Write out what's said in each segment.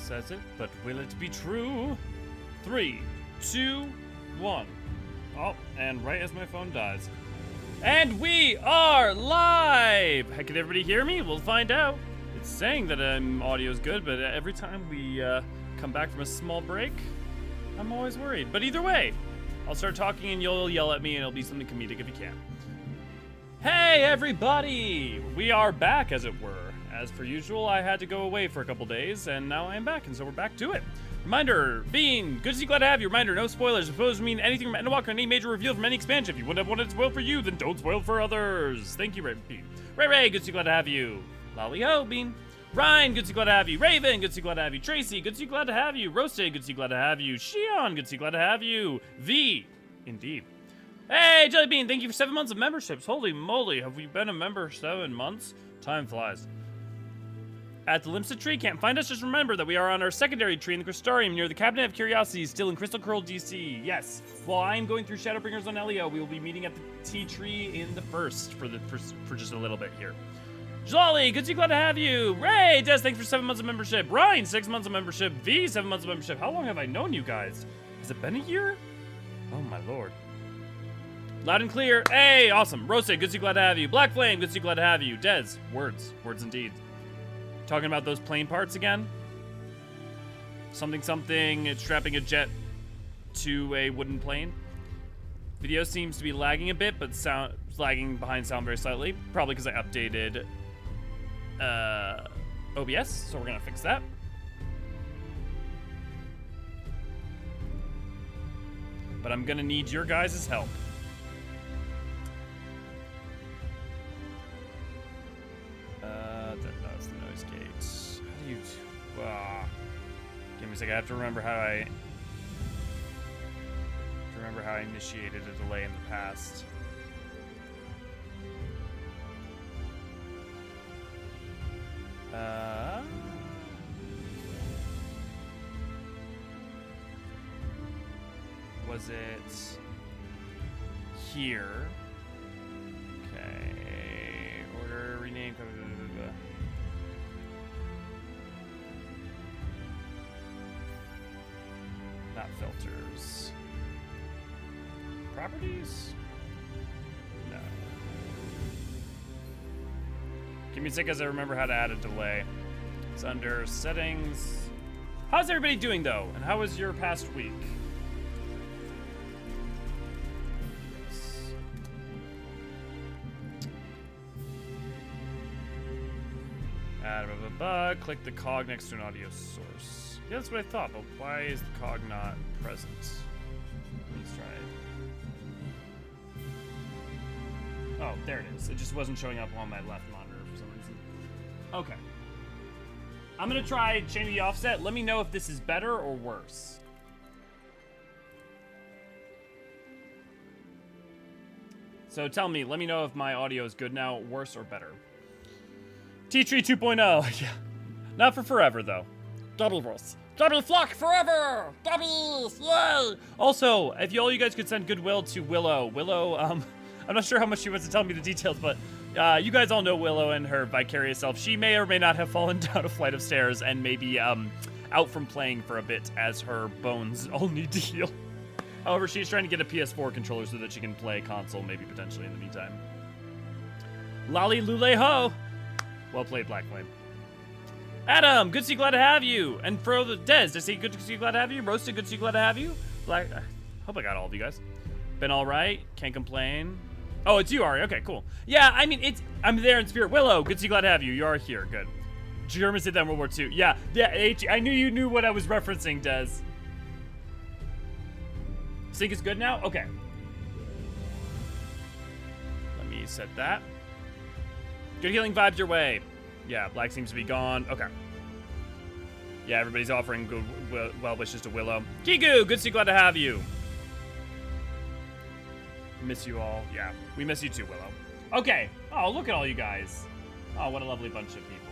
says it, but will it be true? 3, 2, 1. Oh, and right as my phone dies. And we are live! Can everybody hear me? We'll find out. It's saying that audio's good, but every time we come back from a small break, I'm always worried. But either way, I'll start talking and you'll yell at me and it'll be something comedic if you can. Hey everybody! We are back, as it were. As per usual, I had to go away for a couple days, and now I am back, and so we're back to it. Reminder, Bean, good to see you, glad to have you. Reminder, no spoilers. Supposed to mean anything from Endwalker, any major reveal from any expansion. If you wouldn't have wanted it spoiled for you, then don't spoil for others. Thank you, Bean. Ray, good to see you, glad to have you. Lolly ho, Bean. Ryan, good to see you, glad to have you. Raven, good to see you, glad to have you. Tracy, good to see you, glad to have you. Roasted, good to see you, glad to have you. Shion, good to see you, glad to have you. V, indeed. Hey, Jellybean, thank you for 7 months of memberships. Holy moly, have we been a member 7 months? Time flies. At the Limsa tree, can't find us, just remember that we are on our secondary tree in the Crystarium near the Cabinet of Curiosities, still in Crystal Curl, DC. Yes, while I am going through Shadowbringers on Elio, we will be meeting at the T tree in the first for just a little bit here. Jolly, good to see you, glad to have you. Ray, Des, thanks for 7 months of membership. Ryan, 6 months of membership. V, 7 months of membership. How long have I known you guys? Has it been a year? Oh my lord. Loud and clear. Hey, awesome. Roasted, good to see you, glad to have you. Black Flame, good to see you, glad to have you. Des, words indeed. Talking about those plane parts again. Something, it's strapping a jet to a wooden plane. Video seems to be lagging a bit, but sound lagging behind sound very slightly. Probably because I updated OBS, so we're gonna fix that. But I'm gonna need your guys' help. That's the noise gate. How do you... Give me a second, I have to remember how I initiated a delay in the past. Was it here? Okay. Order, rename. Not filters. Properties? No. Give me a sec as I remember how to add a delay. It's under settings. How's everybody doing though? And how was your past week? Click the cog next to an audio source. Yeah, that's what I thought, but why is the cog not present? Let's try it. Oh, there it is. It just wasn't showing up on my left monitor for some reason. Okay. I'm gonna try changing the offset. Let me know if this is better or worse. So tell me, let me know if my audio is good now, worse or better. T-Tree 2.0, yeah. Not for forever, though. Double verse. Double flock forever! Doubles! Yay! Also, if all you guys could send goodwill to Willow. Willow, I'm not sure how much she wants to tell me the details, but you guys all know Willow and her vicarious self. She may or may not have fallen down a flight of stairs and maybe out from playing for a bit as her bones all need to heal. However, she's trying to get a PS4 controller so that she can play console, maybe potentially in the meantime. Lolly Lule Ho! Well played, Black Flame. Adam, good to see you, glad to have you. And for the Des, I say good to see you, glad to have you. Roasted, good to see you, glad to have you. Black, I hope I got all of you guys. Been all right, can't complain. Oh, it's you, Ari. Okay, cool. Yeah, I mean, I'm there in spirit. Willow, good to see you, glad to have you. You are here, good. Germans did that in World War II. Yeah, I knew you knew what I was referencing, Des. Sync is good now? Okay. Let me set that. Good healing vibes your way. Yeah, Black seems to be gone. Okay. Yeah, everybody's offering good well wishes to Willow. Kiku, good to see you, glad to have you. Miss you all. Yeah, we miss you too, Willow. Okay. Oh, look at all you guys. Oh, what a lovely bunch of people.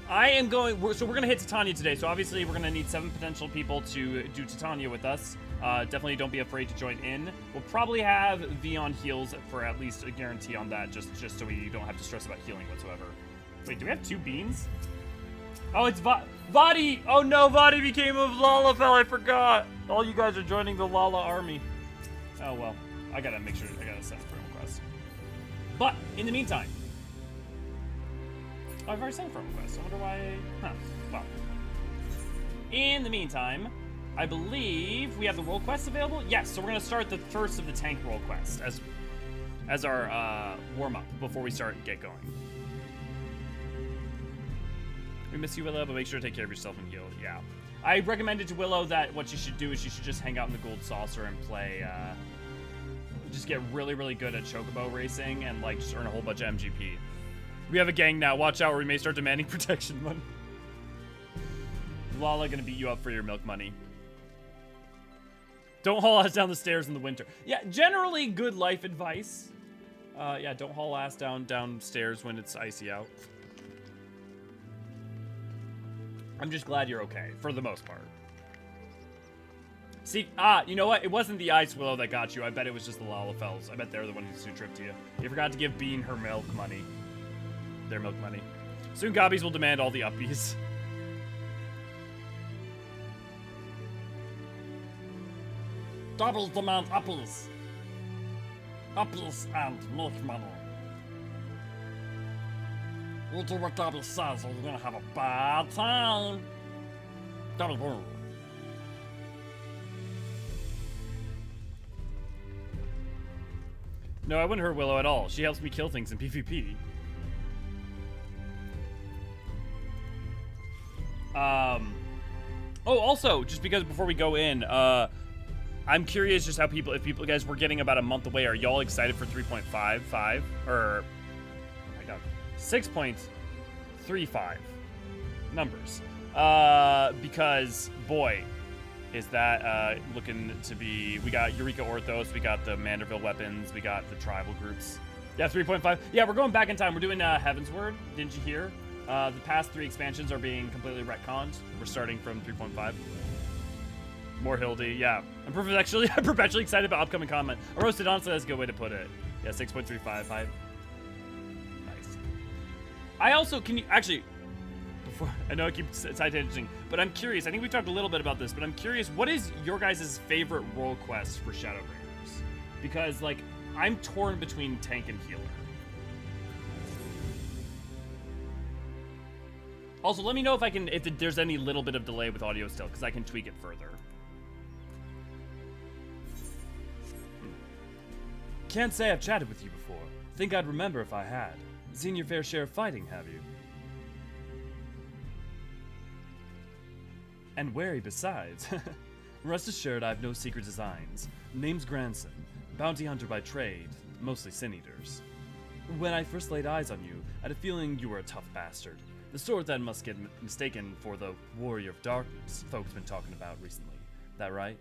I am going, so we're going to hit Titania today. So obviously we're going to need 7 potential people to do Titania with us. Definitely don't be afraid to join in. We'll probably have V on heals for at least a guarantee on that, just so we don't have to stress about healing whatsoever. Wait, do we have 2 beans? Oh, it's Vadi! Oh no, Vadi became a Lalafell, I forgot! All you guys are joining the Lala army. Oh well, I gotta make sure, I gotta send friend requests. But, in the meantime... Oh, I've already sent friend requests, I wonder why... Huh, well. In the meantime, I believe we have the role quests available? Yes, so we're gonna start the first of the tank role quest as our warm-up before we get going. We miss you, Willow, but make sure to take care of yourself and heal. Yeah. I recommended to Willow that what you should do is you should just hang out in the Gold Saucer and play, just get really, really good at Chocobo racing and, like, just earn a whole bunch of MGP. We have a gang now. Watch out or we may start demanding protection money. Lala gonna beat you up for your milk money. Don't haul ass down the stairs in the winter. Yeah, generally good life advice. Yeah, don't haul ass downstairs when it's icy out. I'm just glad you're okay, for the most part. See, you know what? It wasn't the Ice Willow that got you. I bet it was just the Lalafells. I bet they're the ones who tripped you. You forgot to give Bean her milk money. Their milk money. Soon Gobbies will demand all the uppies. Doubles demand apples. Apples and milk money. We'll do what Gobby says or you're gonna have a bad time. Gobby boom. No, I wouldn't hurt Willow at all. She helps me kill things in PvP. Oh, also, just because before we go in, I'm curious just how if people guys were getting about a month away, are y'all excited for 3.55 or? 6.35 numbers. Because, boy, is that looking to be... We got Eureka Orthos, we got the Manderville weapons, we got the tribal groups. Yeah, 3.5. Yeah, we're going back in time. We're doing Heaven's Word. Didn't you hear? The past 3 expansions are being completely retconned. We're starting from 3.5. More Hildy, yeah. I'm perpetually excited about upcoming content. A roasted honestly, that's a good way to put it. Yeah, 6.35. I also, before, I know I keep tangenting, but I'm curious, I think we talked a little bit about this, but I'm curious, what is your guys' favorite role quest for Shadowbringers? Because, like, I'm torn between tank and healer. Also, let me know if there's any little bit of delay with audio still, because I can tweak it further. Can't say I've chatted with you before. Think I'd remember if I had. Seen your fair share of fighting, have you? And wary besides. Rest assured I've no secret designs. Name's Granson, bounty hunter by trade, mostly sin-eaters. When I first laid eyes on you, I had a feeling you were a tough bastard. The sort that must get mistaken for the warrior of darkness folks been talking about recently. That right?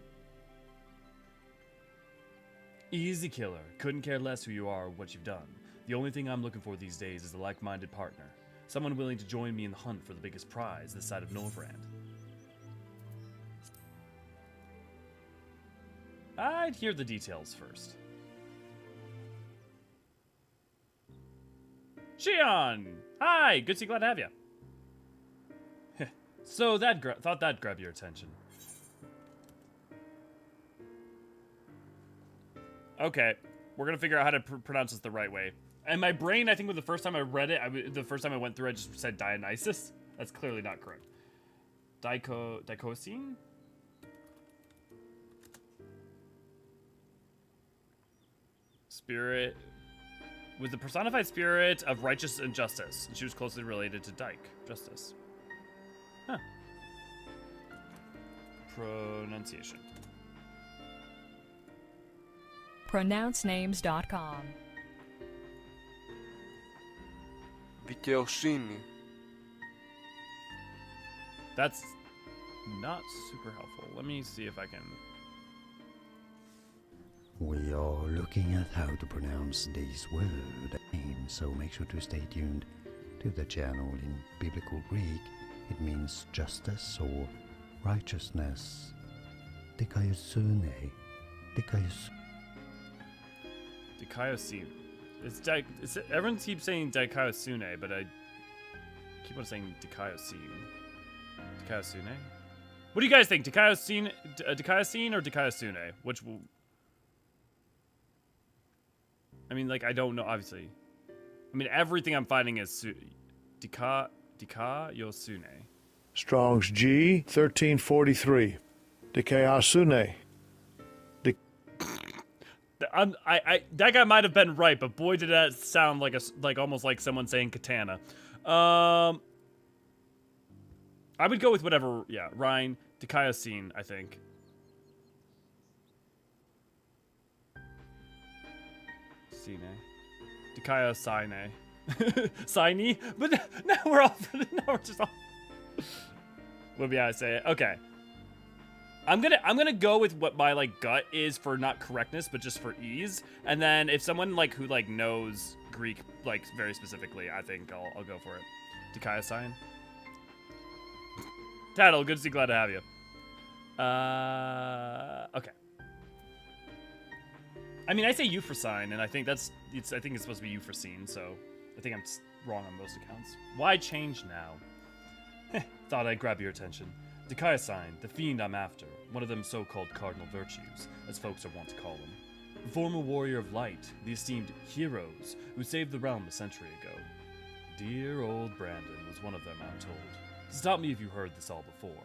Easy killer. Couldn't care less who you are or what you've done. The only thing I'm looking for these days is a like-minded partner. Someone willing to join me in the hunt for the biggest prize this side of Norvrand. I'd hear the details first. Shion! Hi! Good to see, glad to have you. So thought that'd grab your attention. Okay, we're gonna figure out how to pronounce this the right way. And my brain, I think, the first time I read it, the first time I went through, I just said Dionysus. That's clearly not correct. Dicosine? Spirit. With the personified spirit of righteousness and justice. And she was closely related to Dyke, justice. Huh. Pronunciation. Pronouncenames.com. Δικαιοσύνη. That's not super helpful. Let me see if I can... We are looking at how to pronounce this word, so make sure to stay tuned to the channel. In Biblical Greek, it means justice or righteousness. Dikaiosune. Dikaiosune. Everyone keeps saying Dikaiosune, but keep on saying Dikaiosine. Dikaiosune? What do you guys think? Dikaiosine or Dikaiosune? Which will... I mean, like, I don't know, obviously. I mean, everything I'm finding is Dikaiosune. Strong's G, 1343. Dikaiosune. That guy might have been right, but boy, did that sound like almost like someone saying katana. I would go with whatever. Yeah, Rhine, Dikaiosine, I think. Sine, Dikaiosine, Sine. But now we're all. Now we're just all. What would I say it? Okay. I'm gonna go with what my like gut is for not correctness, but just for ease. And then if someone like who like knows Greek like very specifically, I think I'll go for it. Dikaiosine. Tattle, good to see. Glad to have you. Okay. I mean, I say Euphrosyne, and I think I think it's supposed to be Euphrosyne, so I think I'm wrong on most accounts. Why change now? Thought I'd grab your attention. Dikaiosine, the fiend I'm after, one of them so-called cardinal virtues, as folks are wont to call them. A former warrior of light, the esteemed heroes who saved the realm a century ago. Dear old Brandon was one of them, I'm told. Stop me if you heard this all before.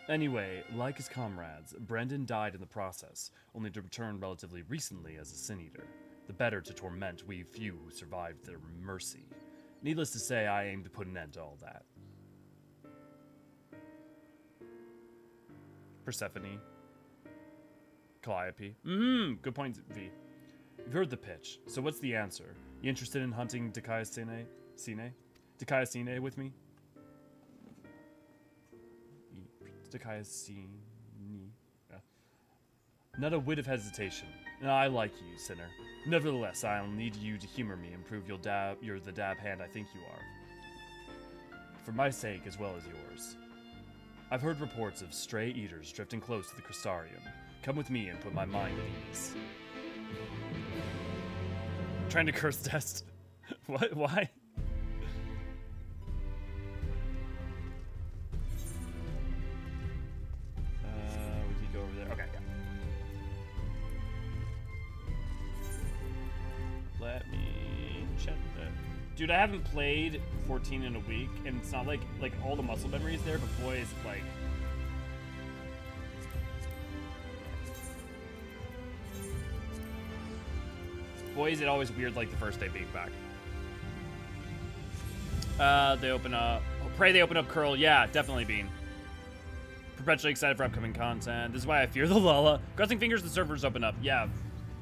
Anyway, like his comrades, Brandon died in the process, only to return relatively recently as a sin-eater, the better to torment we few who survived their mercy. Needless to say, I aim to put an end to all that. Persephone. Calliope. Good point, V. You've heard the pitch, so what's the answer? You interested in hunting Dikaiosine with me? Dikaiosine. Not a whit of hesitation. No, I like you, sinner. Nevertheless, I'll need you to humor me and prove you're the dab hand I think you are. For my sake as well as yours. I've heard reports of stray eaters drifting close to the Crystarium. Come with me and put my mind at ease. Trying to curse test. What? Why? We can go over there. Okay, yeah. Let me check that. Dude, I haven't played 14 in a week, and it's not like all the muscle memory is there, but boy, is it like... Boy, is it always weird, like, the first day being back. They open up... Oh, pray they open up Curl. Yeah, definitely, Bean. Perpetually excited for upcoming content. This is why I fear the Lala. Crossing fingers the servers open up. Yeah,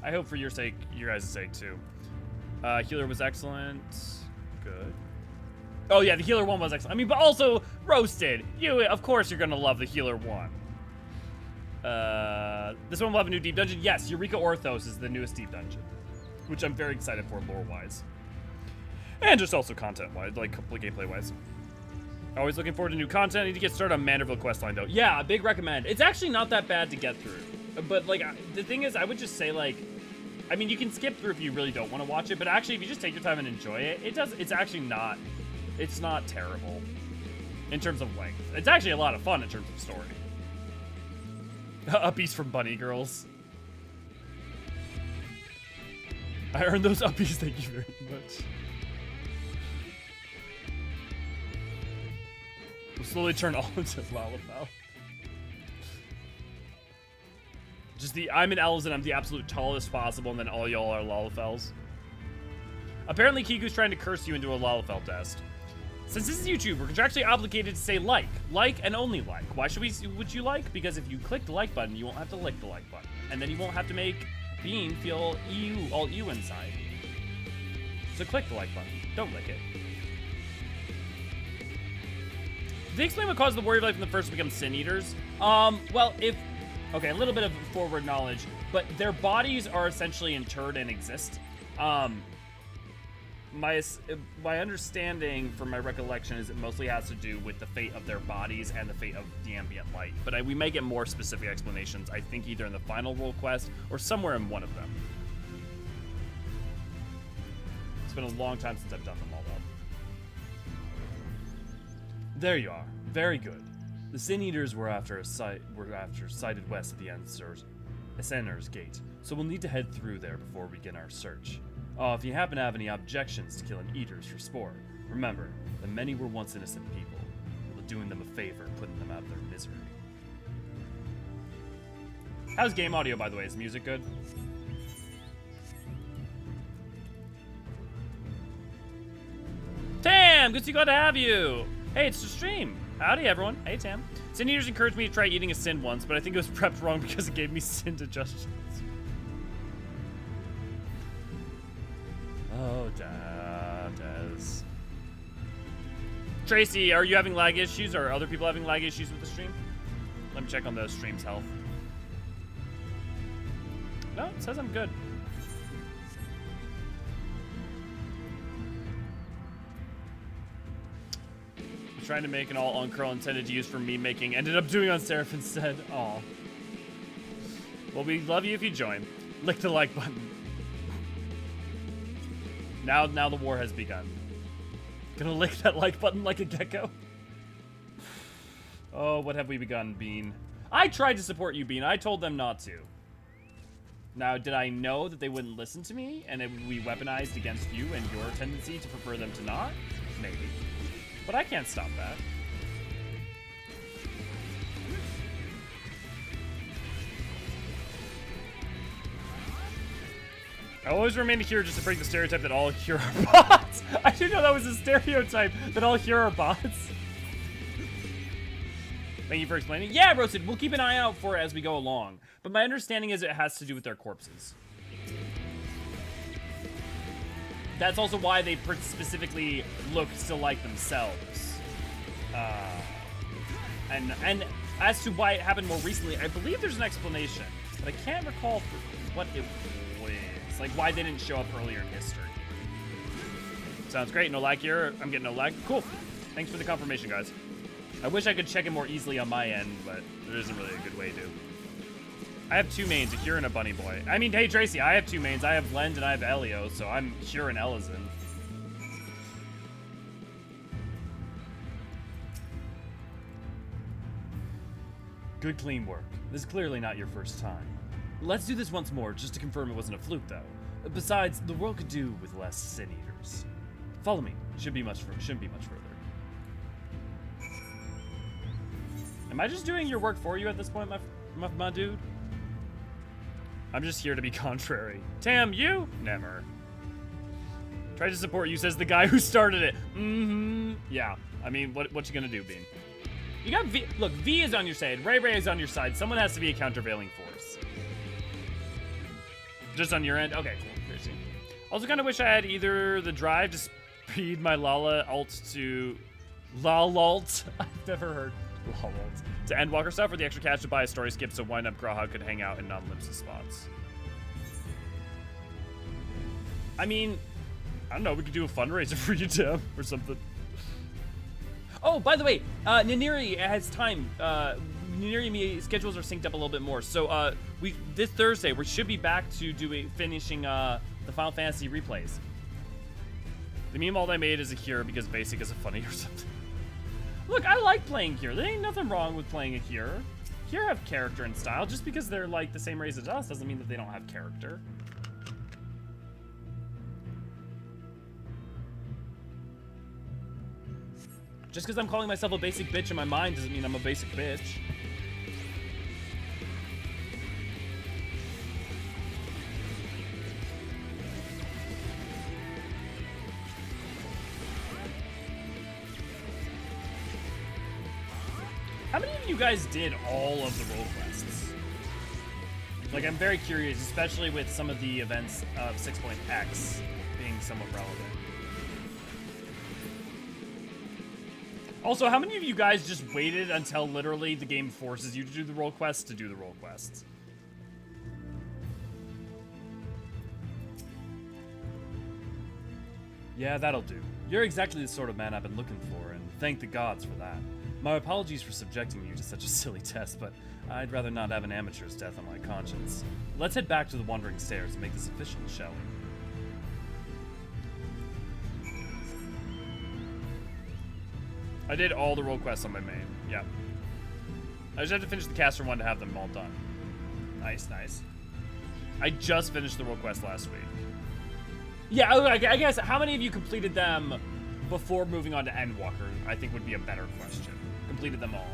I hope for your sake, your guys' sake, too. Healer was excellent. Good. Oh, yeah, the healer one was excellent. I mean, but also, roasted. Of course you're gonna love the healer one. This one will have a new deep dungeon. Yes, Eureka Orthos is the newest deep dungeon, which I'm very excited for lore-wise. And just also content-wise, like gameplay-wise. Always looking forward to new content. I need to get started on Manderville questline, though. Yeah, a big recommend. It's actually not that bad to get through. But, like, the thing is, I would just say, like, I mean, you can skip through if you really don't want to watch it, but actually, if you just take your time and enjoy it, it's actually not, it's not terrible in terms of length. It's actually a lot of fun in terms of story. Uppies from Bunny Girls. I earned those uppies, thank you very much. We'll slowly turn all into Lalafell. Just I'm an Elves and I'm the absolute tallest possible, and then all y'all are Lalafells. Apparently Kiku's trying to curse you into a Lalafell test. Since this is YouTube, we're contractually obligated to say like and only like. Why would you like? Because if you click the like button, you won't have to lick the like button. And then you won't have to make Bean feel all you inside. So click the like button, don't lick it. Did they explain what caused the warrior of life in the first to become sin eaters? Well, okay, a little bit of forward knowledge, but their bodies are essentially interred and exist. My understanding from my recollection is it mostly has to do with the fate of their bodies and the fate of the ambient light. But we may get more specific explanations, I think either in the final role quest or somewhere in one of them. It's been a long time since I've done them all, though. There you are. Very good. The Sin Eaters were after sighted west of the Ascender's Gate, so we'll need to head through there before we begin our search. If you happen to have any objections to killing Eaters for sport, remember that many were once innocent people. We're doing them a favor, putting them out of their misery. How's game audio, by the way? Is music good? Tam! Good to glad to have you! Hey, it's the stream! Howdy, everyone. Hey, Tam. Sin Eaters encouraged me to try eating a sin once, but I think it was prepped wrong because it gave me sin digestions. Oh, Des. Tracy, are you having lag issues, or are other people having lag issues with the stream? Let me check on the stream's health. No, it says I'm good. I'm trying to make an all uncurl intended to use for meme making. Ended up doing on Seraph instead. Aw. Well, we love you if you join. Lick the like button. Now the war has begun. Gonna lick that like button like a gecko. Oh, what have we begun, Bean? I tried to support you, Bean. I told them not to. Now, did I know that they wouldn't listen to me and it would be weaponized against you and your tendency to prefer them to not? Maybe. But I can't stop that. I always remain here just to break the stereotype that all here are bots. I didn't know that was a stereotype, that all here are bots. Thank you for explaining. Yeah, Roasted, we'll keep an eye out for it as we go along. But my understanding is it has to do with their corpses. That's also why they specifically look so like themselves. And as to why it happened more recently, I believe there's an explanation, but I can't recall what it was. Like why they didn't show up earlier in history. Sounds great. No lag here. I'm getting no lag. Cool. Thanks for the confirmation, guys. I wish I could check it more easily on my end, but there isn't really a good way to. I have two mains, a Cure and a Bunny Boy. I mean, hey, Tracy, I have two mains. I have Lend and I have Elio, so I'm Cure and Eorzean. Good, clean work. This is clearly not your first time. Let's do this once more, just to confirm it wasn't a fluke, though. Besides, the world could do with less Sin Eaters. Follow me. Shouldn't be much further. Am I just doing your work for you at this point, my dude? I'm just here to be contrary. Tam, you? Never. Try to support you, says the guy who started it. Mm-hmm. Yeah. I mean, what you gonna do, Bean? You got V. Look, V is on your side. Ray is on your side. Someone has to be a countervailing force. Just on your end? Okay, cool. Crazy. Also kind of wish I had either the drive to speed my Lala alt to... Lalalt? I've never heard Lalalt. To end Walker stuff, or the extra cash to buy a story skip so Wind Up Graha could hang out in non-Limsa spots. I mean, I don't know, we could do a fundraiser for you, Tim, or something. Oh, by the way, Niniri has time. Niniri and me schedules are synced up a little bit more. So this Thursday we should be back to finishing the Final Fantasy replays. The meme all I made is a Cure because basic isn't funny or something. Look, I like playing Cure. There ain't nothing wrong with playing a Cure. Cure have character and style. Just because they're like the same race as us doesn't mean that they don't have character. Just because I'm calling myself a basic bitch in my mind doesn't mean I'm a basic bitch. How many of you guys did all of the role quests? Like, I'm very curious, especially with some of the events of 6.x being somewhat relevant. Also, how many of you guys just waited until literally the game forces you to do the role quests to do the role quests? Yeah, that'll do. You're exactly the sort of man I've been looking for, and thank the gods for that. My apologies for subjecting you to such a silly test, but I'd rather not have an amateur's death on my conscience. Let's head back to the Wandering Stairs and make this official, shall we? I did all the role quests on my main. Yep. I just have to finish the caster one to have them all done. Nice, nice. I just finished the role quest last week. Yeah, I guess, how many of you completed them before moving on to Endwalker, I think would be a better question. Completed them all.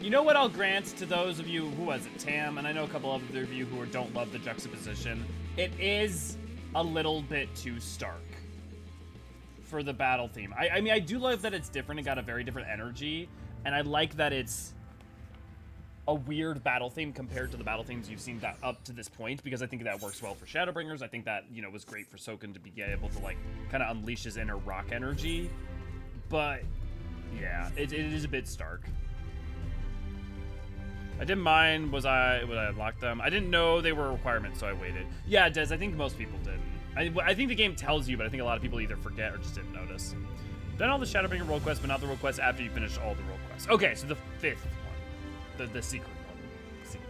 You know what I'll grant to those of you, who was it, Tam, and I know a couple of other of you who don't love the juxtaposition. It is a little bit too stark for the battle theme. I mean, I do love that it's different. It got a very different energy, and I like that it's a weird battle theme compared to the battle themes you've seen that up to this point, because I think that works well for Shadowbringers. I think that, you know, was great for Soken to be able to, like, kind of unleash his inner rock energy. But, yeah, it is a bit stark. I didn't mind, would I unlock them? I didn't know they were a requirement, so I waited. Yeah, Des, I think most people didn't. I think the game tells you, but I think a lot of people either forget or just didn't notice. Done all the Shadowbringer role quests, but not the role quests after you finish all the role quests. Okay, so the fifth one. The secret one. Secret.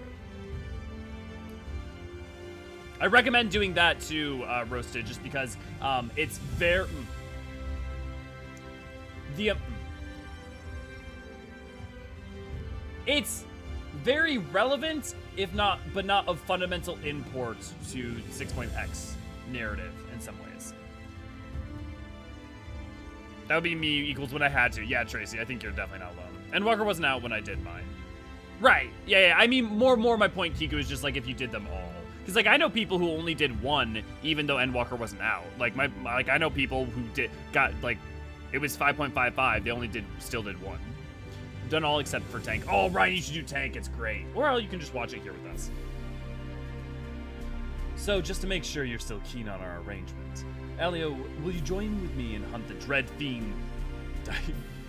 I recommend doing that too, Roasted, just because it's very... It's very relevant, but not of fundamental import to 6.x narrative in some ways. That would be me equals when I had to. Yeah, Tracy, I think you're definitely not alone. And Walker wasn't out when I did mine. Right. Yeah. I mean, more my point, Kiku, is just like if you did them all. Because like I know people who only did one, even though Endwalker wasn't out. Like I know people who got like it was 5.55. They still did one. Done all except for tank. Oh, Ryan, you should do tank. It's great. Or you can just watch it here with us. So, just to make sure you're still keen on our arrangement, Elio, will you join with me and hunt the dread fiend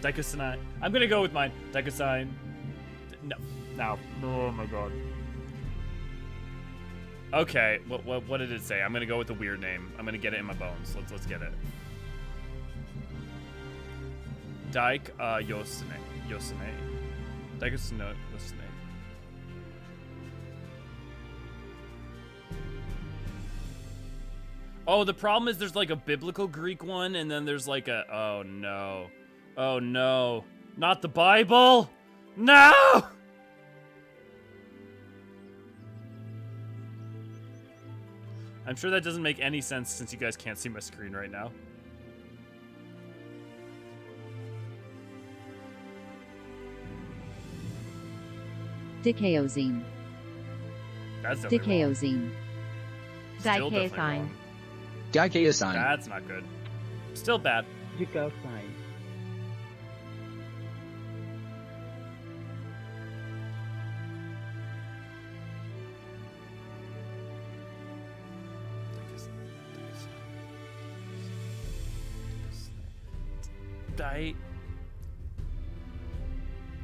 Daikusanai? I'm gonna go with mine. Daikusanai. No. Oh my god. Okay. What did it say? I'm gonna go with the weird name. I'm gonna get it in my bones. Let's get it. Yosene. Yosene. Oh, the problem is there's like a biblical Greek one, and then there's like a... Oh, no. Oh, no. Not the Bible! No! I'm sure that doesn't make any sense since you guys can't see my screen right now. Eorzean. That's definitely wrong. Eorzean. Still definitely wrong. Eorzean. That's not good. Still bad. Eorzean.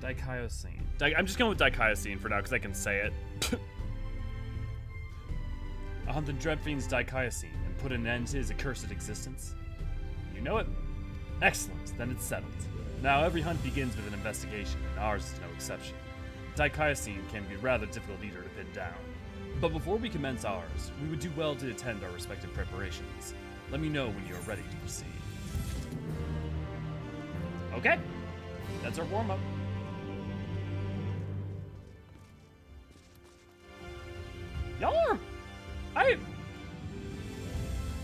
Dikaiosine. I'm just going with Dikaiosine for now because I can say it. I'll hunt the Dreadfiend's Dikaiosine and put an end to his accursed existence. You know it? Excellent, then it's settled. Now every hunt begins with an investigation, and ours is no exception. Dikaiosine can be a rather difficult eater to pin down. But before we commence ours, we would do well to attend our respective preparations. Let me know when you are ready to proceed. Okay, that's our warm-up. Y'all are...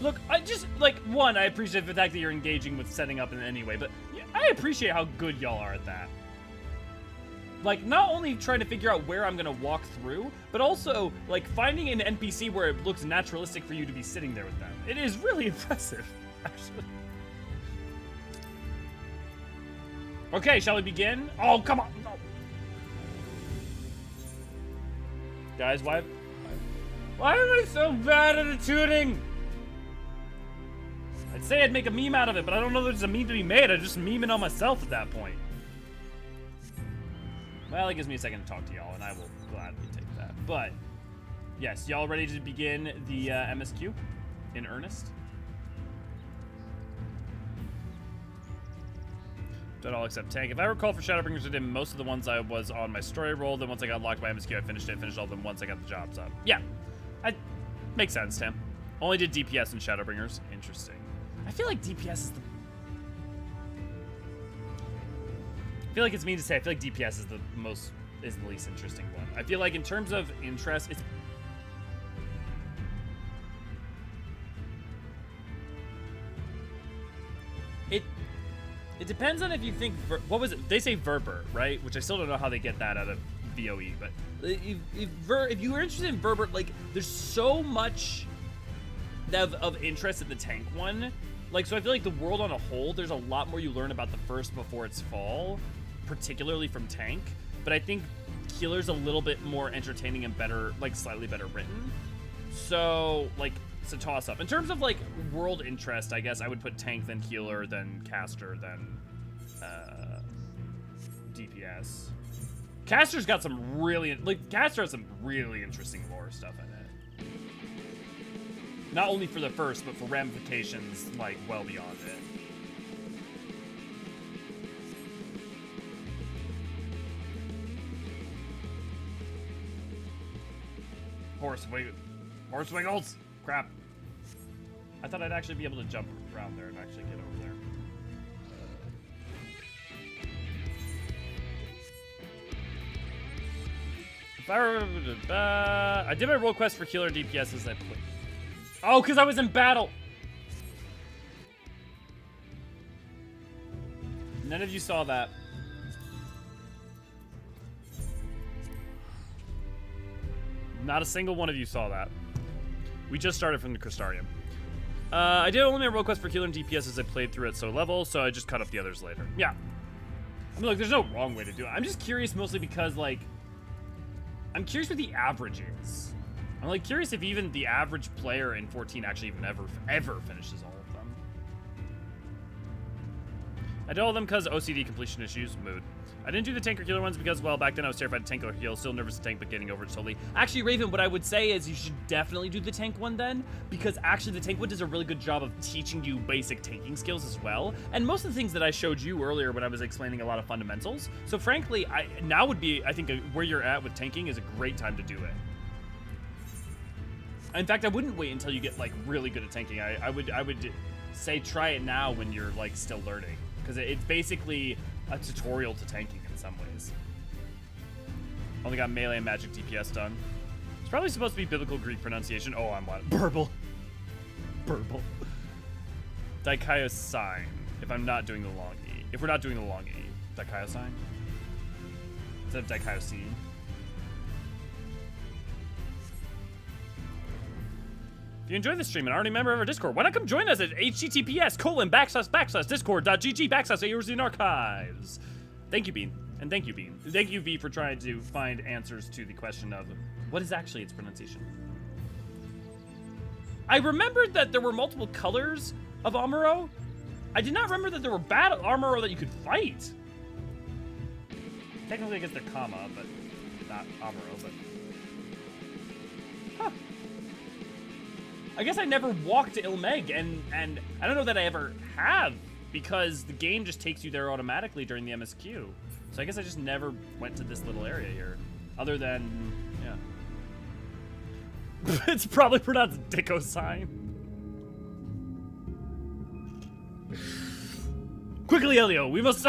Look, I just, like, one, I appreciate the fact that you're engaging with setting up in any way, but I appreciate how good y'all are at that. Like, not only trying to figure out where I'm gonna walk through, but also, like, finding an NPC where it looks naturalistic for you to be sitting there with them. It is really impressive, actually. Okay, shall we begin? Oh, come on! No. Guys, why am I so bad at tuning? I'd say I'd make a meme out of it, but I don't know if there's a meme to be made. I just meme it on myself at that point. Well, it gives me a second to talk to y'all, and I will gladly take that. But, yes, y'all ready to begin the MSQ in earnest? Done all except tank. If I recall for Shadowbringers, I did most of the ones I was on my story roll. Then once I got locked by MSQ, I finished all of them once I got the jobs up. Yeah. Makes sense, Tim. Only did DPS and Shadowbringers. Interesting. I feel like DPS is the... I feel like it's mean to say. I feel like DPS is the least interesting one. I feel like in terms of interest, it's... It depends on if you think... What was it? They say Verber, right? Which I still don't know how they get that out of VOE, but... If you were interested in Verber, like, there's so much of interest in the tank one. Like, so I feel like the world on a whole, there's a lot more you learn about the first before its fall, particularly from tank. But I think healer's a little bit more entertaining and better, like, slightly better written. So, like, it's a toss-up. In terms of, like, world interest, I guess I would put tank, then healer, then caster, then DPS. Caster's got some really, like, Caster has some really interesting lore stuff in it. Not only for the first, but for ramifications, like, well beyond it. Horse wiggles! Crap. I thought I'd actually be able to jump around there and actually get over there. If I remember, I did my role quest for healer DPS as I played. Oh, because I was in battle! None of you saw that. Not a single one of you saw that. We just started from the Crystarium. I did only my role quest for healer and DPS as I played through at so level, so I just cut up the others later. Yeah. I mean, look, there's no wrong way to do it. I'm just curious mostly because, like, I'm curious what the average is. I'm, like, curious if even the average player in 14 actually even ever finishes all of them. I did all of them because OCD completion issues, mood. I didn't do the tank or healer ones because, well, back then I was terrified to tank or heal. Still nervous to tank, but getting over it slowly. Actually, Raven, what I would say is you should definitely do the tank one then, because actually the tank one does a really good job of teaching you basic tanking skills as well. And most of the things that I showed you earlier when I was explaining a lot of fundamentals. So frankly, now would be, I think, where you're at with tanking is a great time to do it. In fact, I wouldn't wait until you get, like, really good at tanking. I would say try it now when you're, like, still learning, because it's basically a tutorial to tanking in some ways. Only got melee and magic DPS done. It's probably supposed to be biblical Greek pronunciation. Oh, I'm what? Burble. Burble. Dikaiosine. If I'm not doing the long E. If we're not doing the long E. Dikaiosine? Instead of dikaiosine. If you enjoy this stream and aren't a member of our Discord, why not come join us at https://discord.gg/Eorzean archives. Thank you, Bean. And thank you, Bean. Thank you, V, for trying to find answers to the question of what is actually its pronunciation. I remembered that there were multiple colors of Amaro. I did not remember that there were battle Amaro that you could fight. Technically, I guess they're comma, but not Amaro, but... Huh. I guess I never walked to Il Mheg, and I don't know that I ever have, because the game just takes you there automatically during the MSQ. So I guess I just never went to this little area here, other than, yeah. It's probably pronounced Dicko sign. Quickly, Elio, we must...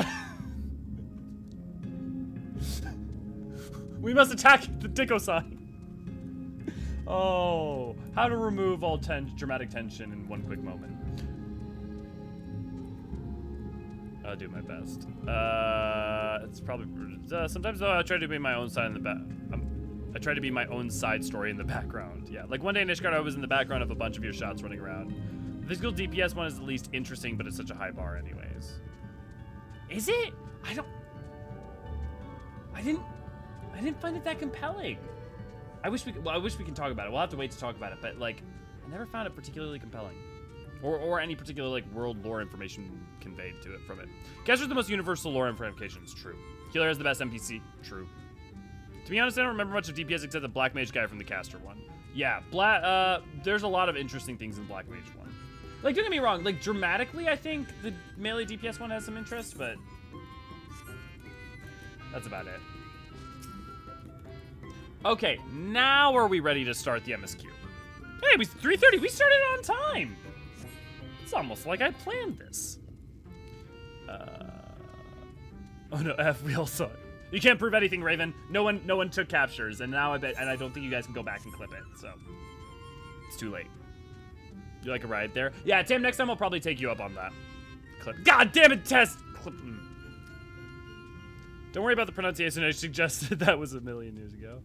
we must attack the Dicko sign. Oh, how to remove all dramatic tension in one quick moment. I'll do my best. It's probably sometimes though I try to be my own side in the back. I try to be my own side story in the background. Yeah, like one day in Ishgard, I was in the background of a bunch of your shots running around. The physical DPS one is the least interesting, but it's such a high bar, anyways. Is it? I didn't find it that compelling. I wish we can talk about it. We'll have to wait to talk about it, but like, I never found it particularly compelling, or any particular like world lore information conveyed to it from it. Caster's the most universal lore information. It's true. Healer has the best NPC. True. To be honest, I don't remember much of DPS except the Black Mage guy from the Caster one. Yeah, there's a lot of interesting things in Black Mage one. Like, don't get me wrong. Like dramatically, I think the melee DPS one has some interest, but that's about it. Okay, now are we ready to start the MSQ? Hey, it was 3:30. We started on time. It's almost like I planned this. Oh no, F, we all saw it. You can't prove anything, Raven. No one took captures, and now I don't think you guys can go back and clip it, so it's too late. You like a ride there? Yeah, Tim, next time I'll probably take you up on that. Clip. God damn it, Test! Clip. Don't worry about the pronunciation. I suggested that was a million years ago.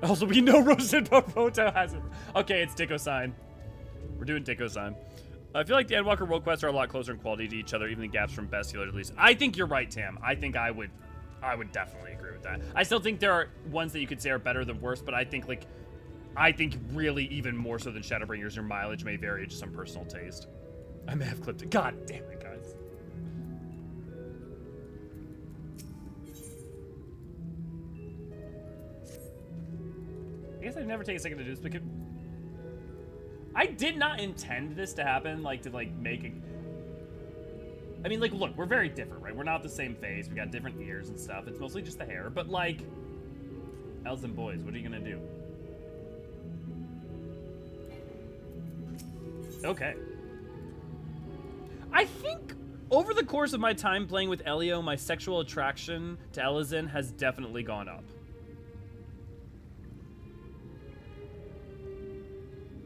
Also, we know Rosenborg Photo has it. Okay, it's Dicko Sign. We're doing Dicko Sign. I feel like the Endwalker world quests are a lot closer in quality to each other, even the gaps from best healer to least. I think you're right, Tam. I think I would definitely agree with that. I still think there are ones that you could say are better than worse, but I think really even more so than Shadowbringers, your mileage may vary to some personal taste. I may have clipped it. God damn it, guys. I guess I'd never take a second to do this because I did not intend this to happen, make a... I mean, look, we're very different, right? We're not the same face. We got different ears and stuff. It's mostly just the hair, but, elves and boys, what are you gonna do? Okay. I think over the course of my time playing with Elio, my sexual attraction to Eorzean has definitely gone up.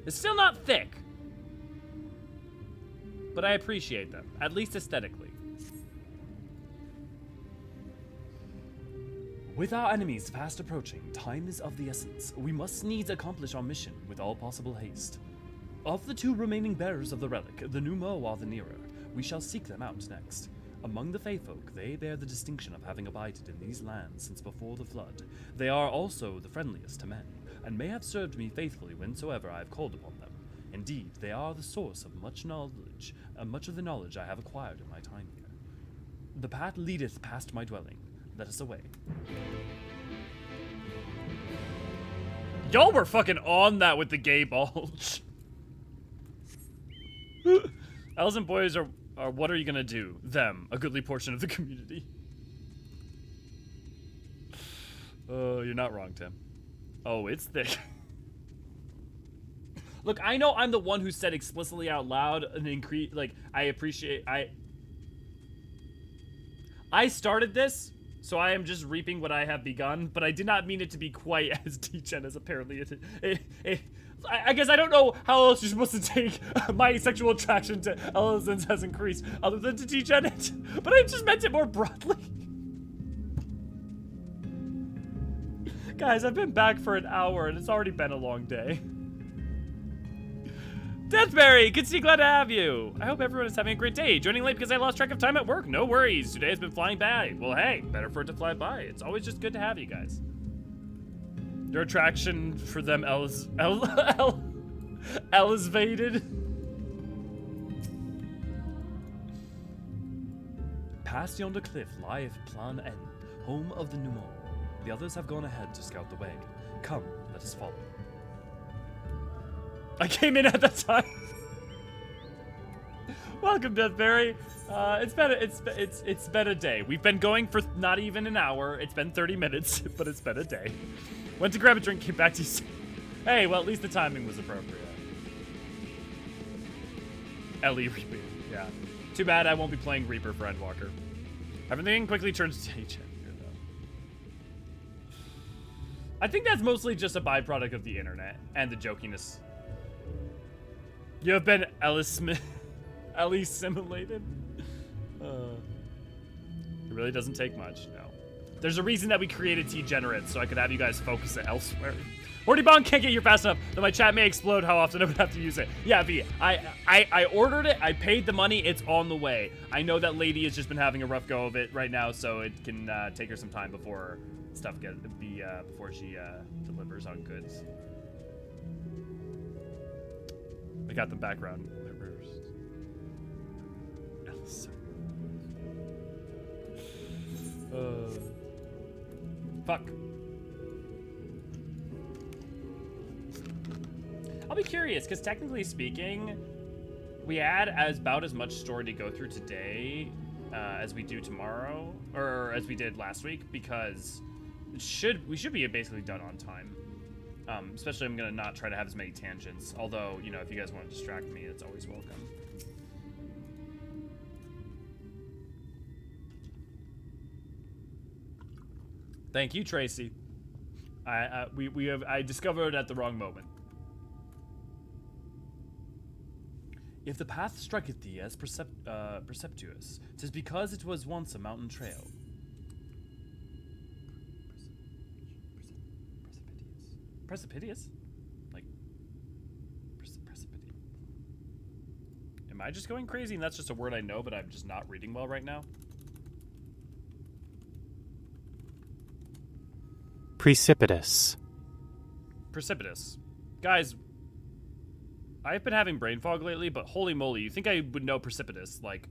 It's still not thick, but I appreciate them, at least aesthetically. With our enemies fast approaching, time is of the essence. We must needs accomplish our mission with all possible haste. Of the two remaining bearers of the relic, the Nu Mou are the nearer. We shall seek them out next. Among the Fae folk, they bear the distinction of having abided in these lands since before the flood. They are also the friendliest to men, and may have served me faithfully whensoever I have called upon them. Indeed, they are the source of much knowledge, much of the knowledge I have acquired in my time here. The path leadeth past my dwelling. Let us away. Y'all were fucking on that with the gay bulge. Elves and boys are what are you gonna do? Them, a goodly portion of the community. Oh, you're not wrong, Tim. Oh, it's thick. Look, I know I'm the one who said explicitly out loud an increase. I started this, so I am just reaping what I have begun. But I did not mean it to be quite as degen as apparently I guess I don't know how else you're supposed to take my sexual attraction to Eorzean has increased, other than to degen it. But I just meant it more broadly. Guys, I've been back for an hour, and it's already been a long day. Deathberry, good to see you, glad to have you. I hope everyone is having a great day. Joining late because I lost track of time at work. No worries, today has been flying by. Well, hey, better for it to fly by. It's always just good to have you guys. Your attraction for them elevated. Past yonder cliff lieth Plan N, home of the Nu Mou. The others have gone ahead to scout the way. Come, let us follow. I came in at that time. Welcome, Deathberry. It's been a day. We've been going for not even an hour. It's been 30 minutes, but it's been a day. Went to grab a drink, came back to you. Hey, well, at least the timing was appropriate. Ellie Reaper, yeah. Too bad I won't be playing Reaper for Endwalker. Everything quickly turns to H. I think that's mostly just a byproduct of the internet and the jokiness. You have been Ellie simulated. It really doesn't take much, no. There's a reason that we created T-Generates, so I could have you guys focus it elsewhere. Hortybong can't get here fast enough, though my chat may explode how often I would have to use it. Yeah, V, I ordered it, I paid the money, it's on the way. I know that lady has just been having a rough go of it right now, so it can take her some time before stuff before she delivers on goods. I got the background reversed. Fuck. I'll be curious, because technically speaking, we had about as much story to go through today as we do tomorrow, or as we did last week, because we should be basically done on time. Especially I'm gonna not try to have as many tangents. Although, you know, if you guys want to distract me, it's always welcome. Thank you, Tracy. I discovered at the wrong moment. If the path striketh thee as perceptuous, 'tis because it was once a mountain trail. Precipitous? Like, precipitous. Am I just going crazy and that's just a word I know, but I'm just not reading well right now? Precipitous. Precipitous. Guys, I've been having brain fog lately, but holy moly, you think I would know precipitous, like...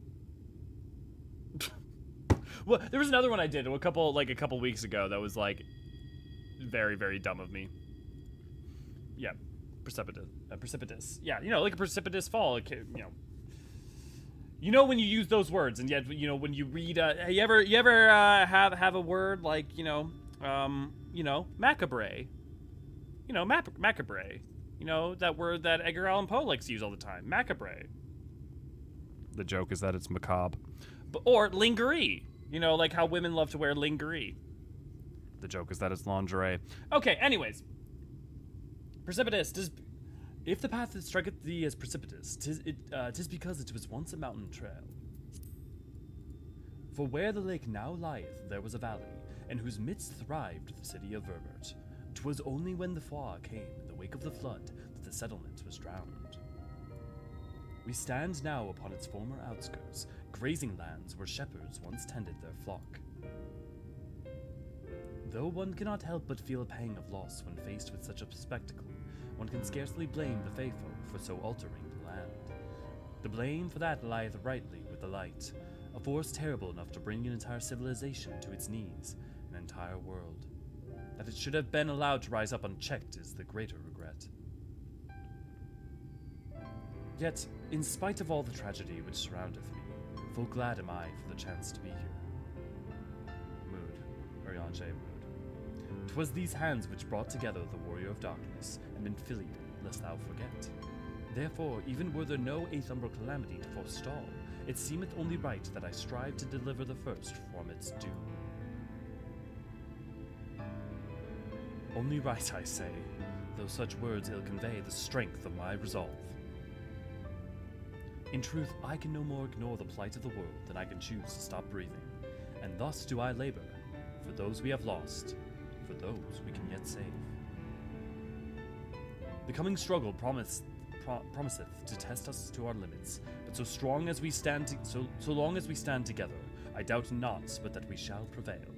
Well, there was another one I did a couple weeks ago that was, like, very, very dumb of me. Yeah, precipitous. Yeah, you know, like a precipitous fall, you know when you use those words, and yet, you know, when you read, you ever have a word like, macabre. You know, macabre. You know, that word that Edgar Allan Poe likes to use all the time. Macabre. The joke is that it's macabre. Or lingerie. You know, like how women love to wear lingerie. The joke is that it's lingerie. Okay, anyways. Precipitous. If the path that striketh thee as precipitous, 'tis because it was once a mountain trail. For where the lake now lieth, there was a valley, in whose midst thrived the city of Vermert. 'Twas only when the thaw came in the wake of the flood that the settlement was drowned. We stand now upon its former outskirts, grazing lands where shepherds once tended their flock. Though one cannot help but feel a pang of loss when faced with such a spectacle, one can scarcely blame the faithful for so altering the land. The blame for that lieth rightly with the light, a force terrible enough to bring an entire civilization to its knees, an entire world. That it should have been allowed to rise up unchecked is the greater regret. Yet, in spite of all the tragedy which surroundeth me, full glad am I for the chance to be here. Mood. Eorzean mood. 'Twas these hands which brought together the warrior of darkness, and infilied, lest thou forget. Therefore, even were there no eighth umbral calamity to forestall, it seemeth only right that I strive to deliver the first from its doom. Only right, I say, though such words ill convey the strength of my resolve. In truth, I can no more ignore the plight of the world than I can choose to stop breathing, and thus do I labor, for those we have lost, for those we can yet save. The coming struggle promiseth to test us to our limits, but so long as we stand together, I doubt not but that we shall prevail.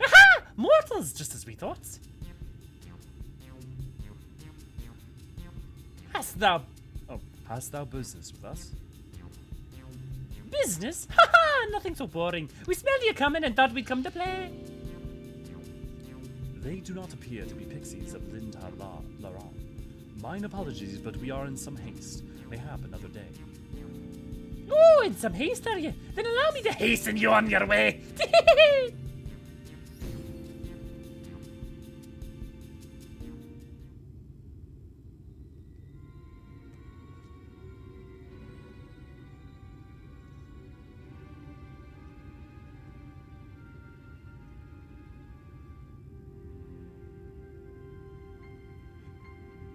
Aha! Mortals, just as we thought. Hast thou business with us? Business? Haha! Nothing so boring. We smelled you coming and thought we'd come to play. They do not appear to be pixies of Linta Laran. Mine apologies, but we are in some haste. Mayhap another day. Oh, in some haste, are you? Then allow me to hasten you on your way.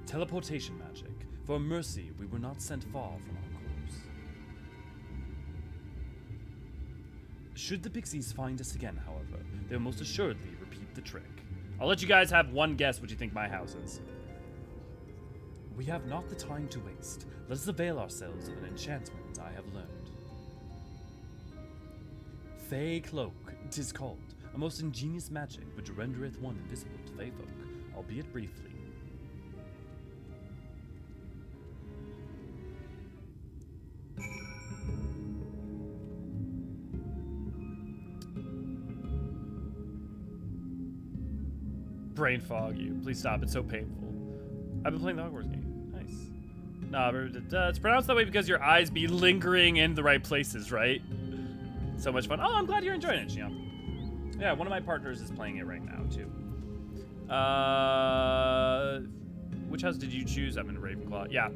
Teleportation magic. For mercy, we were not sent far from our course. Should the pixies find us again, however, they'll most assuredly repeat the trick. I'll let you guys have one guess what you think my house is. We have not the time to waste. Let us avail ourselves of an enchantment I have learned. Fey Cloak, 'tis called, a most ingenious magic which rendereth one invisible to fey folk, albeit briefly. Brain fog you. Please stop. It's so painful. I've been playing the Hogwarts game. Nice. Nah, but it's pronounced that way because your eyes be lingering in the right places, right? So much fun. Oh, I'm glad you're enjoying it, Xian. Yeah, one of my partners is playing it right now, too. Which house did you choose? I'm in Ravenclaw. Yeah.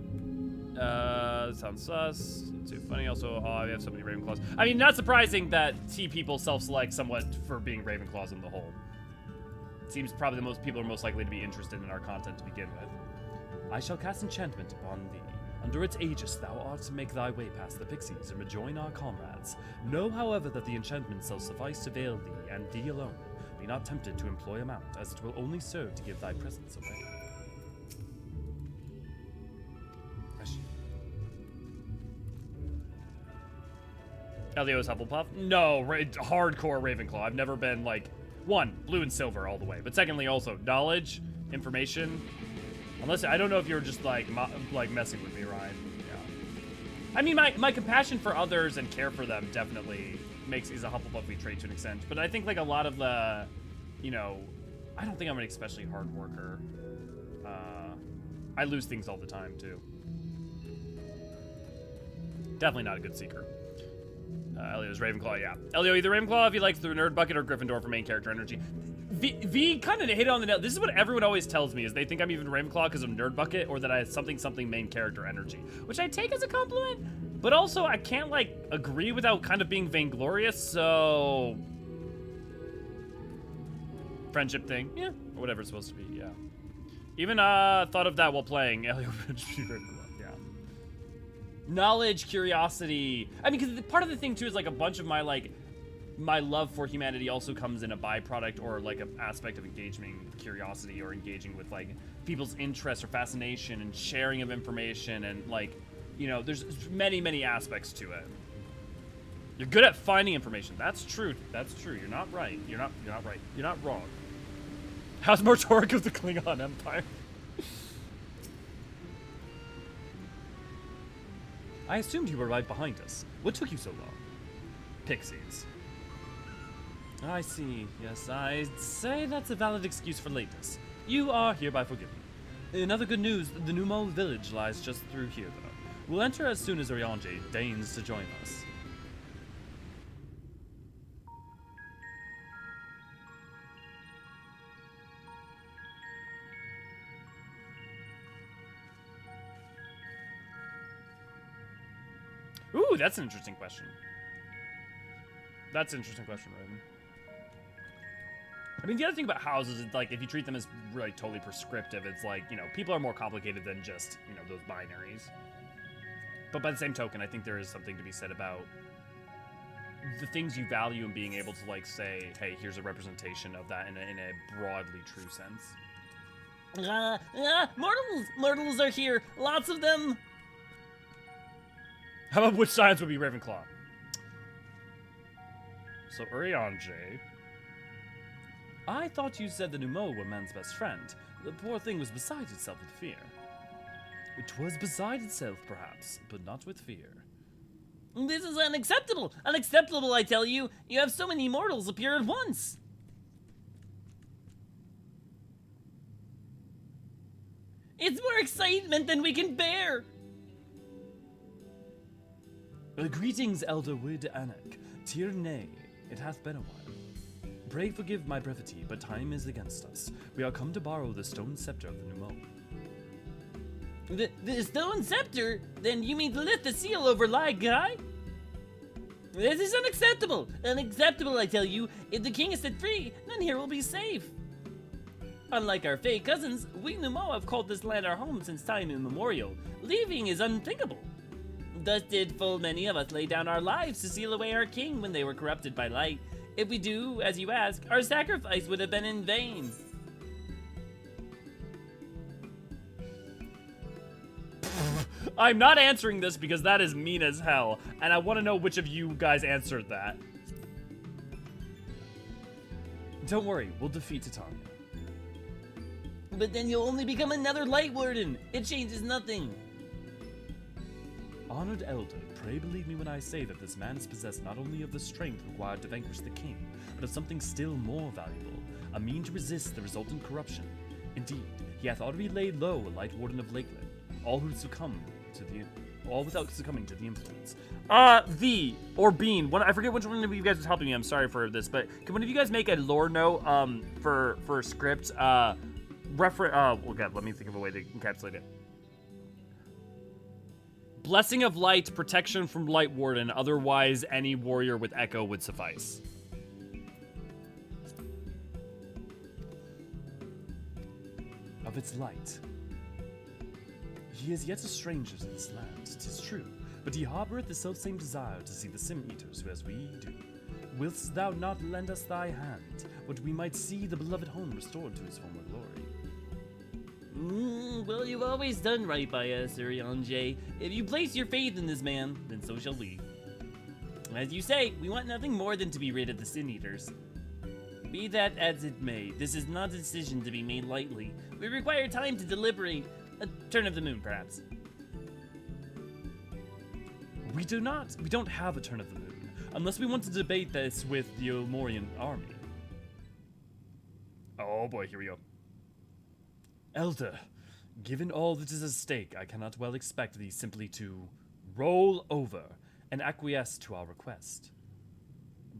Sounds sus. Too funny. Also, oh, we have so many Ravenclaws. I mean, not surprising that T people self-select somewhat for being Ravenclaws in the whole. It seems probably the most people are most likely to be interested in our content to begin with. I shall cast enchantment upon thee. Under its aegis thou art to make thy way past the pixies and rejoin our comrades. Know, however, that the enchantment shall suffice to veil thee and thee alone. Be not tempted to employ a mount, as it will only serve to give thy presence away. Elio's Hufflepuff? No, hardcore Ravenclaw. I've never been, like, one, blue and silver all the way. But secondly, also, knowledge, information. Unless, I don't know if you're just, like messing with me, Ryan. Yeah. I mean, my compassion for others and care for them definitely is a Hufflepuffy trait to an extent. But I think, like, a lot of the, you know, I don't think I'm an especially hard worker. I lose things all the time, too. Definitely not a good seeker. Elio's Ravenclaw, yeah. Elio, either Ravenclaw if he likes the nerd bucket or Gryffindor for main character energy. V kind of hit it on the nail. This is what everyone always tells me, is they think I'm even Ravenclaw because of nerd bucket or that I have something main character energy, which I take as a compliment, but also I can't, like, agree without kind of being vainglorious, so... Friendship thing, yeah, or whatever it's supposed to be, yeah. Even thought of that while playing Elio Ravenclaw. Knowledge, curiosity. I mean, because part of the thing, too, is, like, a bunch of my, like, my love for humanity also comes in a byproduct or, like, an aspect of engaging with curiosity or engaging with, like, people's interest or fascination and sharing of information and, like, you know, there's many, many aspects to it. You're good at finding information. That's true. That's true. You're not right. You're not right. You're not wrong. How's Mortoric of the Klingon Empire? I assumed you were right behind us. What took you so long? Pixies. I see. Yes, I'd say that's a valid excuse for lateness. You are hereby forgiven. In other good news, the Nu Mou village lies just through here, though. We'll enter as soon as Eorzean deigns to join us. Ooh, that's an interesting question. That's an interesting question, Raven. I mean, the other thing about houses is, like, if you treat them as really totally prescriptive, it's like, you know, people are more complicated than just, you know, those binaries. But by the same token, I think there is something to be said about the things you value and being able to, like, say, hey, here's a representation of that in a broadly true sense. Mortals! Mortals are here! Lots of them! How about which science would be Ravenclaw? So, Eorzean. I thought you said the Nu Mou were man's best friend. The poor thing was beside itself with fear. It was beside itself, perhaps, but not with fear. This is unacceptable! Unacceptable, I tell you! You have so many mortals appear at once! It's more excitement than we can bear! Greetings, Elder Wid Anak. Tir nay, it hath been a while. Pray forgive my brevity, but time is against us. We are come to borrow the stone scepter of the Nu Mou. The stone scepter? Then you mean to lift the seal over Lai Guy? This is unacceptable! Unacceptable, I tell you. If the king is set free, then here will be safe. Unlike our fey cousins, we Nu Mou have called this land our home since time immemorial. Leaving is unthinkable. Thus did full many of us lay down our lives to seal away our king when they were corrupted by light. If we do, as you ask, our sacrifice would have been in vain. I'm not answering this because that is mean as hell, and I want to know which of you guys answered that. Don't worry, we'll defeat Tatanya. But then you'll only become another light warden. It changes nothing. Honored Elder, pray believe me when I say that this man is possessed not only of the strength required to vanquish the king, but of something still more valuable, a mean to resist the resultant corruption. Indeed, he hath already laid low a light warden of Lakeland, all who succumb to the all without succumbing to the influence. V or Bean, I forget which one of you guys was helping me. I'm sorry for this, but can one of you guys make a lore note for script? Oh god, let me think of a way to encapsulate it. Blessing of Light, protection from Light Warden, otherwise any warrior with Echo would suffice. Of its light. He is yet a stranger to this land, 'tis true, but he harboureth the selfsame desire to see the Sim-Eaters who as we do. Willst thou not lend us thy hand, that we might see the beloved home restored to his former glory? Well, you've always done right by us, Eorzean. If you place your faith in this man, then so shall we. As you say, we want nothing more than to be rid of the Sin-Eaters. Be that as it may, this is not a decision to be made lightly. We require time to deliberate. A turn of the moon, perhaps. We don't have a turn of the moon, unless we want to debate this with the Elmorian army. Oh boy, here we go. Elder, given all that is at stake, I cannot well expect thee simply to roll over and acquiesce to our request.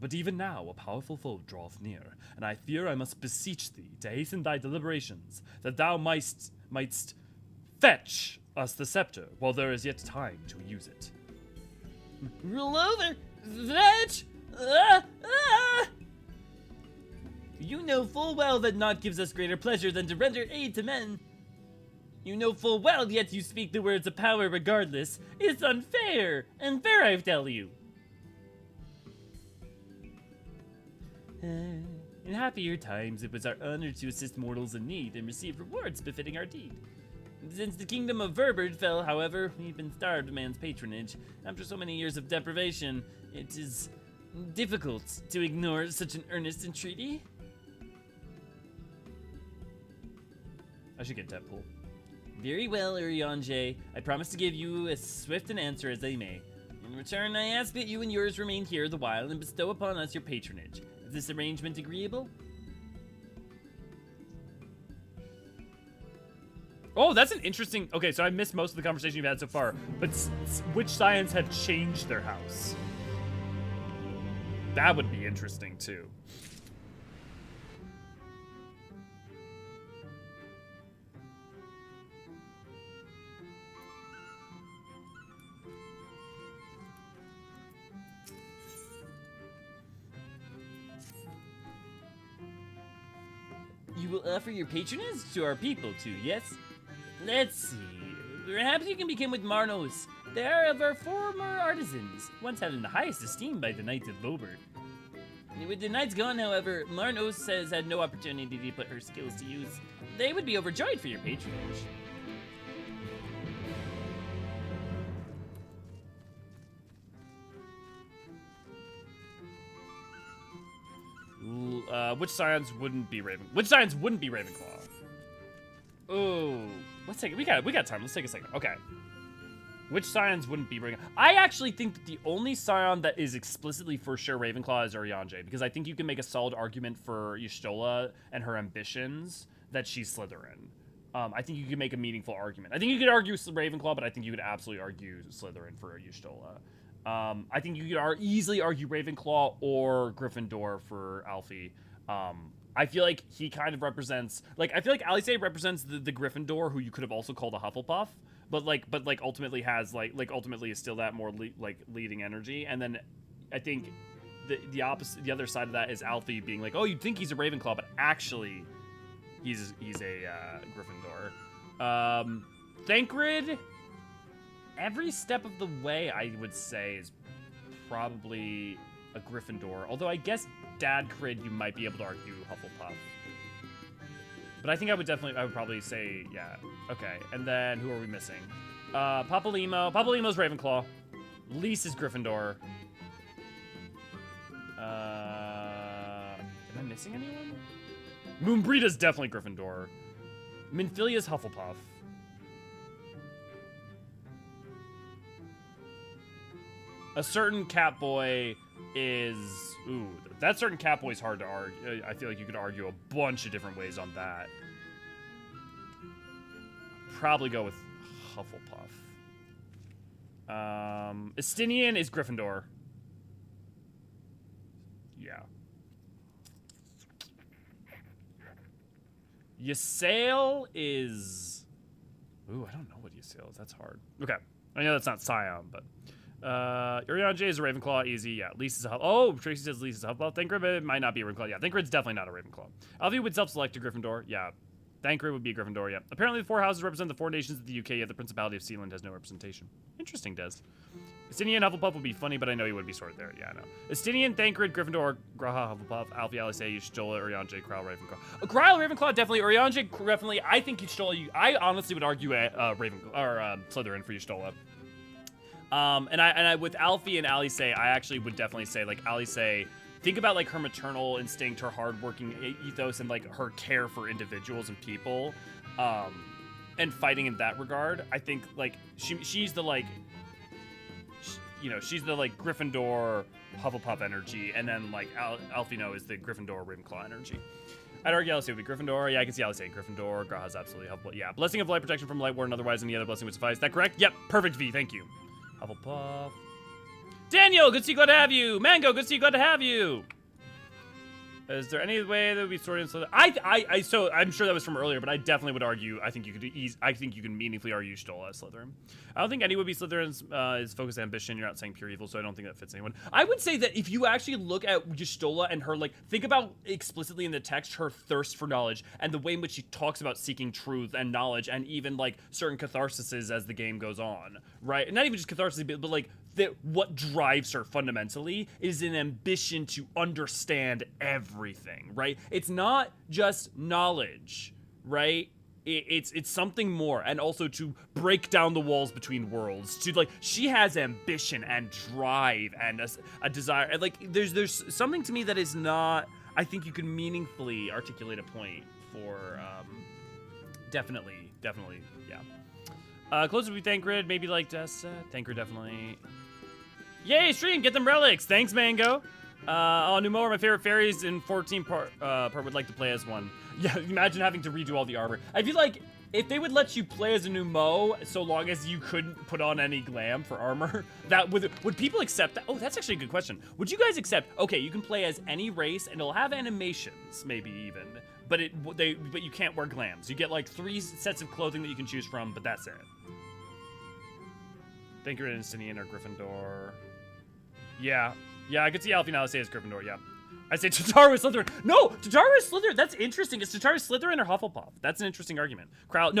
But even now a powerful foe draweth near, and I fear I must beseech thee to hasten thy deliberations, that thou mightst fetch us the scepter while there is yet time to use it. Roll over! Fetch! You know full well that naught gives us greater pleasure than to render aid to men. You know full well, yet you speak the words of power regardless. It's unfair! Unfair, I tell you! In happier times, it was our honor to assist mortals in need and receive rewards befitting our deed. Since the kingdom of Verberd fell, however, we've been starved of man's patronage. After so many years of deprivation, it is difficult to ignore such an earnest entreaty. I should get Deadpool. Very well, Eorzean. I promise to give you as swift an answer as I may. In return, I ask that you and yours remain here the while and bestow upon us your patronage. Is this arrangement agreeable? Oh, that's an interesting... Okay, so I missed most of the conversation you've had so far, but which scions have changed their house? That would be interesting, too. You will offer your patronage to our people, too, yes? Let's see. Perhaps you can begin with Marnos. They are of our former artisans, once held in the highest esteem by the Knights of Lobert. With the Knights gone, however, Marnos has had no opportunity to put her skills to use. They would be overjoyed for your patronage. Which scions wouldn't be Ravenclaw? Oh, let's take it. We got time. Let's take a second. Okay. Which scions wouldn't be Ravenclaw? I actually think that the only scion that is explicitly for sure Ravenclaw is Eorzean, because I think you can make a solid argument for Y'shtola and her ambitions that she's Slytherin. I think you can make a meaningful argument. I think you could argue Ravenclaw, but I think you could absolutely argue Slytherin for Y'shtola. I think you could easily argue Ravenclaw or Gryffindor for Alfie. I feel like he kind of represents, like, I feel like Alisaie represents the Gryffindor who you could have also called a Hufflepuff, but ultimately has ultimately is still that more leading energy. And then I think the opposite, the other side of that is Alfie being like, oh, you'd think he's a Ravenclaw, but actually he's a Gryffindor. Thancred, every step of the way, I would say, is probably a Gryffindor. Although I guess Dad Crid, you might be able to argue Hufflepuff. But I think I would probably say, yeah. Okay, and then who are we missing? Papalymo. Papalymo's Ravenclaw. Lys is Gryffindor. Am I missing anyone? Moonbreeda's definitely Gryffindor. Minfilia's Hufflepuff. A certain Catboy is... Ooh, that certain Catboy's hard to argue. I feel like you could argue a bunch of different ways on that. Probably go with Hufflepuff. Estinian is Gryffindor. Yeah. Ysael is... Ooh, I don't know what Ysael is. That's hard. Okay. I know that's not Scion, but... Urion J is a Ravenclaw, easy. Yeah, Lisa's a Hufflepuff. Oh, Tracy says Lisa's a Hufflepuff. Thancred might not be a Ravenclaw. Yeah, Thancred's definitely not a Ravenclaw. Alfie would self-select a Gryffindor. Yeah. Thancred would be a Gryffindor, yeah. Apparently the 4 houses represent the 4 nations of the UK, yet the Principality of Sealand has no representation. Interesting, Des. Estinian Hufflepuff would be funny, but I know he would be sorted there. Yeah, I know. Estinian, Thancred, Gryffindor, Graha, Hufflepuff, Alfie, Alice, Y'shtola, Urion J, Krile, Ravenclaw. Krile, Ravenclaw, definitely. Urion J, definitely. I think Y'shtola, I honestly would argue Ravenclaw, or Slytherin for Y'shtola. And I with Alfie and Alice, I actually would definitely say, like, Alice, think about, like, her maternal instinct, her hardworking ethos, and, like, her care for individuals and people, and fighting in that regard. I think, like, she's the, like, she's the, like, Gryffindor, Hufflepuff energy, and then, like, Alfino is the Gryffindor, Ravenclaw energy. I'd argue Alice would be Gryffindor. Yeah, I can see Alice saying Gryffindor. Graha's absolutely Hufflepuff. Yeah, Blessing of Light, Protection from Light Ward, and otherwise any other blessing would suffice. Is that correct? Yep, perfect, V, thank you. Hufflepuff. Daniel, good to see you, glad to have you. Mango, good to see you, glad to have you. Is there any way that would be sorted so that so I'm sure that was from earlier, but I definitely would argue. I think you can meaningfully argue Y'shtola as Slytherin. I don't think any would be Slytherin's is focused ambition. You're not saying pure evil, so I don't think that fits anyone. I would say that if you actually look at Y'shtola and her, like, think about explicitly in the text her thirst for knowledge and the way in which she talks about seeking truth and knowledge and even like certain catharsises as the game goes on, right? Not even just catharsis, but like that what drives her fundamentally is an ambition to understand everything, right? It's not just knowledge, right? It's something more, and also to break down the walls between worlds. To, like, she has ambition and drive and a desire. And, like, there's something to me that is not. I think you can meaningfully articulate a point for. Definitely, yeah. Closer to Thancred, maybe like Thancred definitely. Yay, stream! Get them relics. Thanks, Mango. Nu Mou are my favorite fairies in 14 part would like to play as one. Yeah, imagine having to redo all the armor. I feel like if they would let you play as a Nu Mou so long as you couldn't put on any glam for armor, that would people accept that? Oh, that's actually a good question. Would you guys accept, okay, you can play as any race and it'll have animations, maybe even, but you can't wear glams. You get like 3 sets of clothing that you can choose from, but that's it. Thancred and Estinian or Gryffindor. Yeah, I could see Alfie now say it's Gryffindor, yeah. I say Tataru is Slytherin. No, Tataru is Slytherin. That's interesting. Is Tataru Slytherin or Hufflepuff? That's an interesting argument. Kryle's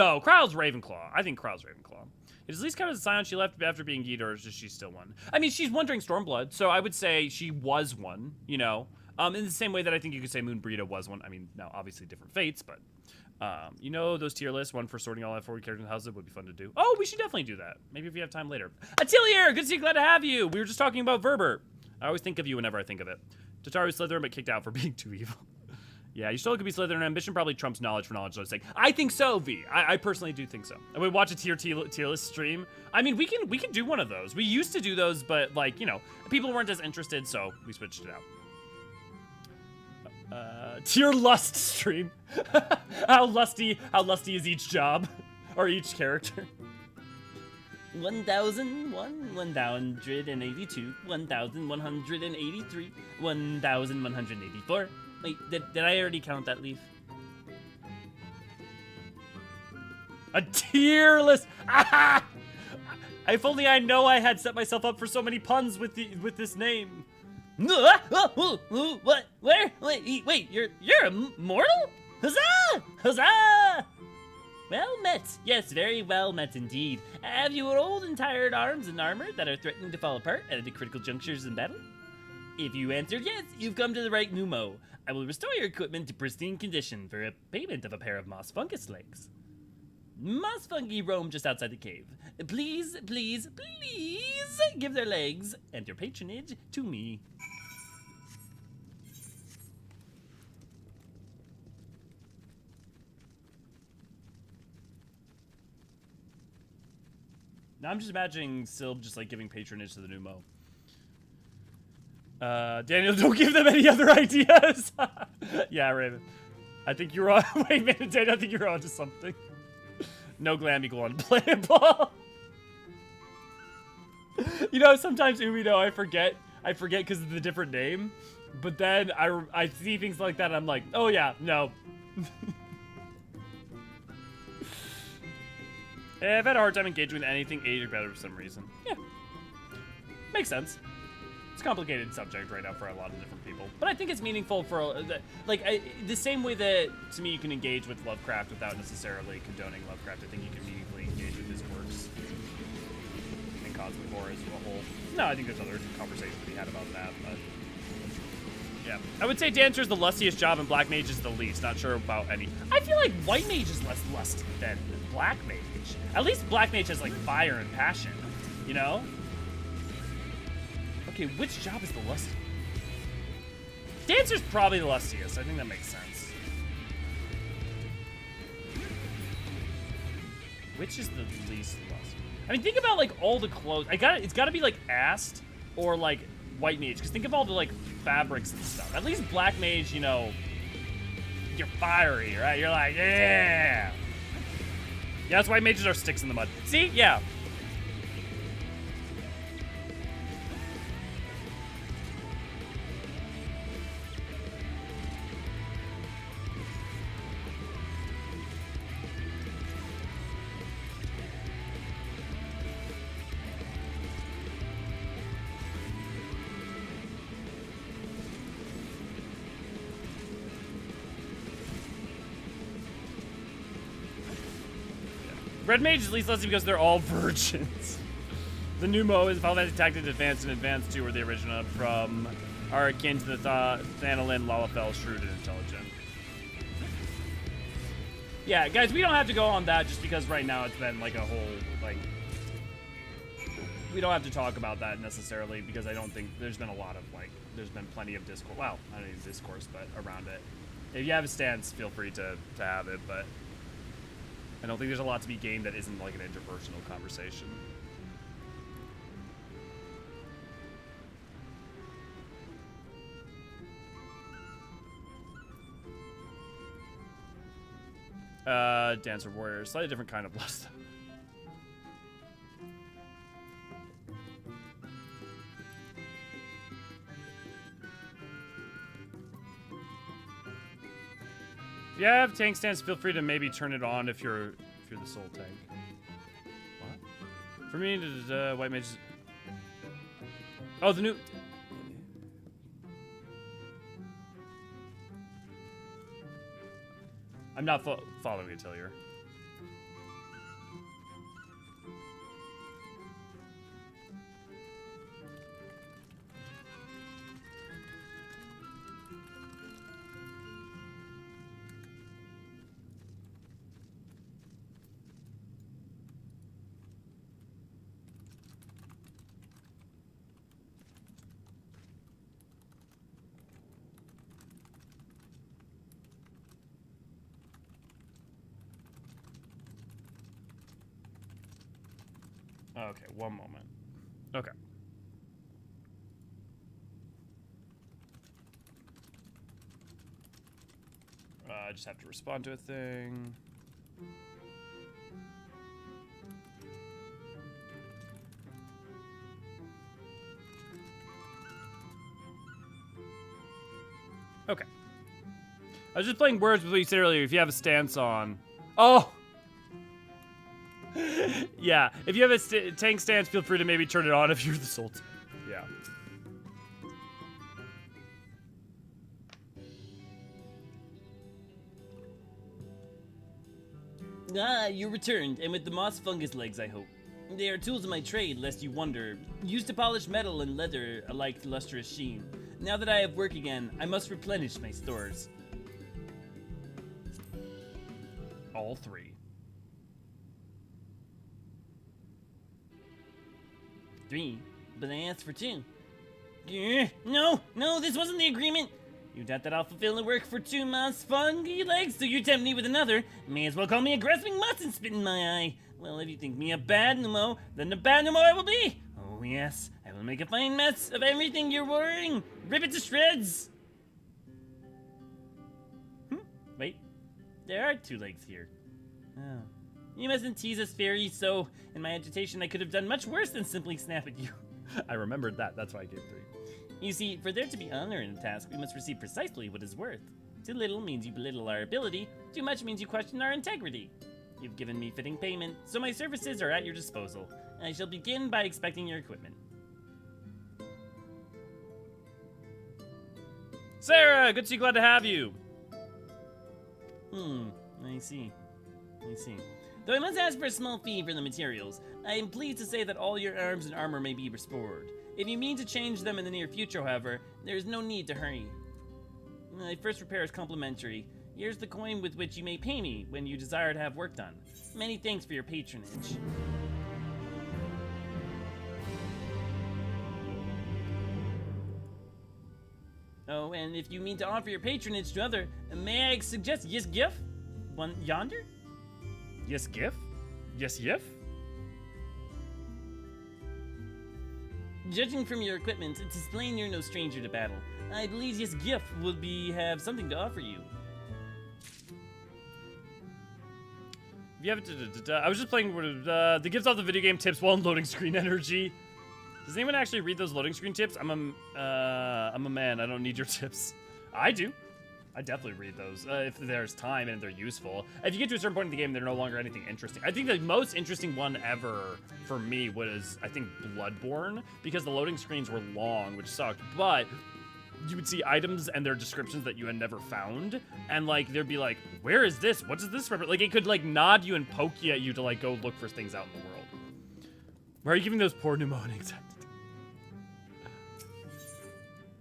Ravenclaw. I think Kryle's Ravenclaw. It is at least kind of a Scion she left after being Geet, or is she still one? I mean, she's one during Stormblood, so I would say she was one, you know? In the same way that I think you could say Moonbrita was one. I mean, now, obviously different fates, but... you know those tier lists, one for sorting all F4 characters in the houses, would be fun to do. Oh, we should definitely do that. Maybe if we have time later. Atelier, good to see you, glad to have you. We were just talking about Verber. I always think of you whenever I think of it. Tataru Slytherin, but kicked out for being too evil. Yeah, you still could be Slytherin. Ambition probably trumps knowledge for knowledge's sake. I think so, V. I personally do think so. I would watch a tier list stream. I mean, we can do one of those. We used to do those, but like, you know, people weren't as interested, so we switched it out. Tier lust stream. How lusty is each job or each character? 1001, 1182, 1183, 1184. Wait, did I already count that, Leaf? A tier list. Ah! If only I know I had set myself up for so many puns with this name. What? Where? Wait, you're a mortal? Huzzah! Huzzah! Well met. Yes, very well met indeed. Have you old and tired arms and armor that are threatening to fall apart at the critical junctures in battle? If you answered yes, you've come to the right Nu Mou. I will restore your equipment to pristine condition for a payment of a pair of moss fungus legs. Moss fungi roam just outside the cave. Please, please, please give their legs and your patronage to me. Now I'm just imagining Sylve just like giving patronage to the Nu Mou. Daniel, don't give them any other ideas. Yeah, Raven. I think you're on. Wait a minute, Daniel. I think you're on to something. No glam equal unplayable. You know, sometimes Umino, I forget because of the different name, but then I see things like that and I'm like, oh yeah, no. I've had a hard time engaging with anything 8 or better for some reason. Yeah. Makes sense. It's a complicated subject right now for a lot of different people. But I think it's meaningful for, the same way that, to me, you can engage with Lovecraft without necessarily condoning Lovecraft. I think you can meaningfully engage with his works and cosmic horror as a whole. No, I think there's other conversations to be had about that, but... yeah. I would say Dancer is the lustiest job and Black Mage is the least. Not sure about any. I feel like White Mage is less lusty than Black Mage. At least Black Mage has, like, fire and passion, you know? Okay, which job is the lustiest? Dancer's probably the lustiest. I think that makes sense. Which is the least lusty? I mean, think about, like, all the clothes. It's gotta be, like, Ast or, like, White Mage. Because think of all the, like, fabrics and stuff. At least Black Mage, you know, you're fiery, right? You're like, yeah! Yeah, that's why mages are sticks in the mud. See? Yeah. Red Mage is least lusty because they're all virgins. The Nu Mou is Final Fantasy Tactics Advanced and Advanced 2 were the original from are akin to the Hydaelyn, Lalafell, Shrewd, and Intelligent. Yeah, guys, we don't have to go on that just because right now it's been like a whole, like... we don't have to talk about that necessarily because I don't think there's been a lot of, like, there's been plenty of discourse. Well, I don't need discourse, but around it. If you have a stance, feel free to have it, but... I don't think there's a lot to be gained that isn't like an interpersonal conversation. Dancer Warrior, slightly different kind of lust. If you have tank stance, feel free to maybe turn it on if you're the soul tank. What? For me, White Mage. Oh, the new. I'm not following Atelier. Okay, one moment. Okay. I just have to respond to a thing. Okay. I was just playing words with what you said earlier. If you have a stance on... Oh! Yeah, if you have a tank stance, feel free to maybe turn it on if you're the soul tank. Yeah. Ah, you returned, and with the moss fungus legs, I hope. They are tools of my trade, lest you wonder. Used to polish metal and leather alike lustrous sheen. Now that I have work again, I must replenish my stores. All three. 3, but I asked for 2. No, this wasn't the agreement. You doubt that I'll fulfill the work for 2 moss fungi legs, so you tempt me with another. May as well call me a grasping moss and spit in my eye. Well, if you think me a bad Nu Mou, then a bad Nu Mou I will be. Oh yes, I will make a fine mess of everything you're wearing. Rip it to shreds. Wait, there are 2 legs here. Oh, You mustn't tease us, fairy, so in my agitation I could have done much worse than simply snap at you. I remembered that. That's why I gave 3. You see, for there to be honor in a task, we must receive precisely what is worth. Too little means you belittle our ability, too much means you question our integrity. You've given me fitting payment, so my services are at your disposal. I shall begin by inspecting your equipment. Sarah, good to see you. Glad to have you. I see. Though I must ask for a small fee for the materials, I am pleased to say that all your arms and armor may be restored. If you mean to change them in the near future, however, there is no need to hurry. My first repair is complimentary. Here's the coin with which you may pay me when you desire to have work done. Many thanks for your patronage. Oh, and if you mean to offer your patronage to other, may I suggest yes gif? One yonder? Yes, GIF? Yes, YIF? Judging from your equipment, it's plain you're no stranger to battle. I believe yes gif will have something to offer you. If you have I was just playing the gives off the video game tips while loading screen energy. Does anyone actually read those loading screen tips? I'm a man. I don't need your tips. I do. I definitely read those if there's time and they're useful. If you get to a certain point in the game, they're no longer anything interesting. I think the most interesting one ever for me was, I think, Bloodborne, because the loading screens were long, which sucked, but you would see items and their descriptions that you had never found, and like there'd be like, where is this? What does this represent? Like it could like nod you and poke you at you to like go look for things out in the world. Why are you giving those poor Nu Mou an anxiety?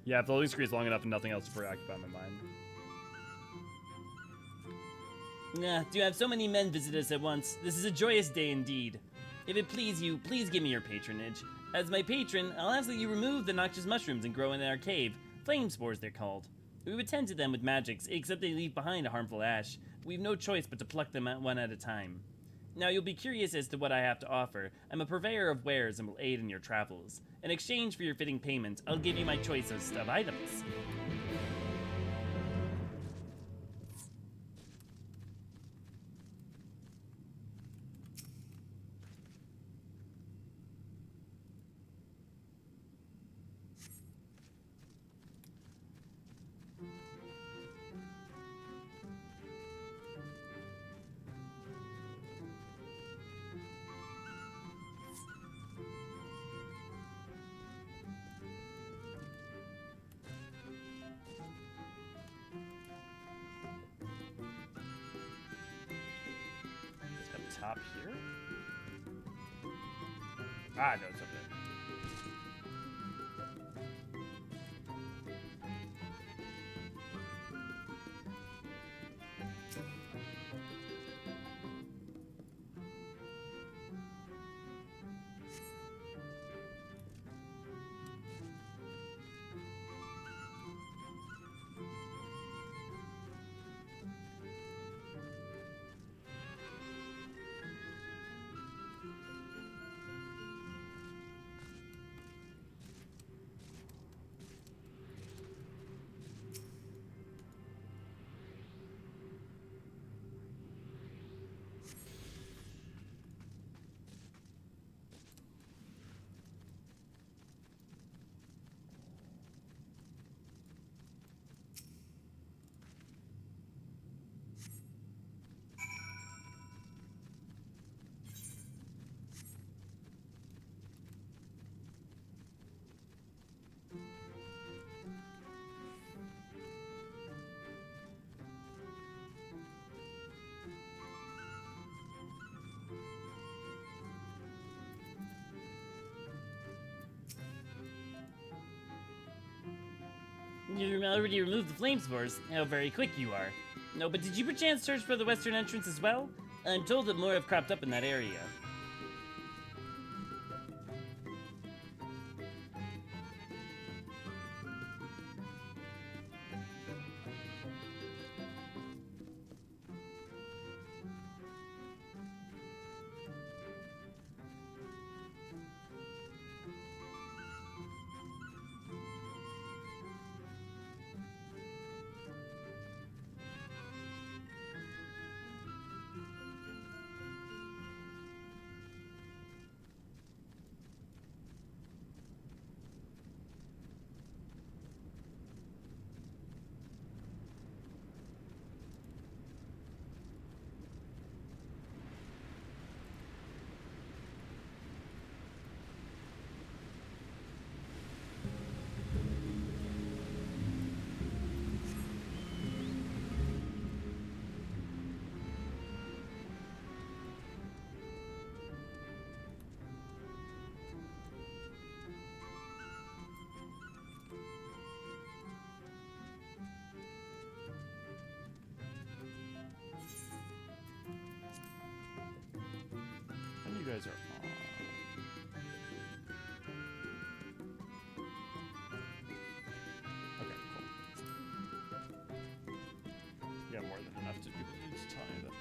Yeah, if the loading screen is long enough and nothing else to preoccupy my mind. To have so many men visit us at once, this is a joyous day indeed. If it please you, please give me your patronage. As my patron, I'll ask that you remove the noxious mushrooms and grow in our cave. Flame spores, they're called. We would tend to them with magics, except they leave behind a harmful ash. We've no choice but to pluck them one at a time. Now, you'll be curious as to what I have to offer. I'm a purveyor of wares and will aid in your travels. In exchange for your fitting payment, I'll give you my choice of items. Top here? Ah, no, it's up there. You already removed the flame spores. How very quick you are. No, but did you perchance search for the western entrance as well? I'm told that more have cropped up in that area.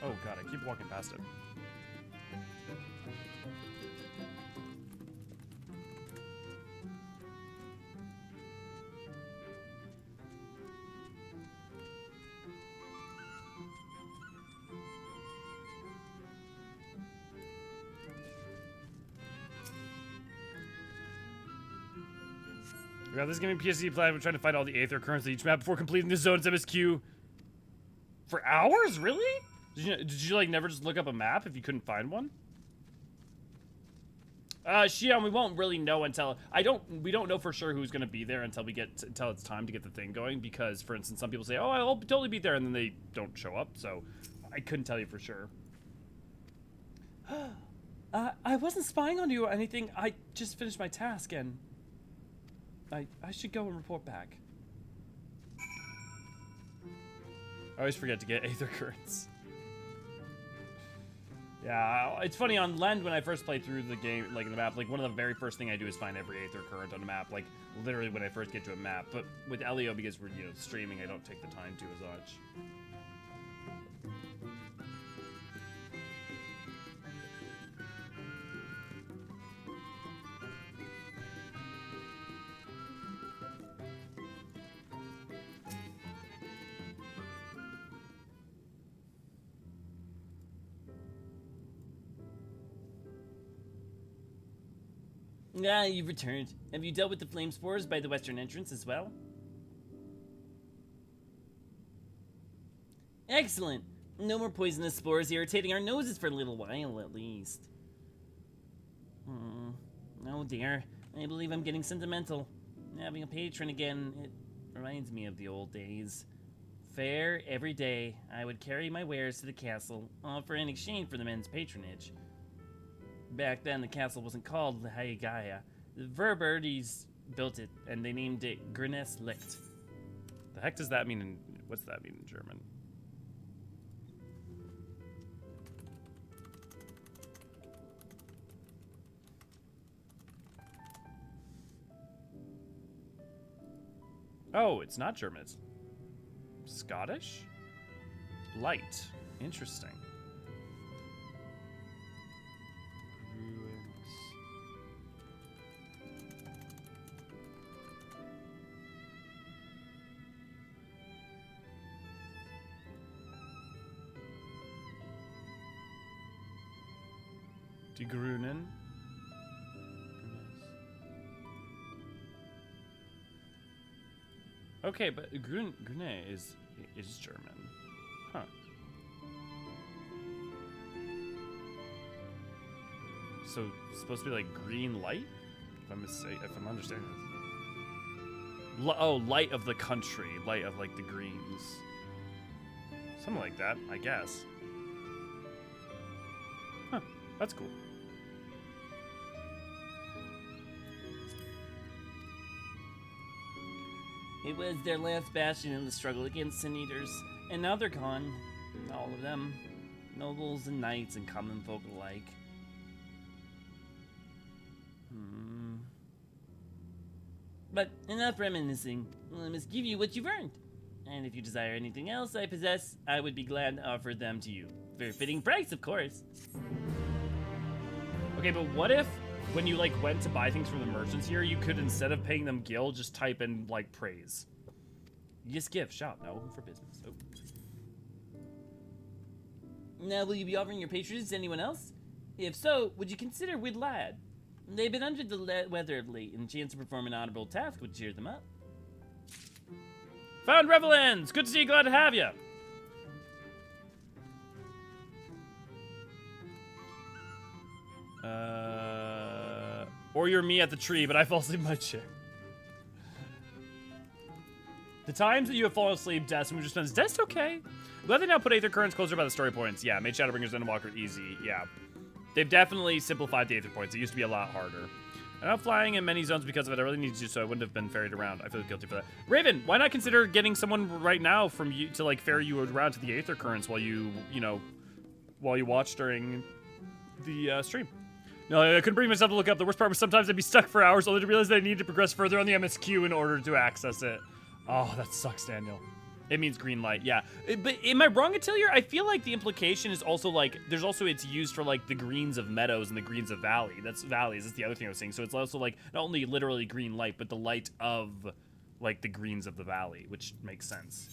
Oh god, I keep walking past it. Yeah, this is gonna be PSC plan. We're trying to find all the Aether currents of each map before completing the zone's MSQ. For hours? Really? Did you like never just look up a map if you couldn't find one? Shion, we won't really know until we don't know for sure who's gonna be there until until it's time to get the thing going, because for instance some people say, oh, I'll totally be there, and then they don't show up, so I couldn't tell you for sure. I wasn't spying on you or anything. I just finished my task and I should go and report back. I always forget to get Aether currents. Yeah, it's funny, on Lend, when I first played through the game, like in the map, like one of the very first thing I do is find every Aether current on the map, like literally when I first get to a map. But with Elio, because we're, streaming, I don't take the time to as much. Ah, you've returned. Have you dealt with the flame spores by the western entrance as well? Excellent. No more poisonous spores irritating our noses for a little while, at least. Oh dear. I believe I'm getting sentimental. Having a patron again, it reminds me of the old days. Fair every day, I would carry my wares to the castle, offer in exchange for the men's patronage. Back then, the castle wasn't called the Hydaelyn. The Verberdes built it, and they named it Grünes Licht. The heck does that mean in... What's that mean in German? Oh, it's not German. It's Scottish? Light. Interesting. Die Grünen. Okay, but Grüne is German. Huh. So it's supposed to be like green light? If I'm understanding this. Oh, light of the country. Light of like the greens. Something like that, I guess. Huh, that's cool. It was their last bastion in the struggle against Sin Eaters, and now they're gone. All of them. Nobles and knights and common folk alike. But enough reminiscing. I must give you what you've earned. And if you desire anything else I possess, I would be glad to offer them to you. For a fitting price, of course. Okay, but what if when you like went to buy things from the merchants here, you could, instead of paying them gil, just type in like praise? Yes, give, shop, no, for business. Oh. Now, will you be offering your patronage to anyone else? If so, would you consider Wid Lad? They've been under the weather of late, and a chance to perform an honorable task would cheer them up. Found Revelins! Good to see you, glad to have you! Or you're me at the tree, but I fall asleep in my chair. The times that you have fallen asleep, Des, and we just spent Des okay. Glad they now put Aether Currents closer by the story points. Yeah, made Shadowbringers and Walker easy. Yeah. They've definitely simplified the Aether points. It used to be a lot harder. I'm not flying in many zones because of it. I really need to, so I wouldn't have been ferried around. I feel guilty for that. Raven, why not consider getting someone right now from you to like ferry you around to the Aether Currents while you watch during the stream? No, I couldn't bring myself to look up. The worst part was sometimes I'd be stuck for hours only to realize that I needed to progress further on the MSQ in order to access it. Oh, that sucks, Daniel. It means green light, yeah. But am I wrong, Atelier? I feel like the implication is also like, there's also, it's used for like the greens of meadows and the greens of valleys. That's the other thing I was saying. So it's also like, not only literally green light, but the light of like the greens of the valley, which makes sense.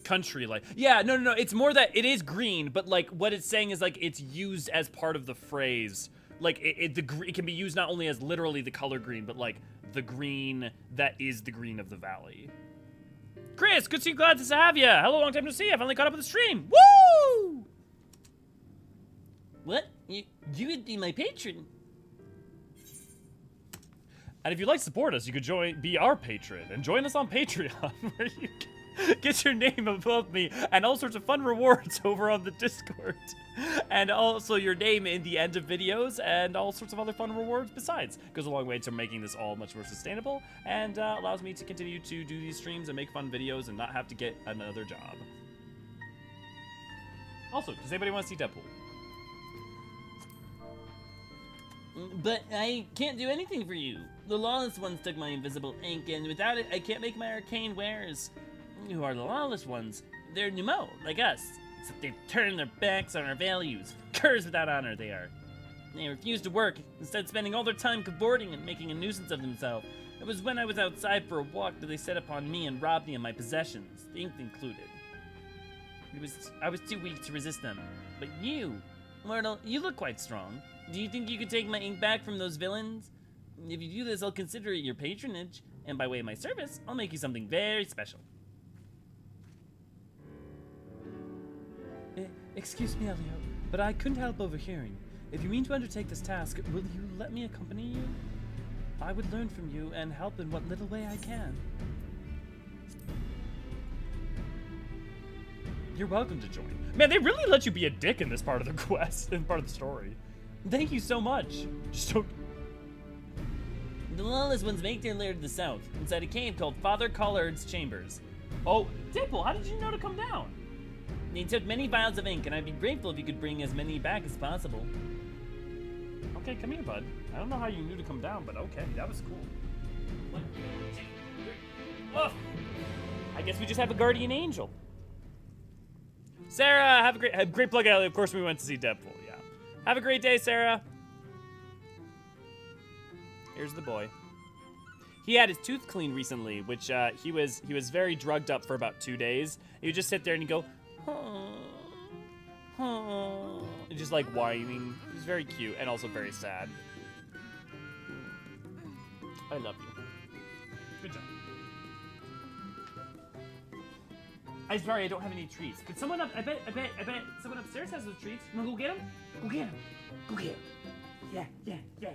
Country light. Yeah, no. It's more that it is green, but like what it's saying is like it's used as part of the phrase. Like it can be used not only as literally the color green, but like the green that is the green of the valley. Chris, good to see you. Glad to have you. Hello, long time no see. I finally caught up with the stream. Woo! What? You would be my patron. And if you'd like to support us, you could be our patron and join us on Patreon, where you can get your name above me and all sorts of fun rewards over on the Discord. And also your name in the end of videos and all sorts of other fun rewards besides. Goes a long way to making this all much more sustainable and allows me to continue to do these streams and make fun videos and not have to get another job. Also, does anybody want to see Deadpool? But I can't do anything for you. The lawless ones took my invisible ink, and without it, I can't make my arcane wares. Who are the lawless ones? They're Nu Mou, like us. Except they've turned their backs on our values. Curs without honor, they are. They refuse to work, instead spending all their time cavorting and making a nuisance of themselves. It was when I was outside for a walk that they set upon me and robbed me of my possessions, the ink included. I was too weak to resist them. But you, mortal, you look quite strong. Do you think you could take my ink back from those villains? If you do this, I'll consider it your patronage, and by way of my service, I'll make you something very special. Excuse me, Elio, but I couldn't help overhearing. If you mean to undertake this task, will you let me accompany you? I would learn from you and help in what little way I can. You're welcome to join. Man, they really let you be a dick in this part of the quest, in part of the story. Thank you so much. Just don't... The lawless ones make their lair to the south, inside a cave called Father Collard's Chambers. Oh, Dimple, how did you know to come down? They took many vials of ink, and I'd be grateful if you could bring as many back as possible. Okay, come here, bud. I don't know how you knew to come down, but okay, that was cool. 1, 2, 3. Oh! I guess we just have a guardian angel. Sarah, have a great plug, Ellie. Of course, we went to see Deadpool. Yeah. Have a great day, Sarah. Here's the boy. He had his tooth cleaned recently, which he was very drugged up for about 2 days. He would just sit there and he'd go, and just like whining. He was very cute and also very sad. I love you. Good job. I'm sorry, I don't have any treats. Could someone up? I bet someone upstairs has those treats. No, go get them. Go get them. Go get them. Yeah.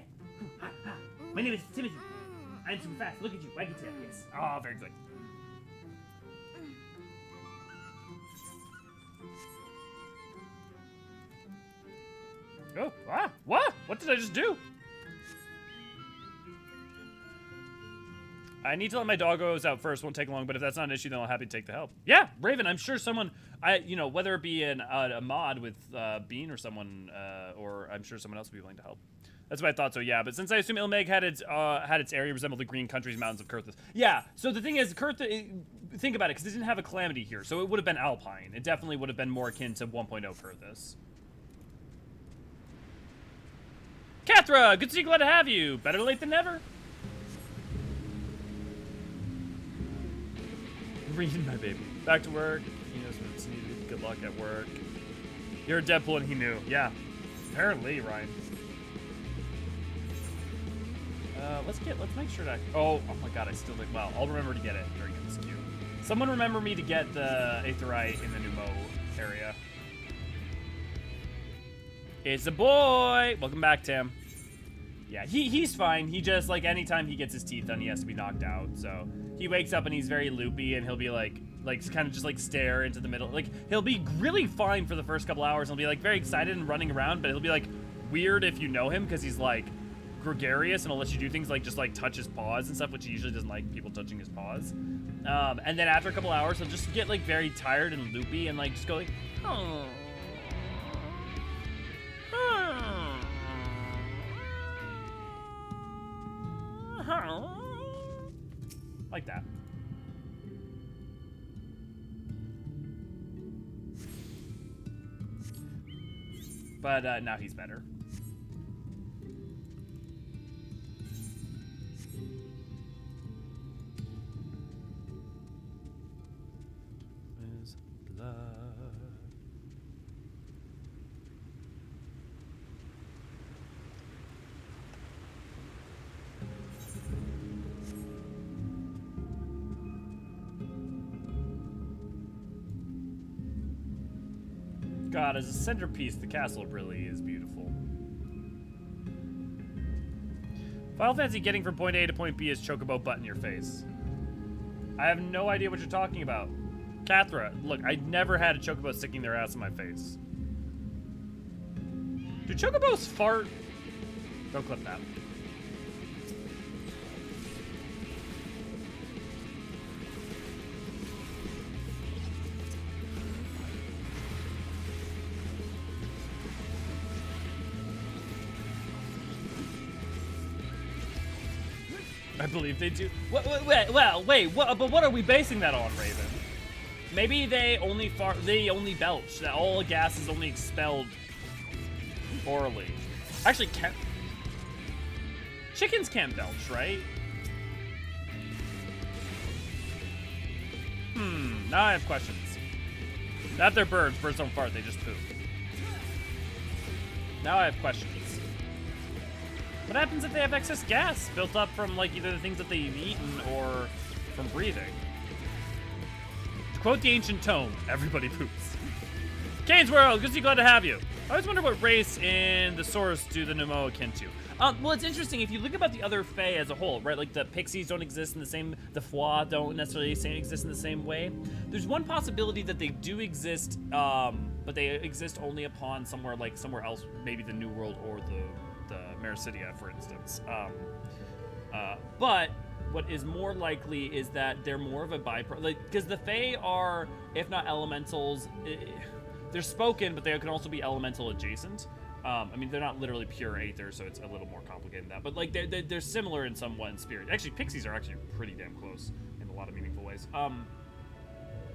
Ha, ha. My name is Timothy. I'm super fast. Look at you. Wag your tail. Yes. Oh, very good. Oh, what? What did I just do? I need to let my doggos out first. Won't take long, but if that's not an issue, then I'll happy to take the help. Yeah, Raven, I'm sure someone, whether it be a mod with Bean or someone, or I'm sure someone else will be willing to help. That's what I thought. So yeah, but since I assume Il Mheg had its area resemble the green country's mountains of Kurthus. Yeah. So the thing is, think about it, because it didn't have a calamity here, so it would have been Alpine. It definitely would have been more akin to 1.0 Kurthus. Kathra, good to see you. Glad to have you. Better late than never. Reading my baby. Back to work. He knows what's needed. Good luck at work. You're a Deadpool and he knew. Yeah. Apparently, Ryan. Let's make sure that. Oh my God, I still think. Well, I'll remember to get it during MSQ. Someone remember me to get the Aetherite in the Nu Mou area. It's a boy. Welcome back, Tim. Yeah, he's fine. He just, like, anytime he gets his teeth done, he has to be knocked out. So he wakes up and he's very loopy, and he'll be like kind of just like stare into the middle. Like, he'll be really fine for the first couple hours. He'll be like very excited and running around, but he'll be like weird if you know him because he's like gregarious and he'll let you do things like just like touch his paws and stuff, which he usually doesn't like people touching his paws. And then after a couple hours, he'll just get like very tired and loopy and like just go like, oh. Like that. But now he's better. His blood. God, as a centerpiece, the castle really is beautiful. Final Fantasy getting from point A to point B is chocobo butt in your face. I have no idea what you're talking about. Kathra, look, I never had a chocobo sticking their ass in my face. Do chocobos fart? Don't clip that. I believe they do. Wait, but what are we basing that on, Raven? Maybe they only belch. That all gas is only expelled orally. Actually, chickens can't belch, right? Now I have questions. Not they're birds. Birds don't fart. They just poop. Now I have questions. What happens if they have excess gas built up from, like, either the things that they've eaten or from breathing? To quote the ancient tome, everybody poops. Kane's World, good to see, glad to have you. I always wonder what race in the source do the Nu Mou akin to. Well, it's interesting, if you look about the other Fae as a whole, right, like the pixies don't exist in the same, the Fwa don't necessarily exist in the same way. There's one possibility that they do exist, but they exist only upon somewhere else, maybe the New World or the Mericidia, for instance. But what is more likely is that they're more of a byproduct, like, because the Fae are, if not elementals, they're spoken, but they can also be elemental adjacent. I mean, they're not literally pure aether, so it's a little more complicated than that. But like, they're similar in somewhat in spirit. Actually, pixies are actually pretty damn close in a lot of meaningful ways.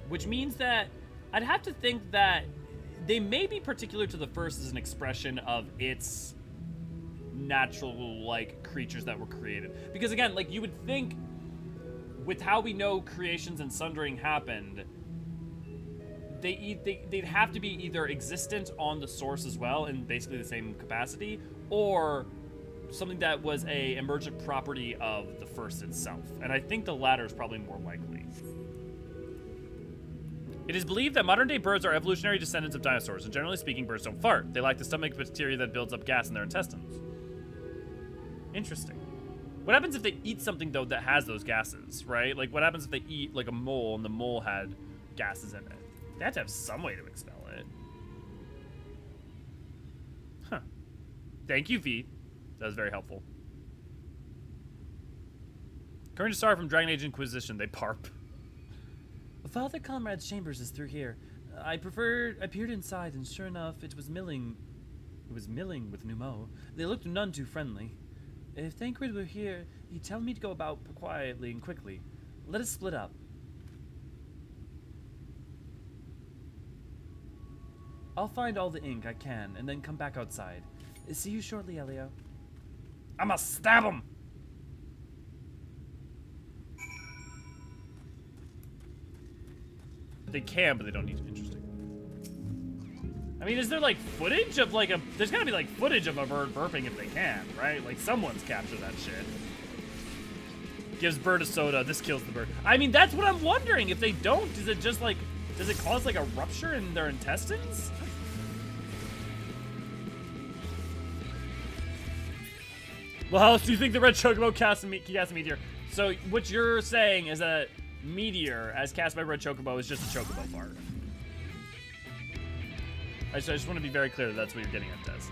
Which means that I'd have to think that they may be particular to the first as an expression of its natural, like, creatures that were created. Because again, like, you would think with how we know creations and sundering happened, they'd have to be either existent on the source as well in basically the same capacity, or something that was a emergent property of the first itself. And I think the latter is probably more likely. It is believed that modern-day birds are evolutionary descendants of dinosaurs, and generally speaking, birds don't fart. They lack the stomach bacteria that builds up gas in their intestines. Interesting. What happens if they eat something, though, that has those gases, right? Like, what happens if they eat, like, a mole, and the mole had gases in it? They have to have some way to expel it. Huh. Thank you, V. That was very helpful. Current star from Dragon Age Inquisition. They parp. Father Conrad's chambers is through here. I peered inside, and sure enough, it was milling with Nu Mou. They looked none too friendly. If Thancred were here, he'd tell me to go about quietly and quickly. Let us split up. I'll find all the ink I can, and then come back outside. See you shortly, Elio. I'ma stab him! They can, but they don't need to. Interesting. I mean, is there, like, footage of, like, there's gotta be, like, footage of a bird burping if they can, right? Like, someone's captured that shit. Gives bird a soda, this kills the bird. I mean, that's what I'm wondering. If they don't, is it just, like, does it cause, like, a rupture in their intestines? Well, how else do you think the red chocobo cast a meteor? So, what you're saying is that meteor, as cast by red chocobo, is just a chocobo fart. I just want to be very clear that that's what you're getting at, Tess.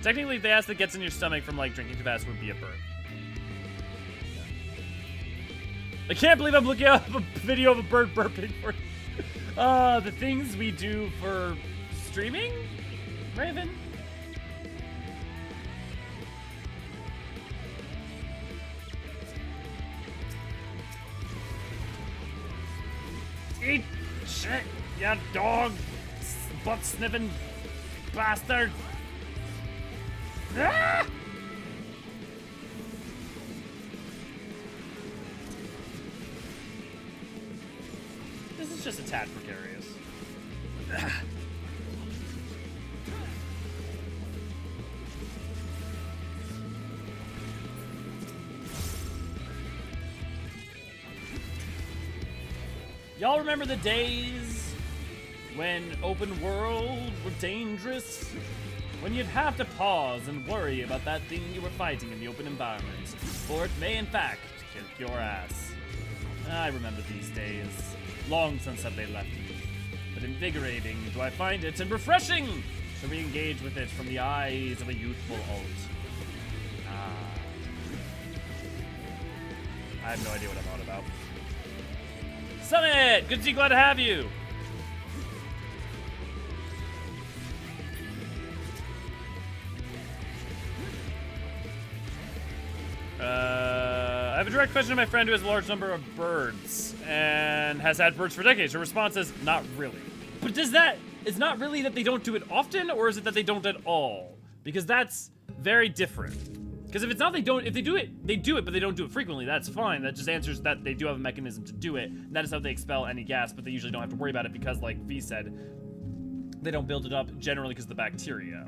Technically, the ass that gets in your stomach from, like, drinking too fast would be a bird. Yeah. I can't believe I'm looking up a video of a bird burping for the things we do for streaming, Raven? Eat shit, you dog! Butt sniffing bastard! Ah! This is just a tad precarious. Y'all remember the days when open world were dangerous? When you'd have to pause and worry about that thing you were fighting in the open environment, for it may in fact kill your ass. I remember these days. Long since have they left me. But invigorating do I find it, and refreshing to re-engage with it from the eyes of a youthful alt. I have no idea what I'm on about. Summit! Good to see you, glad to have you! I have a direct question to my friend who has a large number of birds and has had birds for decades. Her response is, not really. But it's not really that they don't do it often, or is it that they don't at all? Because that's very different. Because if it's not if they do it, but they don't do it frequently, that's fine. That just answers that they do have a mechanism to do it. And that is how they expel any gas, but they usually don't have to worry about it because, like V said, they don't build it up generally because of the bacteria.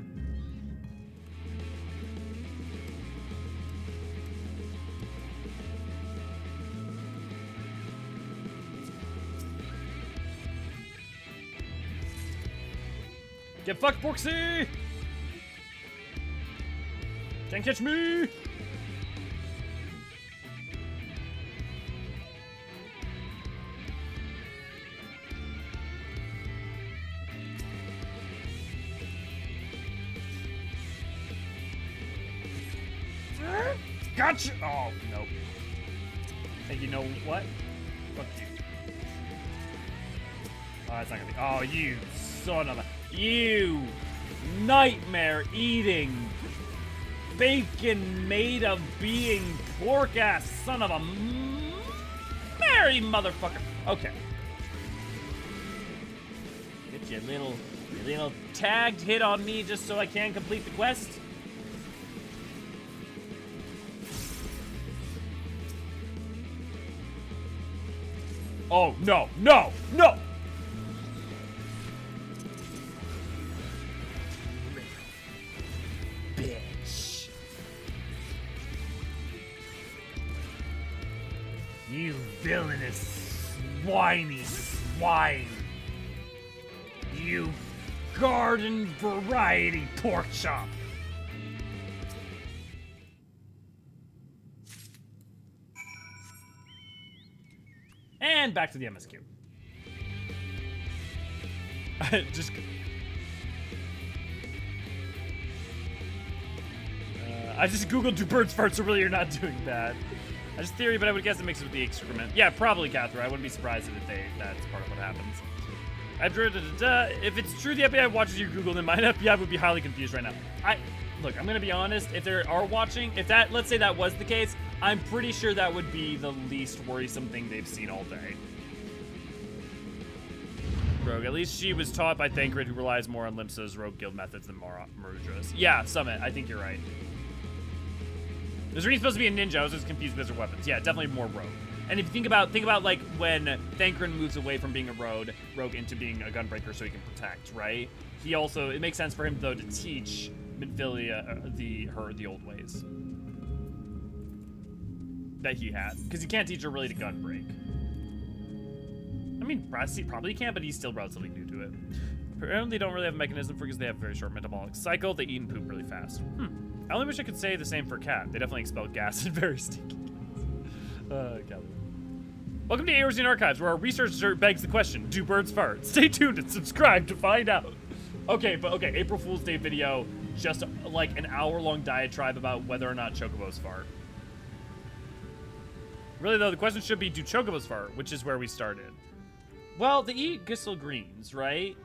Get fucked, Borksy! Can't catch me! Gotcha! Oh, nope. Hey, you know what? Fuck you. Oh, that's not gonna be. Oh, you son of a. You nightmare-eating, bacon-made-of-being pork-ass son of a merry motherfucker. Okay. Get your little tagged hit on me just so I can complete the quest. Oh, no, no, no! Bitch. You villainous, whiny swine. You garden variety pork chop. And back to the MSQ. I just googled, do birds fart so really you're not doing bad? I just theory, but I would guess it mixes with the excrement. Yeah, probably, Catherine. I wouldn't be surprised if that's part of what happens. If it's true the FBI watches your Google, then my FBI would be highly confused right now. Look, I'm gonna be honest, if they are watching, let's say that was the case, I'm pretty sure that would be the least worrisome thing they've seen all day. Rogue, at least she was taught by Thancred, who relies more on Limsa's rogue guild methods than Marudra's. Yeah, Summit, I think you're right. Is Reen supposed to be a ninja? I was just confused with her weapons. Yeah, definitely more rogue. And if you think about like when Thancred moves away from being a rogue into being a gunbreaker so he can protect, right? It makes sense for him though to teach Midfilia the old ways that he had, because he can't teach her really to gun break. I mean, probably can, but he's still relatively new to it. Apparently, they don't really have a mechanism for because they have a very short metabolic cycle. They eat and poop really fast. I only wish I could say the same for cat. They definitely expel gas and very stinky cat. Welcome to Eorzean Archives, where our researcher begs the question: do birds fart? Stay tuned and subscribe to find out. Okay, April Fool's Day video, just like an hour-long diatribe about whether or not chocobos fart. Really though, the question should be, do chocobos fart? Which is where we started. Well, they eat Gissel greens, right?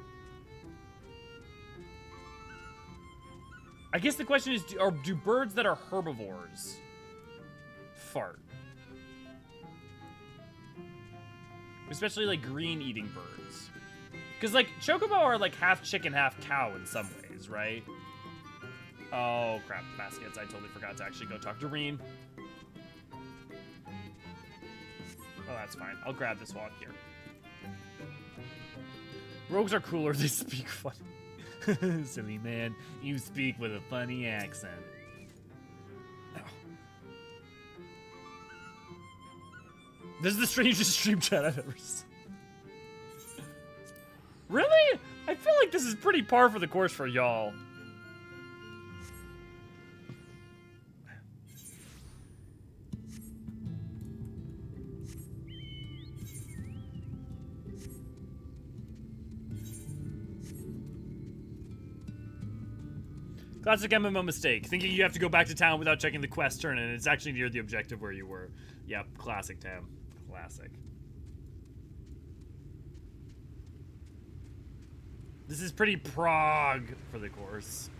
I guess the question is, do birds that are herbivores fart? Especially like green eating birds. Because like chocobo are like half chicken, half cow in some ways, right? Oh crap, baskets. I totally forgot to actually go talk to Reen. Oh, that's fine. I'll grab this while I'm here. Rogues are cooler, they speak funny. Silly man, you speak with a funny accent. Ow. This is the strangest stream chat I've ever seen. Really? I feel like this is pretty par for the course for y'all. Classic MMO mistake. Thinking you have to go back to town without checking the quest turn, and it's actually near the objective where you were. Yep, classic, Tam. Classic. This is pretty prog for the course.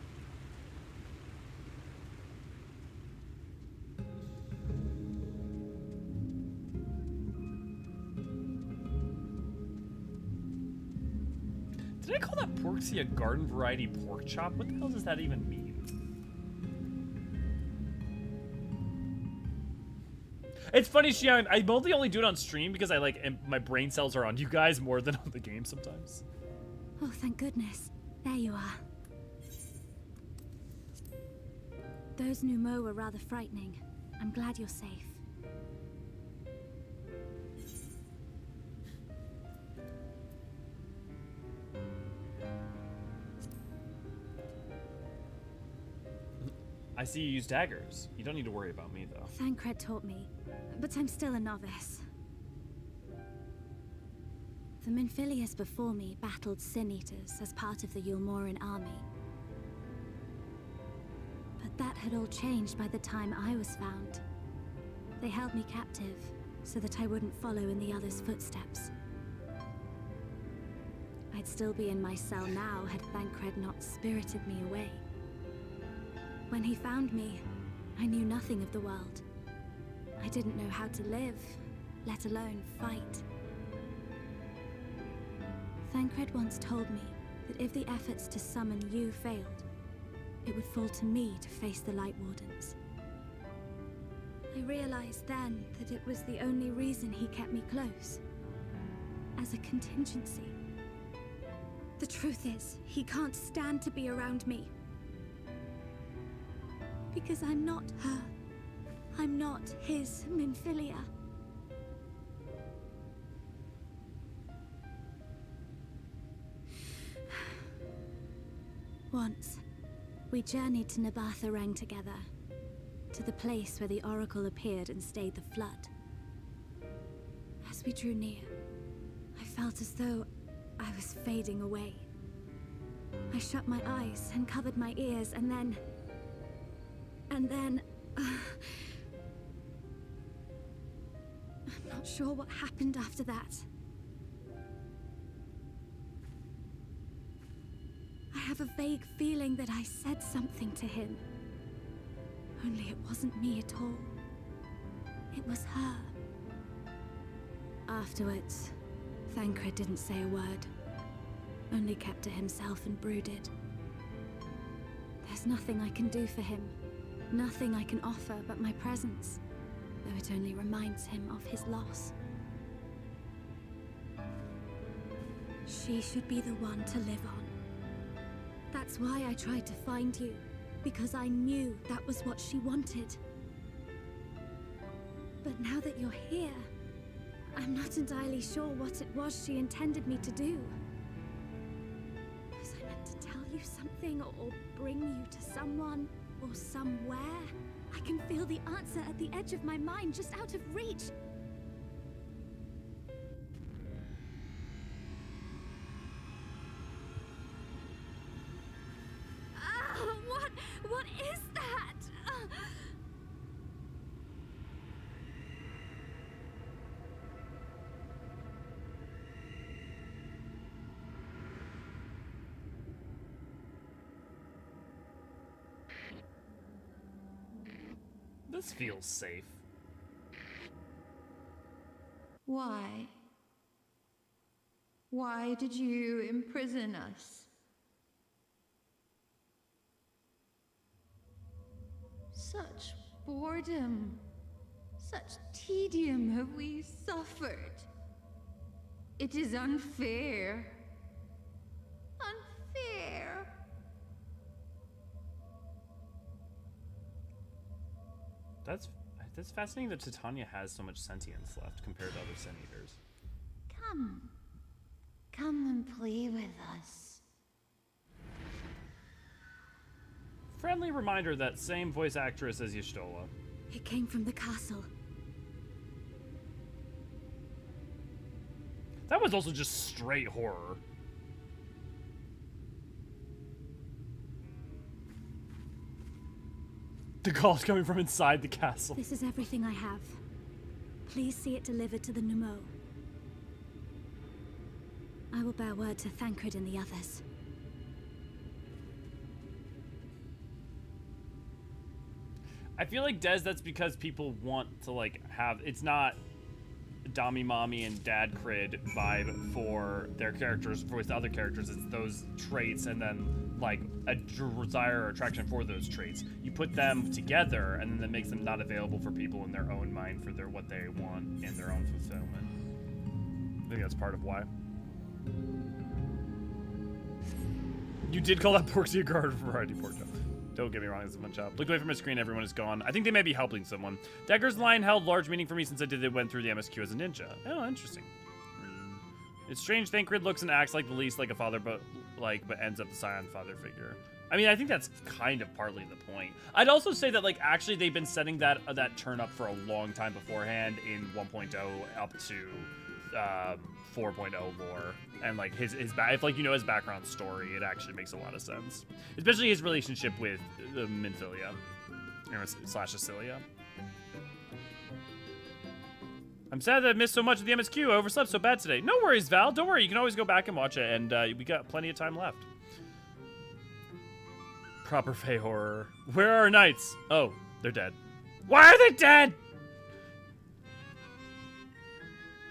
Did I call that porksy a garden variety pork chop? What the hell does that even mean? It's funny, Xian, I mostly only do it on stream because I like my brain cells are on you guys more than on the game sometimes. Oh, thank goodness. There you are. Those Nu Mou were rather frightening. I'm glad you're safe. I see you use daggers. You don't need to worry about me, though. Thancred taught me, but I'm still a novice. The Minfilius before me battled Sin Eaters as part of the Yulmoran army. But that had all changed by the time I was found. They held me captive, so that I wouldn't follow in the others' footsteps. I'd still be in my cell now had Thancred not spirited me away. When he found me, I knew nothing of the world. I didn't know how to live, let alone fight. Thancred once told me that if the efforts to summon you failed, it would fall to me to face the Light Wardens. I realized then that it was the only reason he kept me close. As a contingency. The truth is, he can't stand to be around me. Because I'm not her. I'm not his Minfilia. Once, we journeyed to Nabatha together, to the place where the Oracle appeared and stayed the flood. As we drew near, I felt as though I was fading away. I shut my eyes and covered my ears, and then... I'm not sure what happened after that. I have a vague feeling that I said something to him. Only it wasn't me at all. It was her. Afterwards, Thancred didn't say a word. Only kept to himself and brooded. There's nothing I can do for him. Nothing I can offer but my presence, though it only reminds him of his loss. She should be the one to live on. That's why I tried to find you, because I knew that was what she wanted. But now that you're here, I'm not entirely sure what it was she intended me to do. Was I meant to tell you something, or bring you to someone? Or somewhere? I can feel the answer at the edge of my mind, just out of reach. What is that? This feels safe. Why? Why did you imprison us? Such boredom, such tedium have we suffered. It is unfair. Unfair. That's fascinating that Titania has so much sentience left compared to other Sin Eaters. Come. Come and play with us. Friendly reminder that same voice actress as Y'shtola. It came from the castle. That was also just straight horror. The call's coming from inside the castle. This is everything I have. Please see it delivered to the Nu Mou. I will bear word to Thancred and the others. I feel like, Des, that's because people want to, like, have... It's not Dami Mommy and Dad Crid vibe for their characters, for the other characters. It's those traits and then, like, a desire or attraction for those traits. You put them together, and then that makes them not available for people in their own mind for their what they want in their own fulfillment. I think that's part of why. You did call that Porksy a guard variety pork chop. Don't get me wrong, it's a fun job. Look away from my screen, everyone is gone. I think they may be helping someone. Dagger's line held large meaning for me since I did it went through the MSQ as a ninja. Oh, interesting. It's strange Thancred looks and acts like the least like a father, but ends up the scion father figure. I mean, I think that's kind of partly the point. I'd also say that, like, actually they've been setting that turn up for a long time beforehand in 1.0 up to 4.0 lore, and like his if like you know his background story, it actually makes a lot of sense, especially his relationship with Minfilia slash Acilia. I'm sad that I missed so much of the MSQ. I overslept so bad today. No worries, Val. Don't worry. You can always go back and watch it, and we got plenty of time left. Proper Fey horror. Where are our knights? Oh, they're dead. Why are they dead?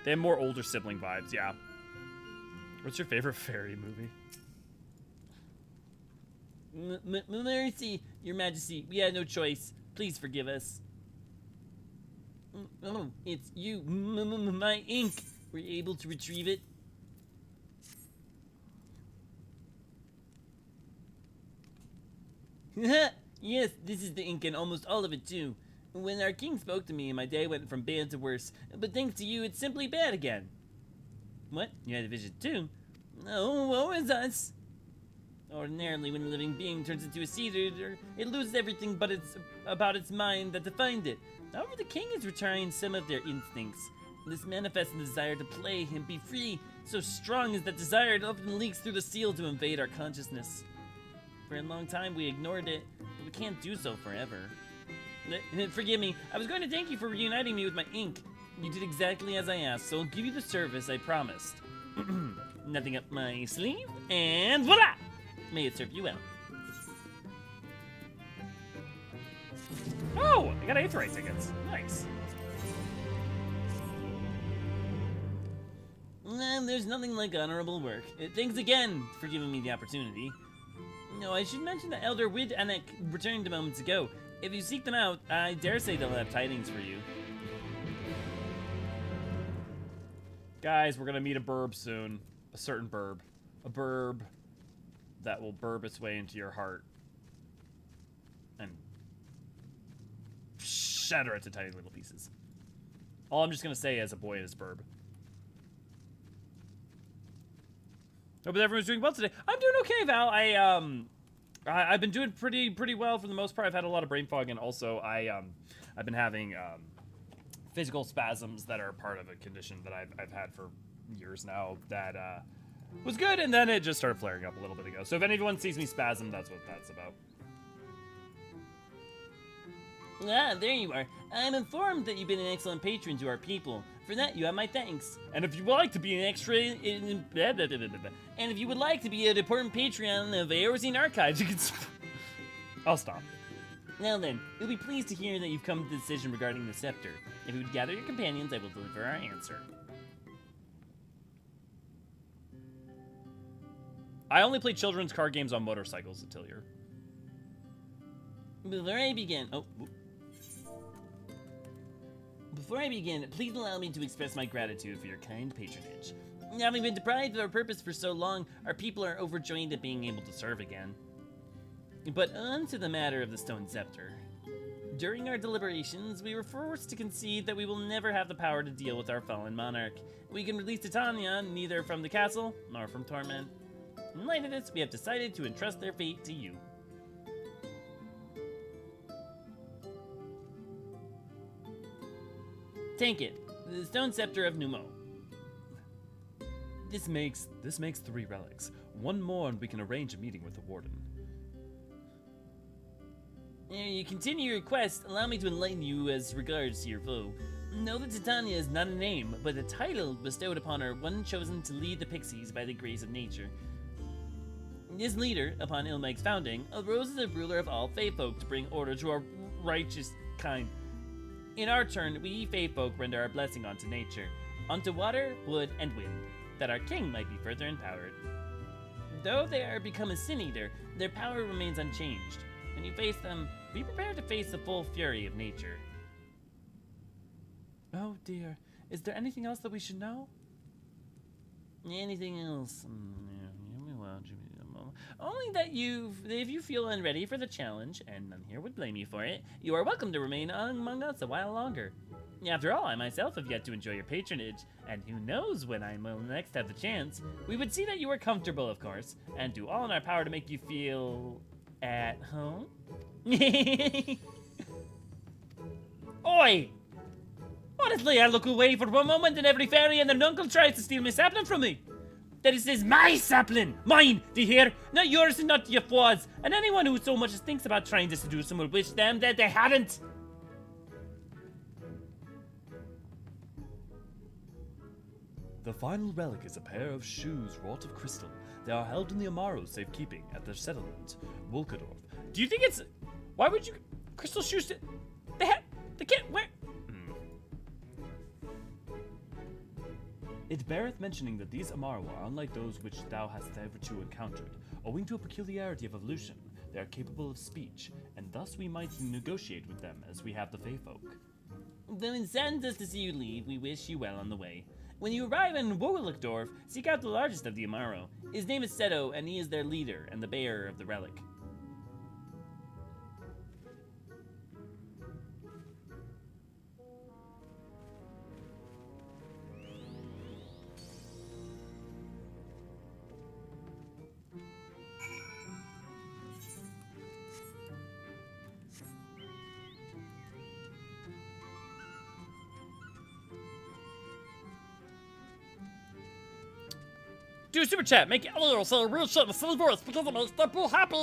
They have more older sibling vibes, yeah. What's your favorite fairy movie? Mercy, Your Majesty, we had no choice. Please forgive us. Oh, it's you, my ink. Were you able to retrieve it? Yes, this is the ink and almost all of it too. When our king spoke to me, my day went from bad to worse, but thanks to you, it's simply bad again. What? You had a vision too? Oh, woe is us! Ordinarily, when a living being turns into a Seed Eater, it loses everything but it's about its mind that defined it. However, the king is retiring some of their instincts. This manifests in the desire to play and be free. So strong is that desire, it often leaks through the seal to invade our consciousness. For a long time, we ignored it, but we can't do so forever. Forgive me, I was going to thank you for reuniting me with my ink. You did exactly as I asked, so I'll give you the service I promised. Nothing up my sleeve, and voila! May it serve you well. Oh, I got Aetheryte tickets. Nice. There's nothing like honorable work. Thanks again for giving me the opportunity. No, I should mention that Elder Wid Anek returned moments ago. If you seek them out, I dare say they'll have tidings for you. Guys, we're gonna meet a burb soon. A certain burb. A burb that will burb its way into your heart. And shatter it to tiny little pieces. All I'm just gonna say as a boy is burb. Hope everyone's doing well today. I'm doing okay, Val. I've been doing pretty well for the most part. I've had a lot of brain fog, and also I've been having physical spasms that are part of a condition that I've had for years now that was good, and then it just started flaring up a little bit ago. So if anyone sees me spasm, that's what that's about. Ah, there you are. I'm informed that you've been an excellent patron to our people. For that, you have my thanks. And if you would like to be an extra, And if you would like to be an important Patreon of Eorzean Archives, you can... I'll stop. Now then, you'll be pleased to hear that you've come to the decision regarding the scepter. If you would gather your companions, I will deliver our answer. I only play children's card games on motorcycles, Atelier. Before I begin, Before I begin, please allow me to express my gratitude for your kind patronage. Having been deprived of our purpose for so long, our people are overjoyed at being able to serve again. But on to the matter of the Stone Scepter. During our deliberations, we were forced to concede that we will never have the power to deal with our fallen monarch. We can release Titania neither from the castle nor from torment. In light of this, we have decided to entrust their fate to you. Take it, the Stone Scepter of Nu Mou. This makes 3 relics. One more and we can arrange a meeting with the warden. You continue your quest, allow me to enlighten you as regards to your foe. Know that Titania is not a name, but a title bestowed upon her, one chosen to lead the pixies by the grace of nature. This leader, upon Il Mheg's founding, arose as a ruler of all Fae folk to bring order to our righteous kind. In our turn, we Fae folk render our blessing onto nature, onto water, wood, and wind, that our king might be further empowered. Though they are become a sin eater, their power remains unchanged. When you face them, be prepared to face the full fury of nature. Oh dear, is there anything else that we should know? Anything else? Only that if you feel unready for the challenge, and none here would blame you for it, you are welcome to remain among us a while longer. After all, I myself have yet to enjoy your patronage, and who knows when I will next have the chance. We would see that you are comfortable, of course, and do all in our power to make you feel at home. Oi! Honestly, I look away for one moment and every fairy and their uncle tries to steal my sapling from me. This is my sapling! Mine, do you hear? Not yours and not your fours. And anyone who so much as thinks about trying to seduce them will wish them that they hadn't. The final relic is a pair of shoes wrought of crystal. They are held in the Amaro safekeeping at their settlement, Wolkadorf. Do you think it's... Why would you... Crystal shoes... They can't wear... It beareth mentioning that these Amaro are unlike those which thou hast hitherto encountered. Owing to a peculiarity of evolution, they are capable of speech, and thus we might negotiate with them as we have the Fae folk. Though it saddens us to see you leave, we wish you well on the way. When you arrive in Wolkadorf, seek out the largest of the Amaro. His name is Seto, and he is their leader and the bearer of the relic. Do a super chat, make Elio say real shit in a silly voice because it makes people happy!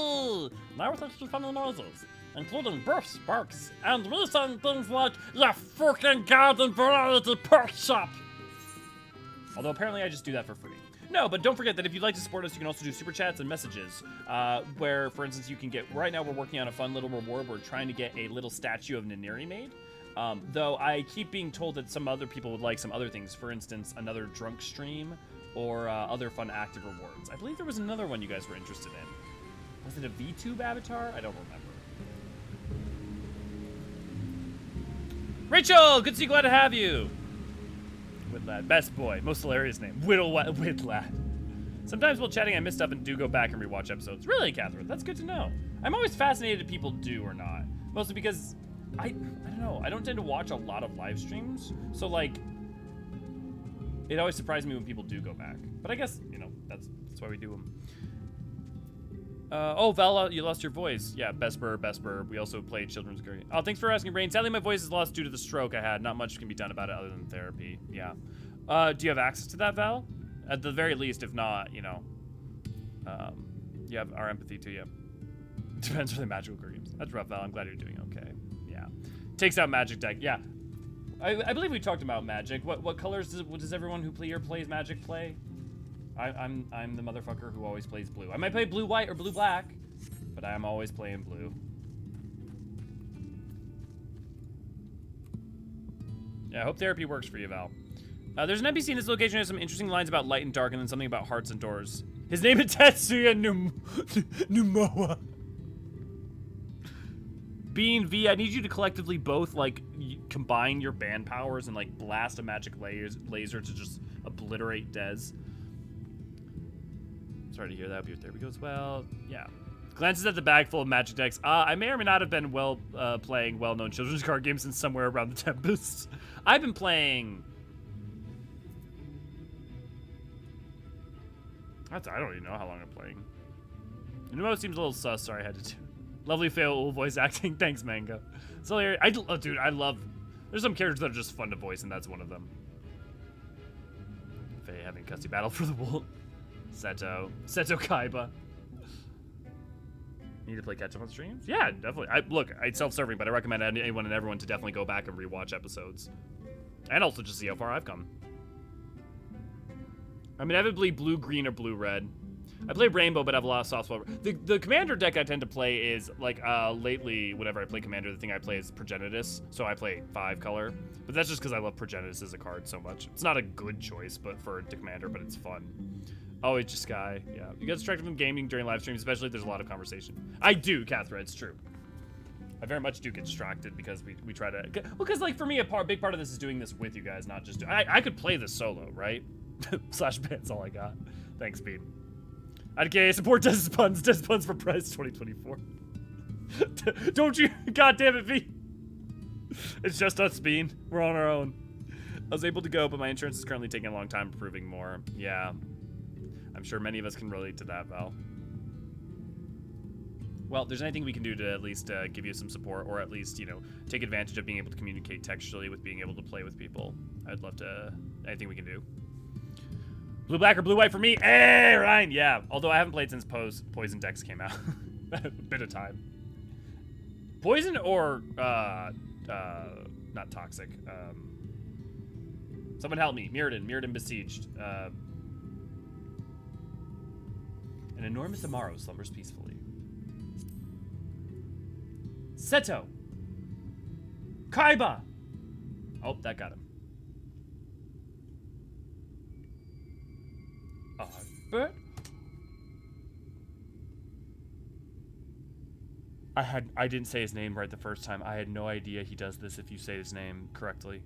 Now it's actually funny noises, including bursts, barks, and me saying things like, "Ya fucking garden variety pork chop!" Although apparently I just do that for free. No, but don't forget that if you'd like to support us, you can also do super chats and messages, where, for instance, you can get, right now we're working on a fun little reward. We're trying to get a little statue of Naniri made. Though I keep being told that some other people would like some other things, for instance, another drunk stream, or other fun active rewards. I believe there was another one you guys were interested in. Was it a VTube avatar? I don't remember. Rachel! Good to see you, glad to have you! Whitlad, best boy, most hilarious name. Whitlad. Sometimes while chatting I miss stuff and do go back and rewatch episodes. Really, Catherine? That's good to know. I'm always fascinated if people do or not. Mostly because, I don't know, I don't tend to watch a lot of live streams, so like, it always surprises me when people do go back. But I guess, you know, that's why we do them. Oh, Val, you lost your voice. Yeah, Besper. We also played Children's Great. Oh, thanks for asking, Rain. Sadly, my voice is lost due to the stroke I had. Not much can be done about it other than therapy. Yeah. Do you have access to that, Val? At the very least, if not, you know, you have our empathy to you. Depends on the magical games. That's rough, Val. I'm glad you're doing okay. Yeah. Takes out magic deck. Yeah. I believe we talked about Magic. What colors does everyone who plays Magic play? I'm the motherfucker who always plays blue. I might play blue white or blue black, but I am always playing blue. Yeah, I hope therapy works for you, Val. There's an NPC in this location who has some interesting lines about light and dark, and then something about hearts and doors. His name is Tetsuya Nu Mou. Bean V, I need you to collectively both, like, combine your band powers and, like, blast a magic laser to just obliterate Dez. Sorry to hear that. There we go as well. Yeah. Glances at the bag full of magic decks. I may or may not have been playing well-known children's card games since somewhere around the Tempest. I've been playing... I don't even know how long I'm playing. Nu Mou seems a little sus. Sorry, I had to do. Lovely fail voice acting. Thanks, Mango. So, dude, I love... There's some characters that are just fun to voice, and that's one of them. Faye having Custody Battle for the Wool. Seto Kaiba. Need to play catch up on streams? Yeah, definitely. Look, it's self-serving, but I recommend anyone and everyone to definitely go back and rewatch episodes. And also just see how far I've come. I mean, inevitably blue, green, or blue, red. I play rainbow, but I have a lot of soft spot. The commander deck I tend to play is, like, lately, whenever I play commander, the thing I play is Progenitus. So I play 5 color. But that's just because I love Progenitus as a card so much. It's not a good choice for the commander, but it's fun. Oh, it's just Sky. Yeah. You get distracted from gaming during live streams, especially if there's a lot of conversation. I do, Catherine. It's true. I very much do get distracted because we try to... Well, because, like, for me, a big part of this is doing this with you guys, not just... I could play this solo, right? Slash ban's all I got. Thanks, Pete. IDK, support Des puns for Prez 2024. Don't you... God damn it, V. It's just us, Bean. We're on our own. I was able to go, but my insurance is currently taking a long time approving more. Yeah. I'm sure many of us can relate to that, Val. Well, if there's anything we can do to at least give you some support, or at least, you know, take advantage of being able to communicate textually with being able to play with people, I'd love to... Anything we can do. Blue black or blue white for me? Hey, Ryan! Yeah, although I haven't played since Poison decks came out. A bit of time. Poison or, not toxic. Someone help me. Mirrodin besieged. An enormous Amaro slumbers peacefully. Seto! Kaiba! Oh, that got him. Bert? I didn't say his name right the first time. I had no idea he does this if you say his name correctly.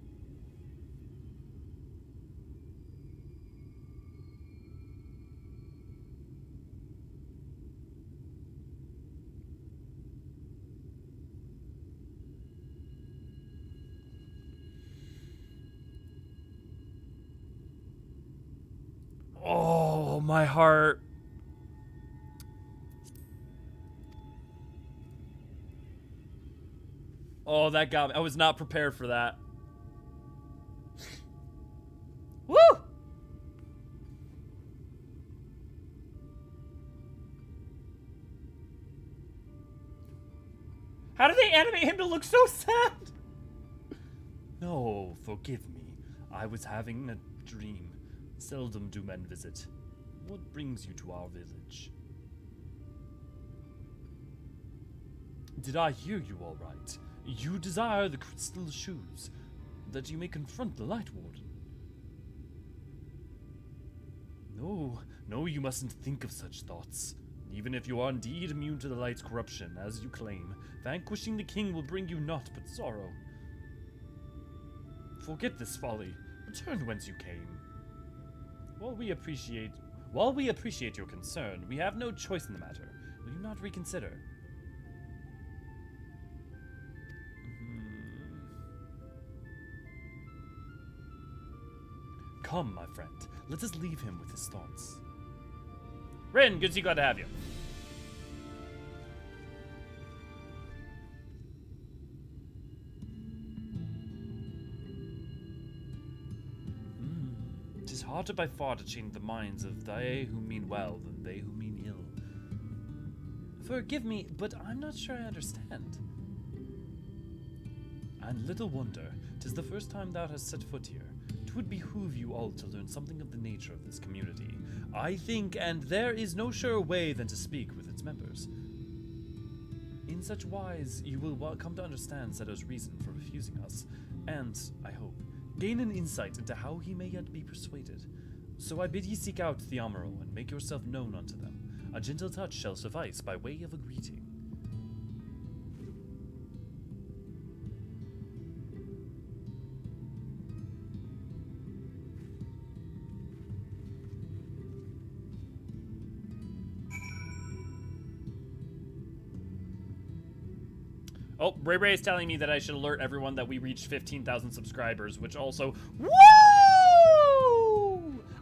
Oh, my heart. Oh, that got me. I was not prepared for that. Woo! How did they animate him to look so sad? No, forgive me. I was having a dream. Seldom do men visit. What brings you to our village? Did I hear you all right? You desire the crystal shoes, that you may confront the Light Warden. No, you mustn't think of such thoughts. Even if you are indeed immune to the Light's corruption, as you claim, vanquishing the king will bring you naught but sorrow. Forget this folly. Return whence you came. While we appreciate your concern, we have no choice in the matter. Will you not reconsider? Come, my friend. Let us leave him with his thoughts. Rin, good to see you. Glad to have you. It is harder by far to change the minds of they who mean well than they who mean ill. Forgive me, but I'm not sure I understand. And little wonder, 'tis the first time thou hast set foot here. 'Twould behoove you all to learn something of the nature of this community. I think, and there is no surer way than to speak with its members. In such wise, you will come to understand Seto's reason for refusing us, and, I hope, gain an insight into how he may yet be persuaded. So I bid ye seek out the Amaro and make yourself known unto them. A gentle touch shall suffice by way of a greeting. Oh, Ray Ray is telling me that I should alert everyone that we reached 15,000 subscribers, which also... Woo!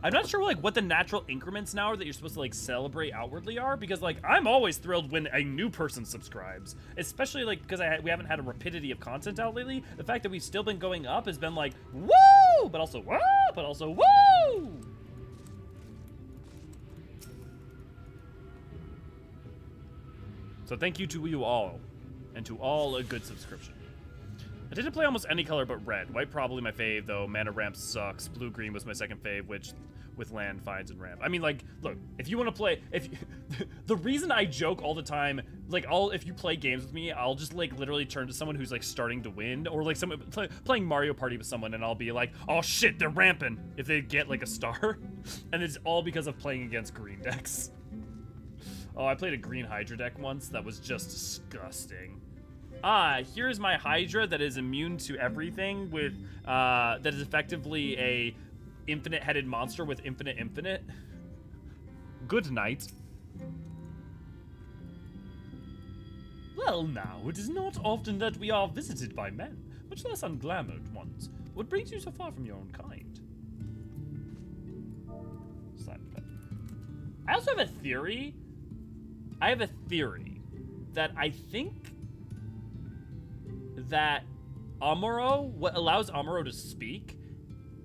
I'm not sure, like, what the natural increments now are that you're supposed to, like, celebrate outwardly are, because, like, I'm always thrilled when a new person subscribes. Especially, like, because we haven't had a rapidity of content out lately. The fact that we've still been going up has been like, woo! But also, woo! But also, woo! So thank you to you all. And to all, a good subscription. I didn't play almost any color but red. White probably my fave, though. Mana ramp sucks. Blue-green was my second fave, which with land finds and ramp. I mean, like, look, if you want to play, the reason I joke all the time, like, if you play games with me, I'll just, like, literally turn to someone who's, like, starting to win, or, like, someone playing Mario Party with someone, and I'll be like, oh shit, they're ramping, if they get, like, a star. And it's all because of playing against green decks. Oh, I played a green Hydra deck once that was just disgusting. Here's my Hydra that is immune to everything with, that is effectively a infinite-headed monster with infinite. Good night. Well now, it is not often that we are visited by men, much less unglamoured ones. What brings you so far from your own kind? I also have a theory. That I think that Amaro, what allows Amaro to speak,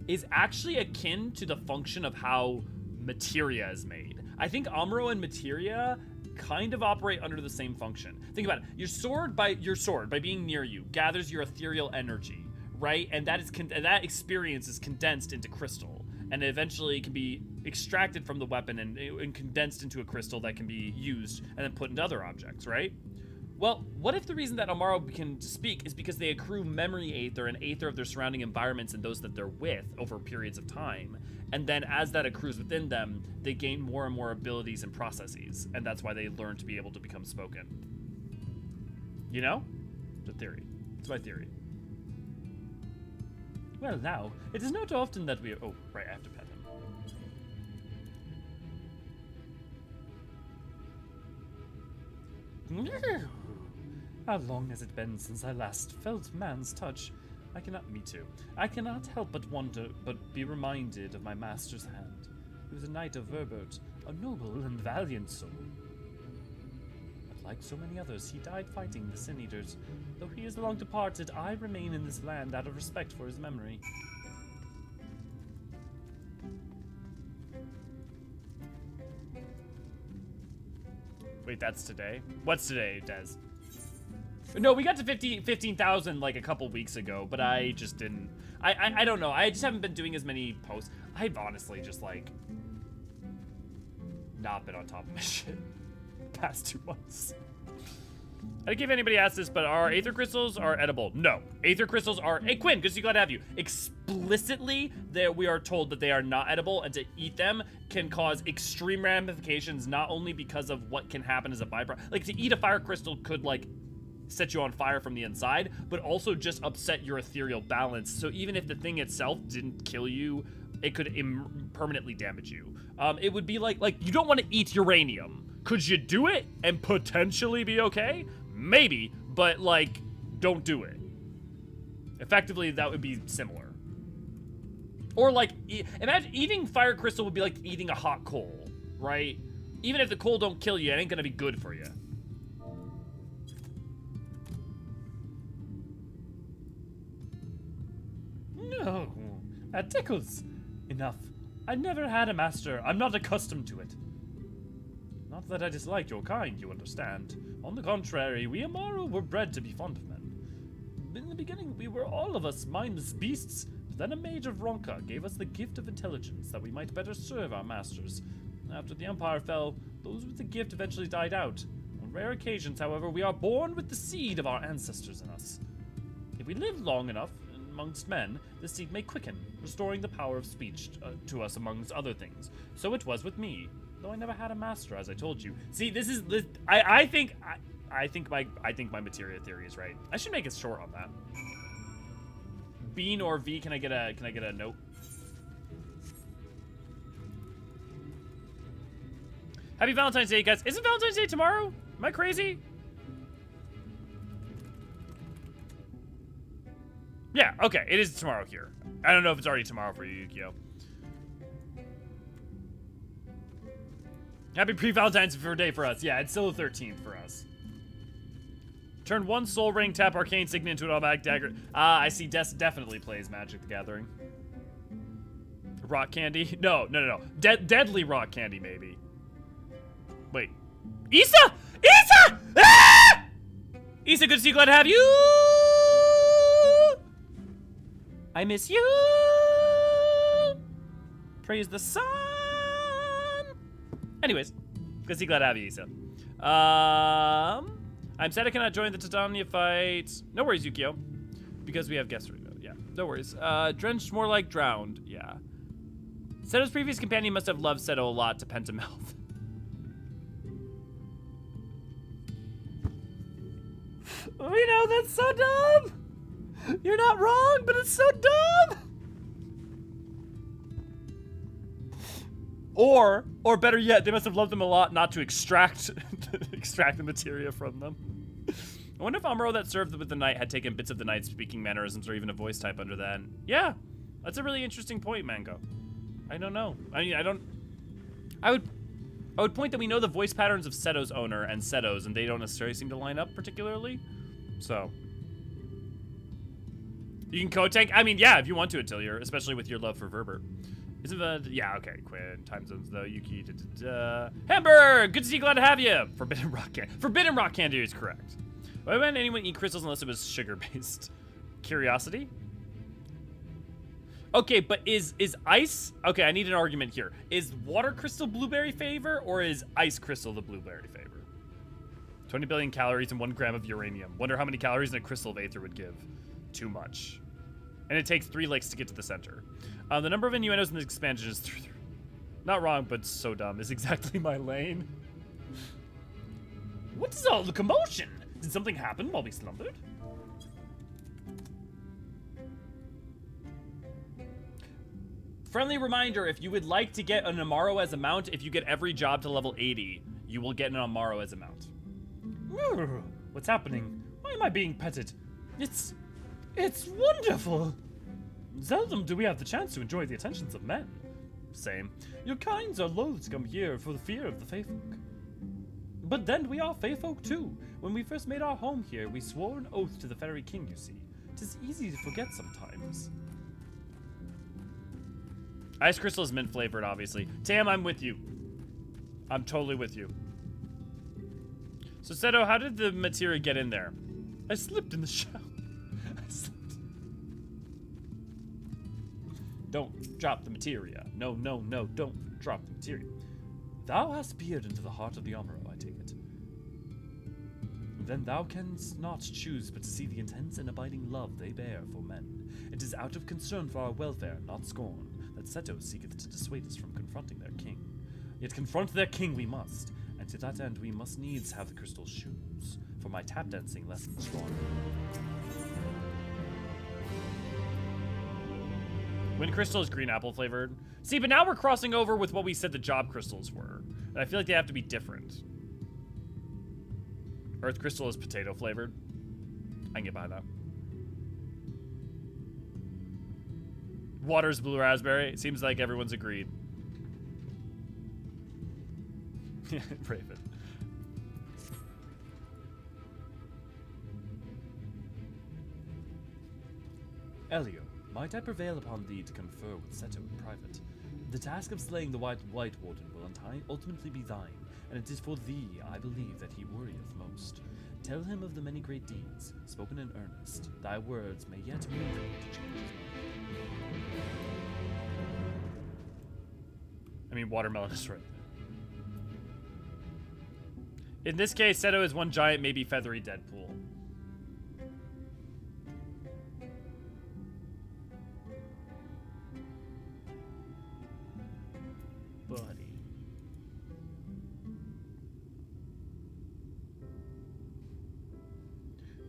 is actually akin to the function of how materia is made. I think Amaro and materia kind of operate under the same function. Think about it. Your sword, by being near you, gathers your ethereal energy, right? And that experience is condensed into crystal, and eventually can be extracted from the weapon and condensed into a crystal that can be used and then put into other objects, right? Well, what if the reason that Amaro can speak is because they accrue memory aether and aether of their surrounding environments and those that they're with over periods of time, and then as that accrues within them, they gain more and more abilities and processes, and that's why they learn to be able to become spoken. You know? It's a theory. It's my theory. Well now, it is not often that we... Oh, right, I have to pet him. How long has it been since I last felt man's touch? Me too. I cannot help but be reminded of my master's hand. He was a knight of Verbert, a noble and valiant soul. But like so many others, he died fighting the Sin Eaters. Though he is long departed, I remain in this land out of respect for his memory. Wait, that's today? What's today, Des? No, we got to 15,000 like a couple weeks ago, but I just didn't. I don't know. I just haven't been doing as many posts. I've honestly just like not been on top of my shit past 2 months. I don't care if anybody asked this, but are aether crystals are edible? No. Aether crystals are... Hey, Quinn, good to see you, glad to have you. Explicitly, we are told that they are not edible, and to eat them can cause extreme ramifications, not only because of what can happen as a byproduct. Like, to eat a fire crystal could, like, set you on fire from the inside, but also just upset your ethereal balance. So even if the thing itself didn't kill you, it could permanently damage you. It would be like you don't want to eat uranium. Could you do it and potentially be okay? Maybe, but like, don't do it. Effectively, that would be similar. Or like, imagine eating fire crystal would be like eating a hot coal, right? Even if the coal don't kill you, it ain't gonna be good for you. No, that tickles. Enough. I never had a master. I'm not accustomed to it. Not that I dislike your kind, you understand. On the contrary, we Amaro were bred to be fond of men. In the beginning, we were all of us mindless beasts, but then a mage of Ronka gave us the gift of intelligence that we might better serve our masters. After the Empire fell, those with the gift eventually died out. On rare occasions, however, we are born with the seed of our ancestors in us. If we live long enough, and amongst men, this seed may quicken, restoring the power of speech to us amongst other things. So it was with me, though I never had a master, as I told you. See, I think my materia theory is right. I should make it short on that. Bean or V, can I get a note? Happy Valentine's Day, guys. Isn't Valentine's Day tomorrow? Am I crazy? Yeah, okay, it is tomorrow here. I don't know if it's already tomorrow for you, Yukio. Happy pre-Valentine's Day for us. Yeah, it's still the 13th for us. Turn 1 soul ring, tap arcane signet into an automatic dagger. I see definitely plays Magic the Gathering. Rock candy? No. Deadly rock candy, maybe. Wait. Issa! Issa! Ah! Issa, good to see you. Glad to have you. I miss you. Praise the sun. Anyways, good to see. Glad to have you, Issa. I'm sad I cannot join the Tatanya fight. No worries, Yukio. Because we have guests right now. Yeah, no worries. Drenched more like drowned. Yeah. Seto's previous companion must have loved Seto a lot to pentamouth. You know, that's so dumb. You're not wrong, but it's so dumb. Or better yet, they must have loved them a lot not to extract the materia from them. I wonder if Amaro that served with the knight had taken bits of the knight's speaking mannerisms or even a voice type under that. Yeah, that's a really interesting point, Mango. I don't know. I mean, I would point that we know the voice patterns of Seto's owner and Seto's, and they don't necessarily seem to line up particularly. So you can code tank. I mean, yeah, if you want to, Atelier, especially with your love for Verbert. Isn't that, yeah, okay, Quinn, time zones though, Yuki, Hamburg, good to see you, glad to have you. Forbidden rock candy is correct. Why wouldn't anyone eat crystals unless it was sugar-based? Curiosity? Okay, but is ice, okay, I need an argument here. Is water crystal blueberry flavor, or is ice crystal the blueberry flavor? 20 billion calories and 1 gram of uranium. Wonder how many calories in a crystal of Aether would give. Too much. And it takes 3 licks to get to the center. The number of innuendos in this expansion is not wrong, but so dumb. Is exactly my lane. What is all the commotion? Did something happen while we slumbered? Friendly reminder, if you would like to get an Amaro as a mount, if you get every job to level 80, you will get an Amaro as a mount. What's happening? Why am I being petted? It's wonderful. Seldom do we have the chance to enjoy the attentions of men. Same. Your kinds are loath to come here for the fear of the Feyfolk. But then we are Feyfolk too. When we first made our home here, we swore an oath to the Fairy King, you see. 'Tis easy to forget sometimes. Ice crystal is mint flavored, obviously. Tam, I'm with you. I'm totally with you. So Seto, how did the materia get in there? I slipped in the shower. Don't drop the materia. No, don't drop the materia. Thou hast peered into the heart of the Amaro, I take it. Then thou canst not choose but to see the intense and abiding love they bear for men. It is out of concern for our welfare, not scorn, that Seto seeketh to dissuade us from confronting their king. Yet confront their king we must, and to that end we must needs have the crystal shoes, for my tap dancing lessons gone. Wind crystal is green apple flavored. See, but now we're crossing over with what we said the job crystals were. And I feel like they have to be different. Earth crystal is potato flavored. I can get behind that. Water's blue raspberry. It seems like everyone's agreed. Raven. Elio, might I prevail upon thee to confer with Seto in private? The task of slaying the White Warden will ultimately be thine, and it is for thee I believe that he worrieth most. Tell him of the many great deeds, spoken in earnest. Thy words may yet move him to change. I mean, watermelon is right. In this case, Seto is one giant, maybe feathery Deadpool. buddy.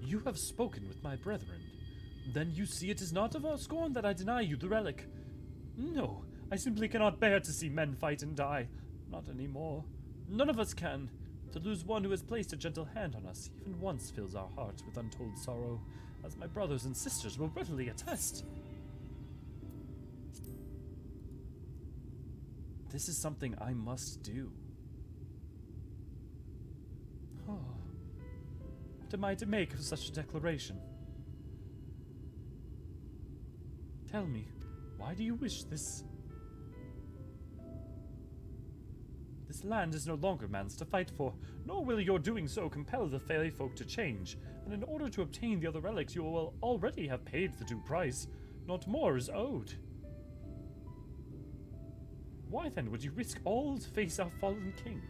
You have spoken with my brethren. Then you see it is not of our scorn that I deny you the relic. No, I simply cannot bear to see men fight and die. Not anymore. None of us can. To lose one who has placed a gentle hand on us even once fills our hearts with untold sorrow, as my brothers and sisters will readily attest. This is something I must do. Oh. What am I to make of such a declaration? Tell me, why do you wish this? This land is no longer man's to fight for, nor will your doing so compel the fairy folk to change, and in order to obtain the other relics you will already have paid the due price. Not more is owed. Why then would you risk all to face our fallen king?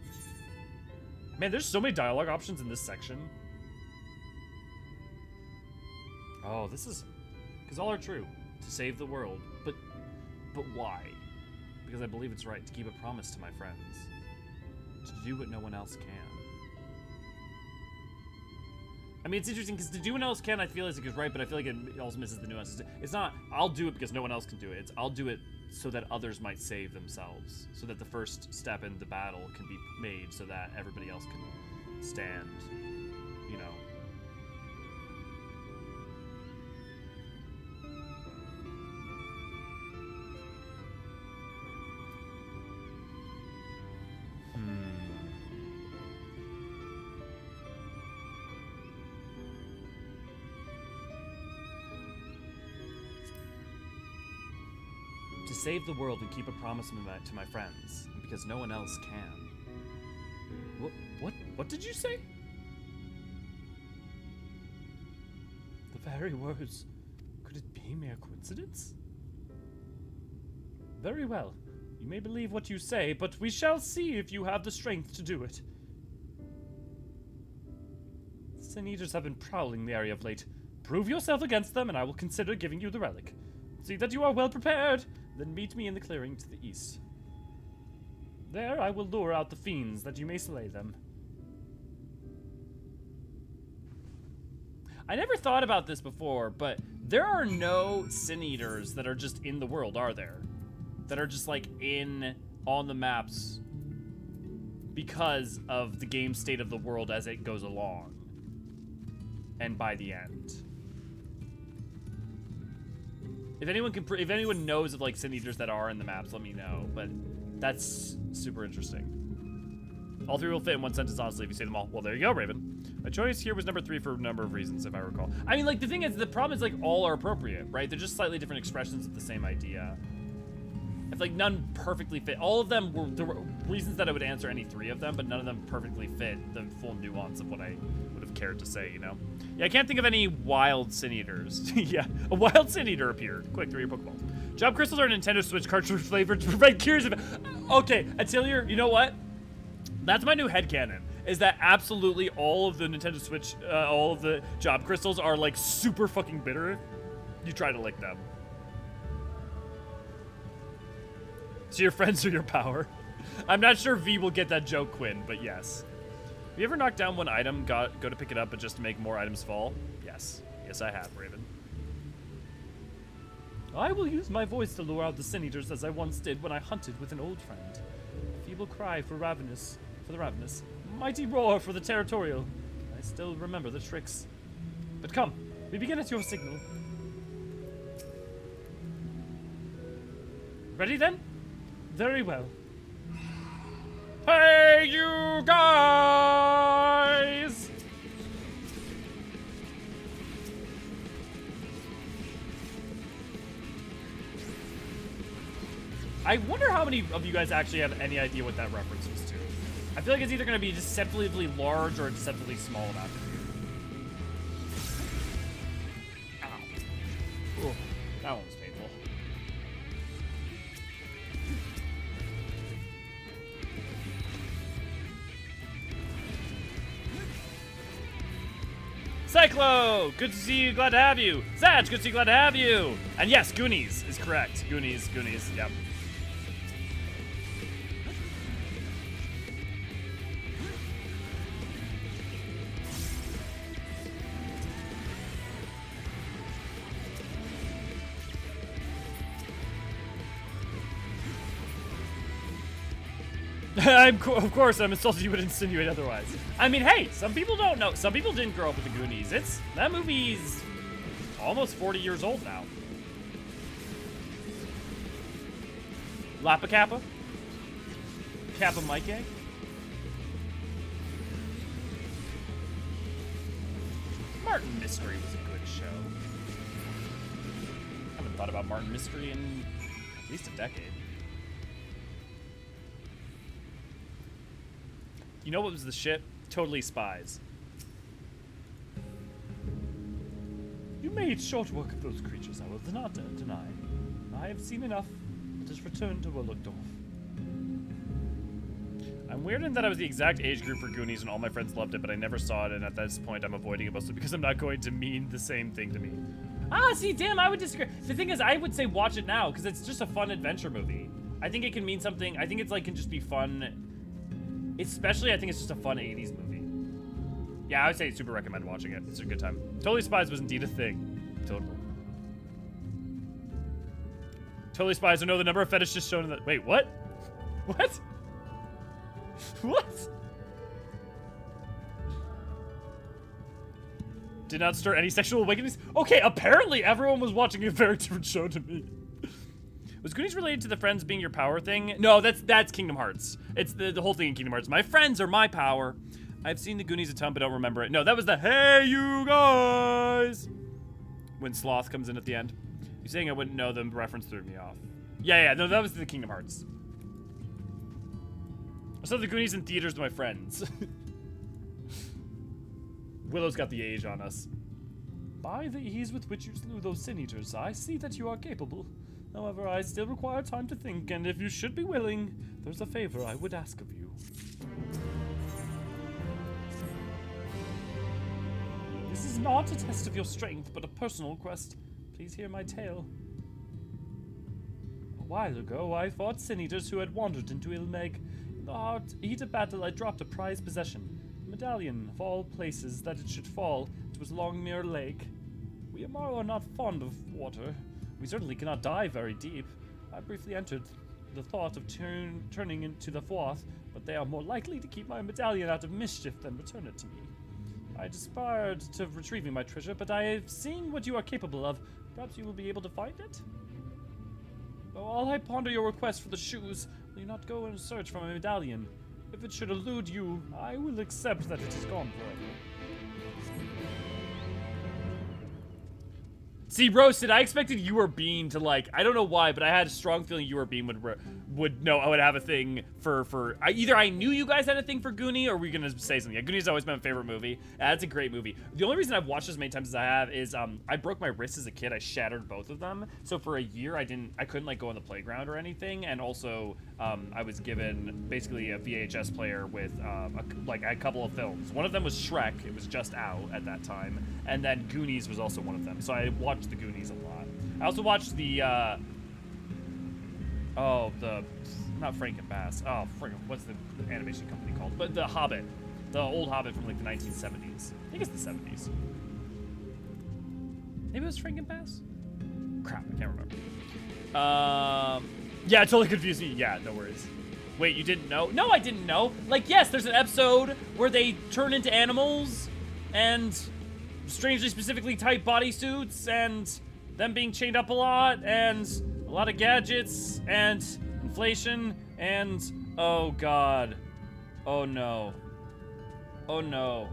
Man, there's so many dialogue options in this section. Oh, this is... Because all are true. To save the world. But why? Because I believe it's right to keep a promise to my friends. To do what no one else can. I mean, it's interesting because to do what no one else can, I feel like it's right, but I feel like it also misses the nuances. It's not, I'll do it because no one else can do it. It's, I'll do it so that others might save themselves. So that the first step in the battle can be made so that everybody else can stand, you know. To save the world and keep a promise to my friends, because no one else can. What did you say? The very words. Could it be mere coincidence? Very well. You may believe what you say, but we shall see if you have the strength to do it. Sin Eaters have been prowling the area of late. Prove yourself against them, and I will consider giving you the relic. See that you are well prepared. Then meet me in the clearing to the east. There I will lure out the fiends that you may slay them. I never thought about this before, but there are no Sin Eaters that are just in the world, are there? That are just like on the maps because of the game state of the world as it goes along. And by the end. If anyone knows of like Sin Eaters that are in the maps, let me know. But that's super interesting. All three will fit in one sentence, honestly, if you say them all. Well, there you go, Raven. My choice here was number 3 for a number of reasons, if I recall. I mean, like, the thing is, the problem is, like, all are appropriate, right? They're just slightly different expressions of the same idea. I feel like none perfectly fit. All of them there were reasons that I would answer any 3 of them, but none of them perfectly fit the full nuance of what I would have cared to say, you know? Yeah, I can't think of any wild Sin Eaters. Yeah, a wild Sin Eater appeared. Quick, 3 your Pokeballs. Job crystals are Nintendo Switch cartridge flavored to prevent cures of... Okay, Atelier, you know what? That's my new headcanon. Is that absolutely all of the Nintendo Switch, all of the job crystals are like super fucking bitter. You try to lick them. So your friends are your power. I'm not sure V will get that joke, Quinn, but yes. Have you ever knocked down one item, go to pick it up, but just to make more items fall? Yes. Yes, I have, Raven. I will use my voice to lure out the Sin Eaters as I once did when I hunted with an old friend. A feeble cry for the ravenous. Mighty roar for the territorial. I still remember the tricks. But come, we begin at your signal. Ready then? Very well. Hey, you guys! I wonder how many of you guys actually have any idea what that reference was to. I feel like it's either going to be deceptively large or deceptively small enough. Ow. Ooh, that one was painful. Cyclo! Good to see you, glad to have you. Zach, good to see you, glad to have you. And yes, Goonies is correct. Goonies, yep. Of course, I'm insulted you would insinuate otherwise. I mean, hey, some people don't know. Some people didn't grow up with the Goonies. That movie's almost 40 years old now. Lappa Kappa? Kappa Mike? Martin Mystery was a good show. I haven't thought about Martin Mystery in at least a decade. You know what was the shit? Totally Spies. You made short work of those creatures, I will not deny. I have seen enough. Let us return to Willowdorf. I'm weird in that I was the exact age group for Goonies and all my friends loved it, but I never saw it, and at this point I'm avoiding it mostly because I'm not going to mean the same thing to me. Ah, see, damn, I would disagree. The thing is, I would say watch it now, because it's just a fun adventure movie. I think it can mean something. I think it's like, can just be fun. Especially, I think it's just a fun 80s movie. Yeah, I would say super recommend watching it. It's a good time. Totally Spies was indeed a thing. Totally. Totally Spies, I know the number of fetishes shown in the... Wait, what? What? What? Did not stir any sexual awakenings? Okay, apparently everyone was watching a very different show to me. Was Goonies related to the friends being your power thing? No, that's Kingdom Hearts. It's the whole thing in Kingdom Hearts. My friends are my power. I've seen the Goonies a ton, but don't remember it. No, that was the hey you guys when Sloth comes in at the end. You're saying I wouldn't know them, reference threw me off. Yeah, no, that was the Kingdom Hearts. I saw the Goonies in theaters with my friends. Willow's got the age on us. By the ease with which you slew those sin eaters, I see that you are capable. However, I still require time to think, and if you should be willing, there's a favor I would ask of you. This is not a test of your strength, but a personal quest. Please hear my tale. A while ago, I fought sin eaters who had wandered into Il Mheg. In the heat of battle, I dropped a prized possession. A medallion of all places that it should fall. It was Longmere Lake. We Amaro are not fond of water. We certainly cannot dive very deep. I briefly entered the thought of turning into the Fourth, but they are more likely to keep my medallion out of mischief than return it to me. I aspired to retrieving my treasure, but I have seen what you are capable of. Perhaps you will be able to find it? While I ponder your request for the shoes, will you not go and search for my medallion? If it should elude you, I will accept that it is gone forever. See, Roasted, I expected You Are Bean to, like, I don't know why, but I had a strong feeling You Are Bean would know I would have a thing for either I knew you guys had a thing for Goonie, or were we gonna say something. Yeah, Goonies has always been my favorite movie. That's a great movie. The only reason I've watched as many times as I have is I broke my wrist as a kid. I shattered both of them, so for a year I couldn't like go on the playground or anything, and also I was given basically a VHS player with a couple of films. One of them was Shrek. It was just out at that time, and then Goonies was also one of them. So I watched the Goonies a lot. I also watched the not Frankenbass. Oh, what's the animation company called? But the Hobbit, the old Hobbit from like the 1970s. I think it's the 70s. Maybe it was Frankenbass. Crap, I can't remember. Yeah, it totally confused me. Yeah, no worries. Wait, you didn't know? No, I didn't know. Like, yes, there's an episode where they turn into animals and strangely specifically tight bodysuits and them being chained up a lot and a lot of gadgets and inflation and oh god. Oh no. Oh no.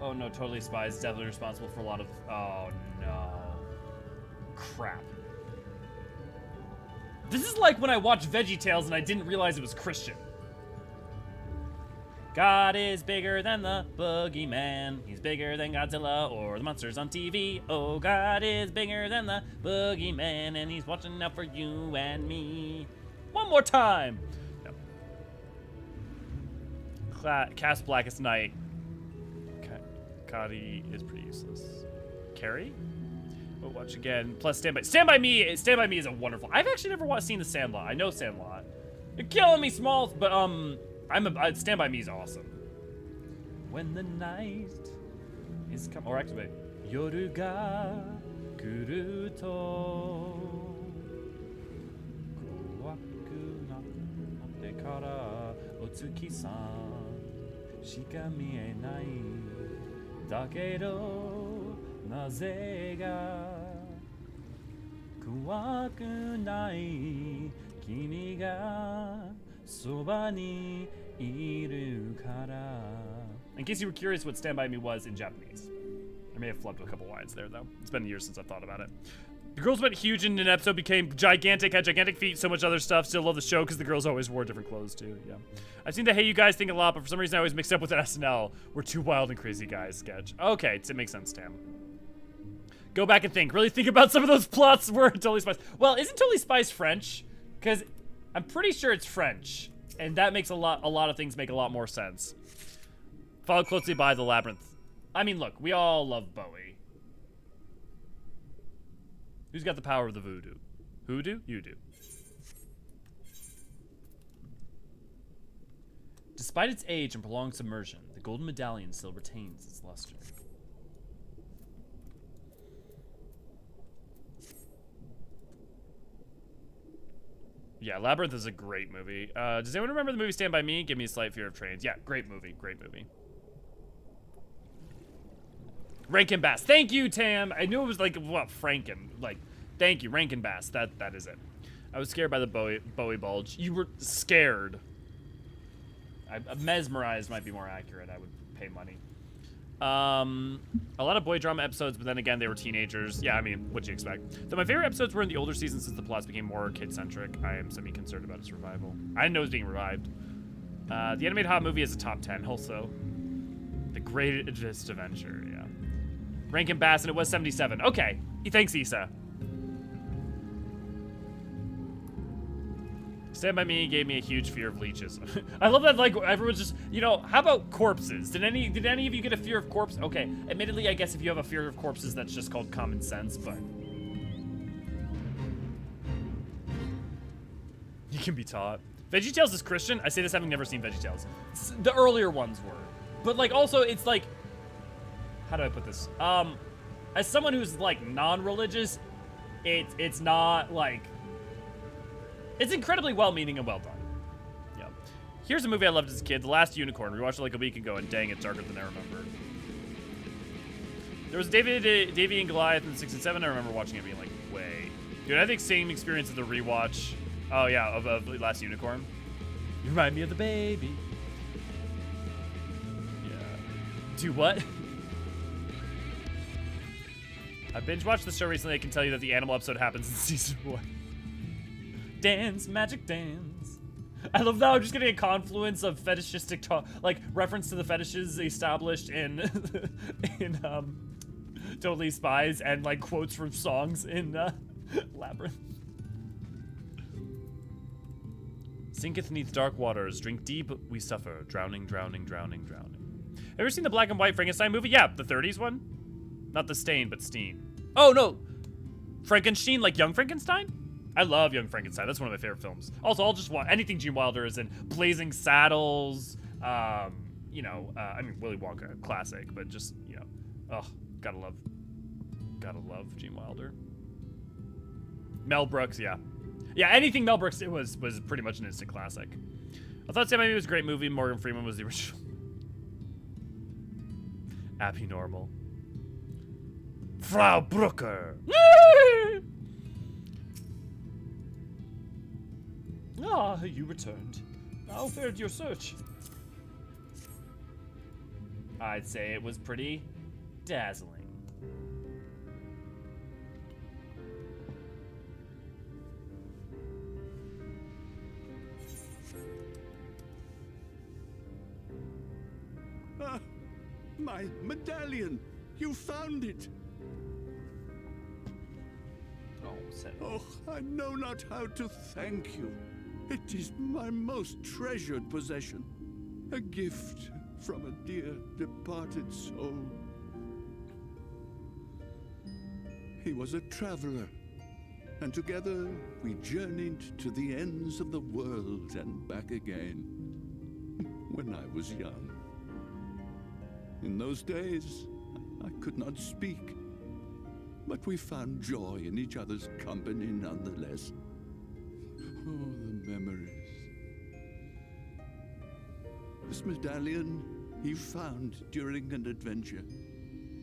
Oh no, Totally Spies is definitely responsible for a lot of oh no. Crap. This is like when I watched VeggieTales and I didn't realize it was Christian. God is bigger than the boogeyman. He's bigger than Godzilla or the monsters on TV. Oh, God is bigger than the boogeyman, and he's watching out for you and me. One more time. No. Cast Blackest Night. Cody is pretty useless. Carrie? We'll watch again. Plus Stand By Me. Stand By Me is a wonderful. I've actually never seen the Sandlot. I know Sandlot. You're killing me, Smalls, but Stand By Me is awesome. When the night is come, or activate. Yoru ga kuru to kowaku natte からお月さんしか見えないだけどなぜが怖くない君がそばにいるから In case you were curious what Stand By Me was in Japanese. I may have flubbed a couple lines there, though. It's been years since I've thought about it. The girls went huge in an episode, became gigantic, had gigantic feet, so much other stuff. Still love the show because the girls always wore different clothes, too. Yeah. I've seen the Hey You Guys thing a lot, but for some reason I always mix it up with an SNL. We're Two Wild and Crazy Guys sketch. Okay, it makes sense, Tam. Go back and think. Really think about some of those plots where Totally Spies. Well, isn't Totally Spies French? Because I'm pretty sure it's French. And that makes a lot of things make a lot more sense. Followed closely by the Labyrinth. I mean, look, we all love Bowie. Who's got the power of the voodoo? Hoodoo? You do. Despite its age and prolonged submersion, the golden medallion still retains its luster. Yeah, Labyrinth is a great movie. Does anyone remember the movie Stand By Me? Give me a slight fear of trains. Yeah, great movie, great movie. Rankin Bass. Thank you, Tam. I knew it was like, what, Franken. Like, thank you, Rankin Bass. That is it. I was scared by the Bowie bulge. You were scared. Mesmerized might be more accurate. I would pay money. A lot of boy drama episodes, but then again, they were teenagers. Yeah, I mean, what'd you expect? Though my favorite episodes were in the older seasons since the plots became more kid-centric. I am semi-concerned about its revival. I didn't know it was being revived. The animated hot movie is a top 10 also. The Greatest Adventure, yeah. Rankin Bass, and it was 77. Okay, thanks, Issa. Stand By Me gave me a huge fear of leeches. I love that, like, everyone's just, you know, how about corpses? Did any of you get a fear of corpse? Okay, admittedly, I guess if you have a fear of corpses, that's just called common sense, but you can be taught. VeggieTales is Christian. I say this having never seen VeggieTales. The earlier ones were. But, like, also, it's like, how do I put this? As someone who's, like, non-religious, it's not, like, it's incredibly well-meaning and well done. Yeah. Here's a movie I loved as a kid, The Last Unicorn. We watched it like a week ago, and dang, it's darker than I remember. There was Davy and Goliath in 6 and 7. I remember watching it being like, way. Dude, I think same experience as the rewatch. Oh, yeah, of The Last Unicorn. You remind me of the baby. Yeah. Do what? I binge-watched the show recently. I can tell you that the animal episode happens in season 1. Dance, magic dance. I love that I'm just getting a confluence of fetishistic talk, like reference to the fetishes established in Totally Spies, and like quotes from songs in Labyrinth. Sinketh neath dark waters, drink deep, we suffer, drowning, drowning, drowning, drowning. Ever seen the black and white Frankenstein movie? Yeah, the 30s one. Not the Stain, but Steen. Oh no, Frankenstein, like Young Frankenstein. I love Young Frankenstein. That's one of my favorite films. Also, I'll just watch anything Gene Wilder is in. Blazing Saddles. You know, I mean, Willy Wonka, classic, but just, you know, oh, gotta love Gene Wilder. Mel Brooks, yeah. Yeah, anything Mel Brooks, it was pretty much an instant classic. I thought Sam Raimi was a great movie. Morgan Freeman was the original. Abby Normal. Frau Brooker. Ah, you returned. How fared your search? I'd say it was pretty dazzling. Ah, my medallion! You found it! Oh, Seto. Oh, I know not how to thank you. It is my most treasured possession. A gift from a dear departed soul. He was a traveler, and together we journeyed to the ends of the world and back again when I was young. In those days, I could not speak, but we found joy in each other's company nonetheless. Oh, the memories. This medallion he found during an adventure,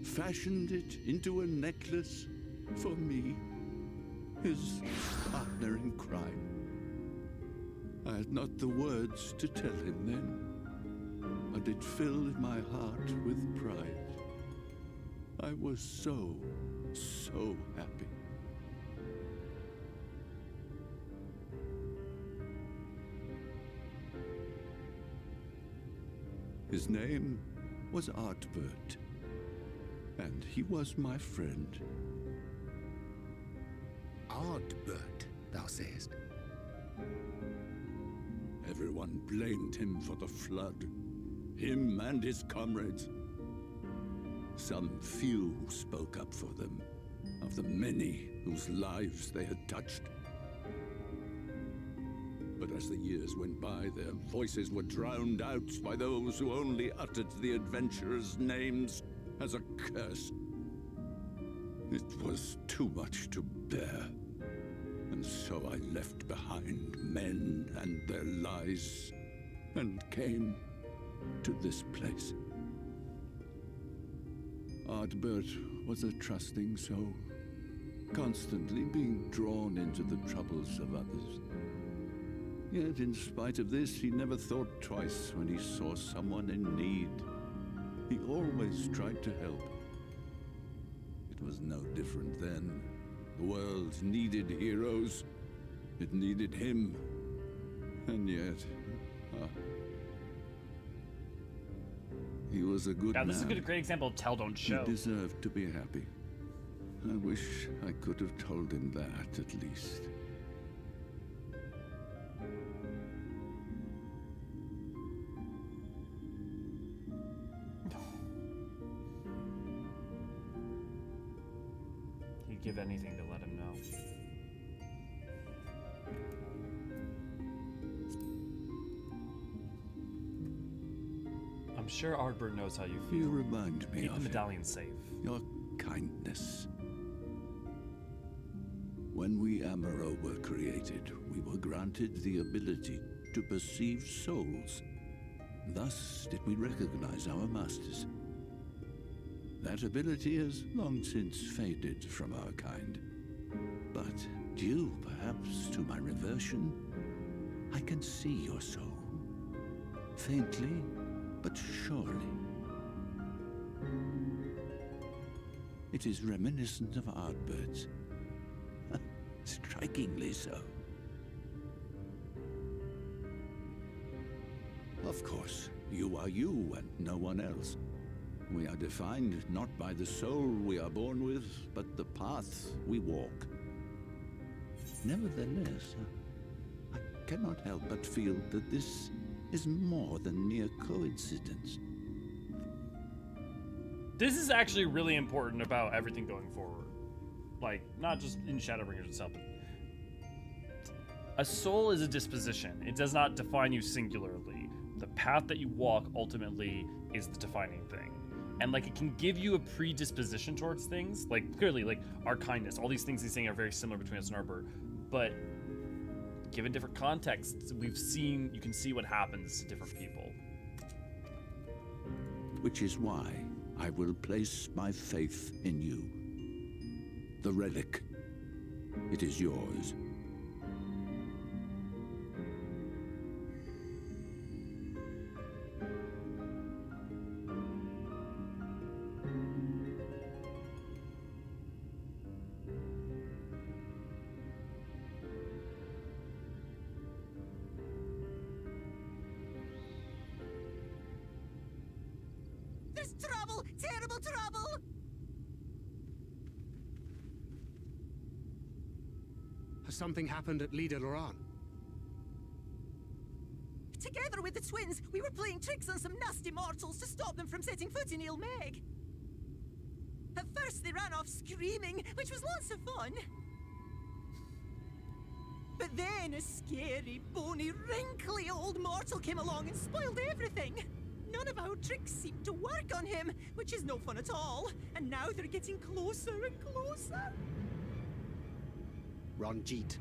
fashioned it into a necklace for me, his partner in crime. I had not the words to tell him then, but it filled my heart with pride. I was so happy. His name was Artbert, and he was my friend. Artbert, thou sayest? Everyone blamed him for the flood, him and his comrades. Some few spoke up for them, of the many whose lives they had touched. But as the years went by, their voices were drowned out by those who only uttered the adventurers' names as a curse. It was too much to bear, and so I left behind men and their lies, and came to this place. Artbert was a trusting soul, constantly being drawn into the troubles of others. Yet in spite of this, he never thought twice when he saw someone in need. He always tried to help. It was no different then. The world needed heroes. It needed him. And yet, he was a good man. This is a great example of tell, don't show. He deserved to be happy. I wish I could have told him that, at least. He'd give anything to let him know. I'm sure Ardbert knows how you feel. You remind me Keep of the him. medallion safe. Your kindness. When we Amaro were created, we were granted the ability to perceive souls. Thus did we recognize our masters. That ability has long since faded from our kind. But due perhaps to my reversion, I can see your soul. Faintly, but surely. It is reminiscent of Ardbert's. Strikingly so. Of course, you are you and no one else. We are defined not by the soul we are born with, but the path we walk. Nevertheless, I cannot help but feel that this is more than mere coincidence. This is actually really important about everything going forward. Like, not just in Shadowbringers itself, but a soul is a disposition. It does not define you singularly. The path that you walk ultimately is the defining thing. And like, it can give you a predisposition towards things. Like, clearly, like, our kindness, all these things he's saying are very similar between us and Ardbert. But given different contexts, you can see what happens to different people. Which is why I will place my faith in you. The relic. It is yours. There's trouble! Terrible trouble! Has something happened at Hydaelyn? Together with the twins, we were playing tricks on some nasty mortals to stop them from setting foot in Il Mheg. At first they ran off screaming, which was lots of fun. But then a scary, bony, wrinkly old mortal came along and spoiled everything. None of our tricks seemed to work on him, which is no fun at all. And now they're getting closer and closer. Ranjit.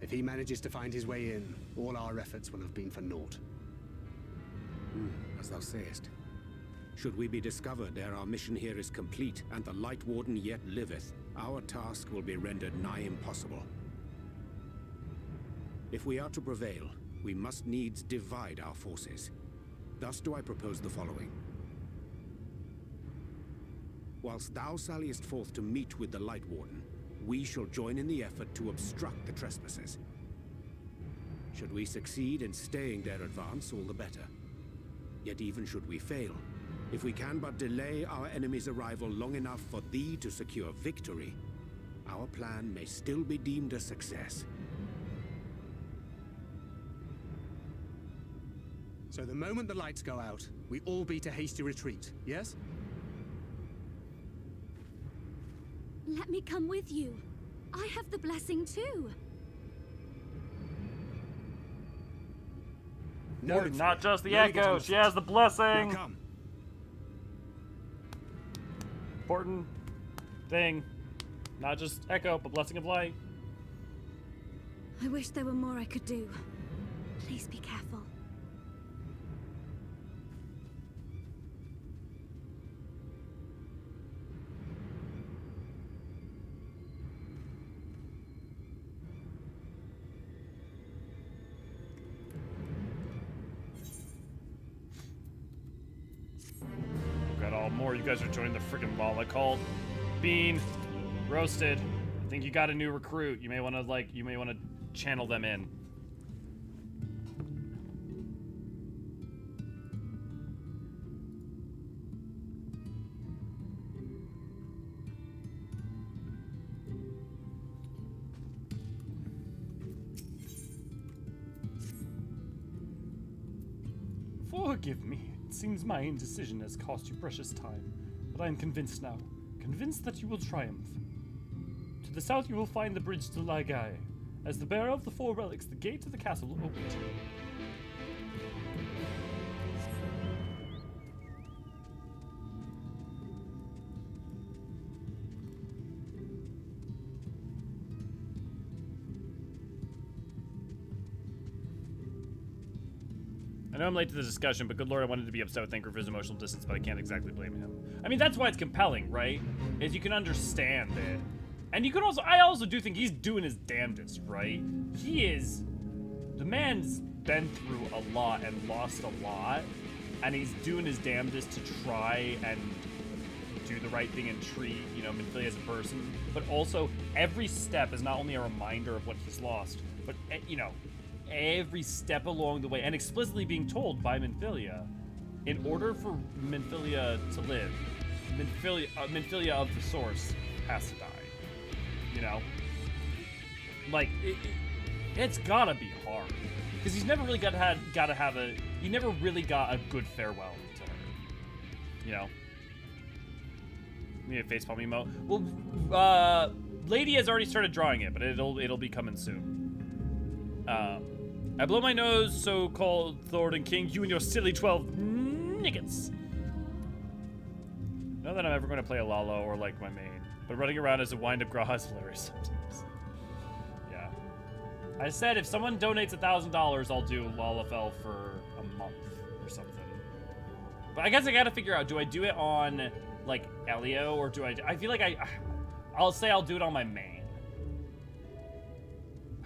If he manages to find his way in, all our efforts will have been for naught. As thou sayest. Should we be discovered ere our mission here is complete, and the Light Warden yet liveth, our task will be rendered nigh impossible. If we are to prevail, we must needs divide our forces. Thus do I propose the following. Whilst thou salliest forth to meet with the Light Warden, we shall join in the effort to obstruct the trespassers. Should we succeed in staying their advance, all the better. Yet even should we fail, if we can but delay our enemy's arrival long enough for thee to secure victory, our plan may still be deemed a success. So the moment the lights go out, we all beat a hasty retreat, yes? Let me come with you. I have the blessing too. Or not just the Nobody gets echo, on the she has the blessing! Now come. Important thing. Not just echo, but blessing of light. I wish there were more I could do. Please be careful. Got all more. You guys are joining the freaking Lala cult. Bean, roasted. I think you got a new recruit. You may want to channel them in. Forgive me. It seems my indecision has cost you precious time, but I am convinced now. Convinced that you will triumph. To the south you will find the bridge to Lagai. As the bearer of the 4 relics, the gate to the castle will open to you. I know I'm late to the discussion, but good lord, I wanted to be upset with Thinker for his emotional distance, but I can't exactly blame him. I mean, that's why it's compelling, right? Is you can understand it. And you can also, I also do think he's doing his damnedest, right? The man's been through a lot and lost a lot, and he's doing his damnedest to try and do the right thing and treat, Minfilia as a person. But also, every step is not only a reminder of what he's lost, but, every step along the way, and explicitly being told by Minfilia, in order for Minfilia to live, Minfilia of the Source has to die. It's gotta be hard, because he's never really he never really got a good farewell to her. Maybe a facepalm emote. Well, Lady has already started drawing it, but it'll be coming soon. I blow my nose, so-called Thornton King, you and your silly 12 niggas. Not that I'm ever going to play a Lalo or like my main, but running around as a wind-up Graha is hilarious sometimes. Yeah. I said if someone donates $1,000, I'll do Lalafell for a month or something. But I guess I gotta figure out, do I do it on, like, Elio, or do I feel like I'll say I'll do it on my main.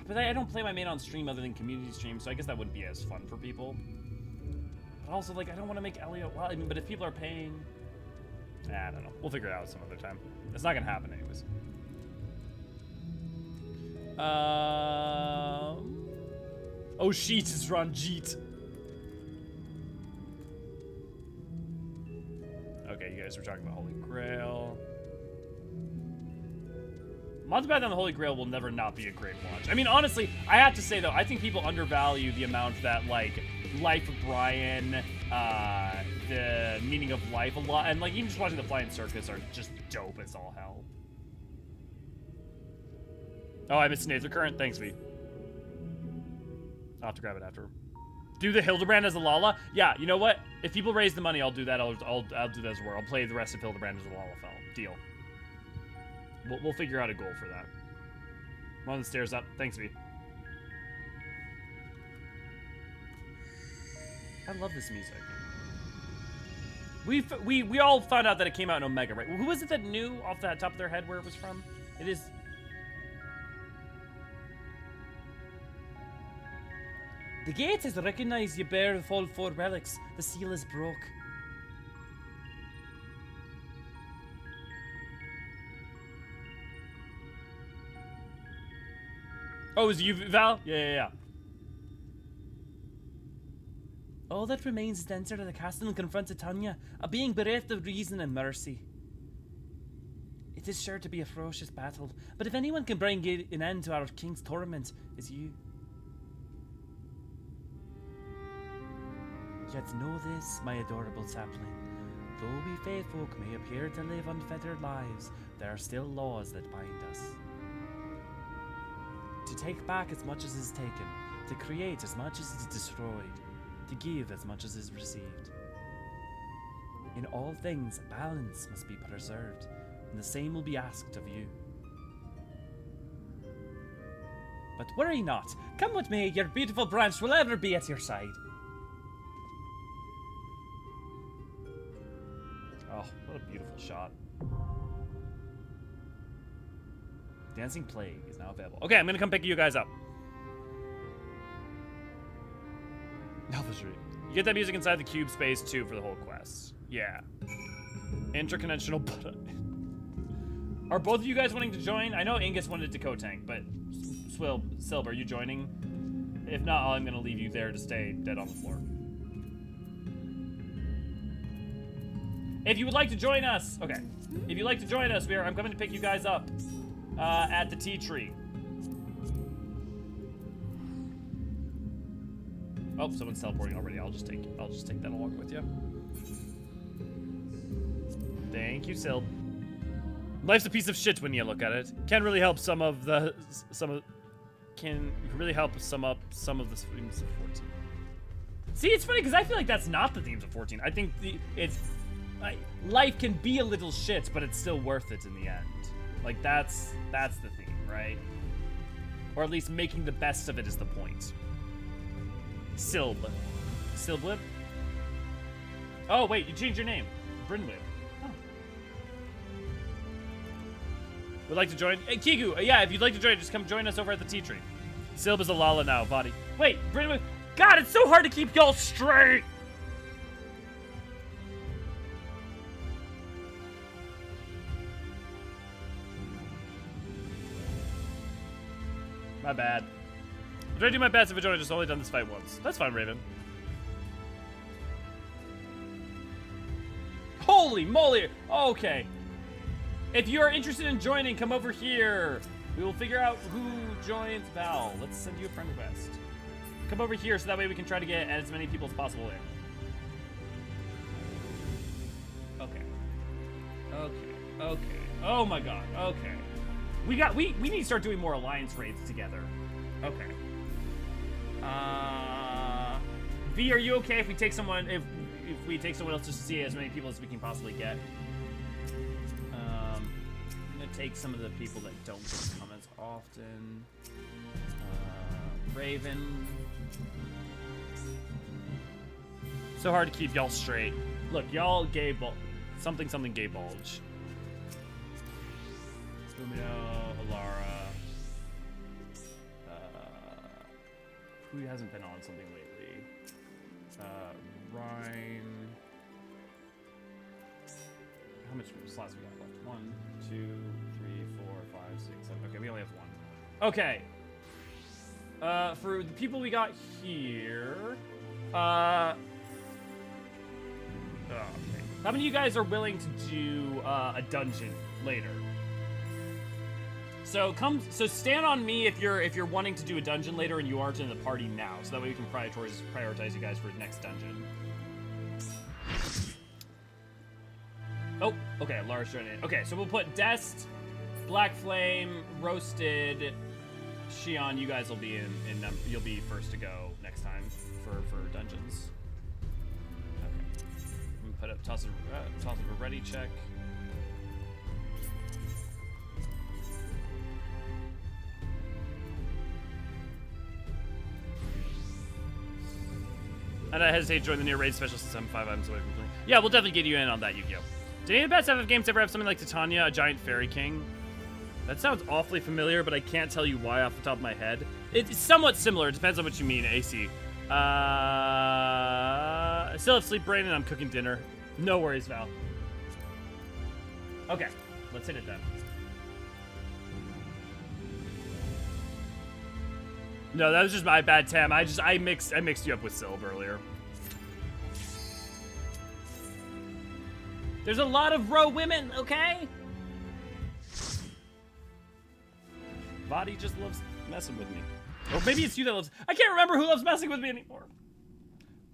But I don't play my main on stream other than community stream, so I guess that wouldn't be as fun for people. But also, I don't want to make Elio... Well, but if people are paying... I don't know. We'll figure it out some other time. It's not going to happen anyways. Oh, Sheet is Ranjit. Okay, you guys were talking about Holy Grail. Mountebank on the Holy Grail will never not be a great watch. I mean, honestly, I have to say, though, I think people undervalue the amount that, Life of Brian, the Meaning of Life a lot, and, even just watching the Flying Circus are just dope as all hell. Oh, I missed Nathan Current. Thanks, V. I'll have to grab it after. Do the Hildebrand as a Lala? Yeah, you know what? If people raise the money, I'll do that. I'll do that as well. I'll play the rest of Hildebrand as a Lalafell. Deal. We'll figure out a goal for that. I'm on the stairs up. Thanks, V. I love this music. We all found out that it came out in Omega, right? Who was it that knew off the top of their head where it was from? It is... The gate has recognized you bear the all 4 relics. The seal is broke. Oh, is it you, Val? Yeah. All that remains is to enter the castle and confront Tatanya, a being bereft of reason and mercy. It is sure to be a ferocious battle, but if anyone can bring an end to our king's torment, it's you. Yet know this, my adorable sapling. Though we fae folk may appear to live unfettered lives, there are still laws that bind us. To take back as much as is taken, to create as much as is destroyed, to give as much as is received. In all things, balance must be preserved, and the same will be asked of you. But worry not. Come with me, your beautiful branch will ever be at your side. Oh, what a beautiful shot. Dancing Plague is now available. Okay, I'm gonna come pick you guys up. You get that music inside the cube space too for the whole quest. Yeah. Interconventional. Are both of you guys wanting to join? I know Ingus wanted to co-tank, but Silb, are you joining? If not, I'm gonna leave you there to stay dead on the floor. If you would like to join us, okay. If you'd like to join us, I'm coming to pick you guys up at the tea tree. Oh, someone's teleporting already. I'll just take that along with you. Thank you, Sil. Life's a piece of shit when you look at it. Can really help sum up some of the themes of 14. See, it's funny because I feel like that's not the themes of 14. I think life can be a little shit, but it's still worth it in the end. Like that's the theme, right? Or at least making the best of it is the point. Silblib? Oh, wait, you changed your name. Brynwib. Oh. Would like to join? Hey, Kigu, yeah, if you'd like to join, just come join us over at the tea tree. Silb is a Lala now, body. Wait, Brynwib. God, it's so hard to keep y'all straight! My bad. I'm trying to do my best if I just only done this fight once. That's fine, Raven. Holy moly! Okay. If you're interested in joining, come over here. We will figure out who joins Val. Let's send you a friend request. Come over here so that way we can try to get as many people as possible in. Okay. Oh my god. Okay. We need to start doing more alliance raids together. Okay. V, are you okay if we take someone if we take someone else just to see as many people as we can possibly get? I'm gonna take some of the people that don't get comments often. Raven. So hard to keep y'all straight. Look, y'all gay something gay bulge. Lumino, Alara. Who hasn't been on something lately? Ryan. How much slots we got left? 1, 2, 3, 4, 5, 6, 7. Okay, we only have 1. Okay. For the people we got here, okay. How many of you guys are willing to do a dungeon later? So stand on me if you're wanting to do a dungeon later and you aren't in the party now, so that way we can prioritize you guys for the next dungeon. Oh, okay, Lara's joining in. Okay, so we'll put Dest, Black Flame, Roasted, Shion. You guys will be you'll be first to go next time for dungeons. Okay, I'm gonna put up toss of a ready check. And I hesitate to join the near raid special since I'm 5 items away from playing. Yeah, we'll definitely get you in on that, Yu-Gi-Oh! Do any of the past FF games ever have something like Titania, a giant fairy king? That sounds awfully familiar, but I can't tell you why off the top of my head. It's somewhat similar. It depends on what you mean, AC. I still have sleep brain and I'm cooking dinner. No worries, Val. Okay, let's hit it then. No, that was just my bad, Tam. I mixed you up with Sylve earlier. There's a lot of row women, okay? Vadi just loves messing with me. Or maybe it's you that loves... I can't remember who loves messing with me anymore.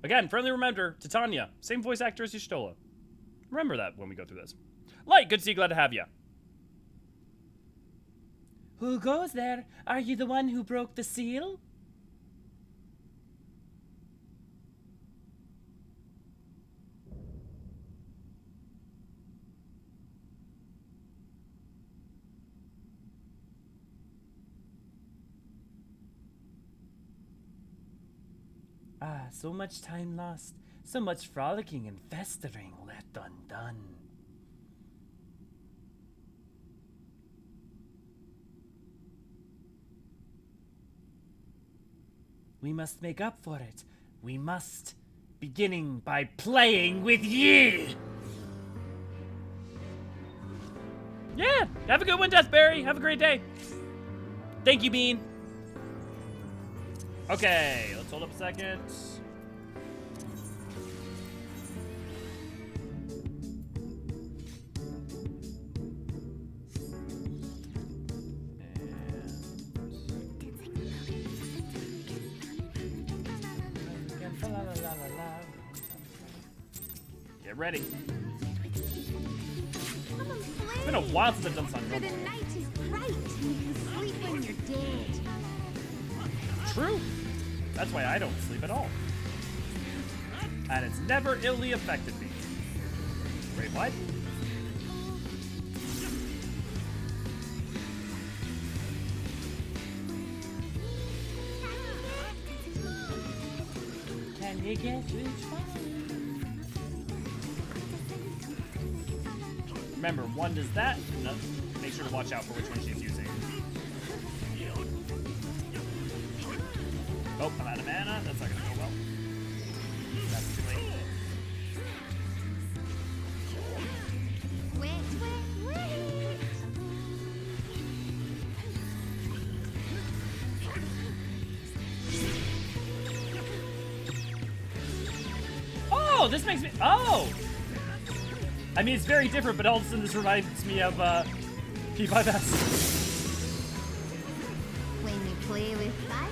Again, friendly reminder, Titania. Same voice actor as Y'shtola. Remember that when we go through this. Light, good to see you, glad to have you. Who goes there? Are you the one who broke the seal? Ah, so much time lost. So much frolicking and festering left undone. We must make up for it. We must. Beginning by playing with ye! Yeah, have a good one, Deathberry. Have a great day. Thank you, Bean. Okay, let's hold up a second. Get ready. It's been a while since I've done something. For the night is bright and you can sleep when you're dead. True. That's why I don't sleep at all. And it's never illy affected me. Wait, what? Can you get which one? Remember, one does that. No, make sure to watch out for which one she's using. Oh, I'm out of mana. That's not gonna go well. That's too late. Wait. Oh, this makes me. Oh! I mean, it's very different, but all of a sudden this reminds me of P5S. When you play with fire.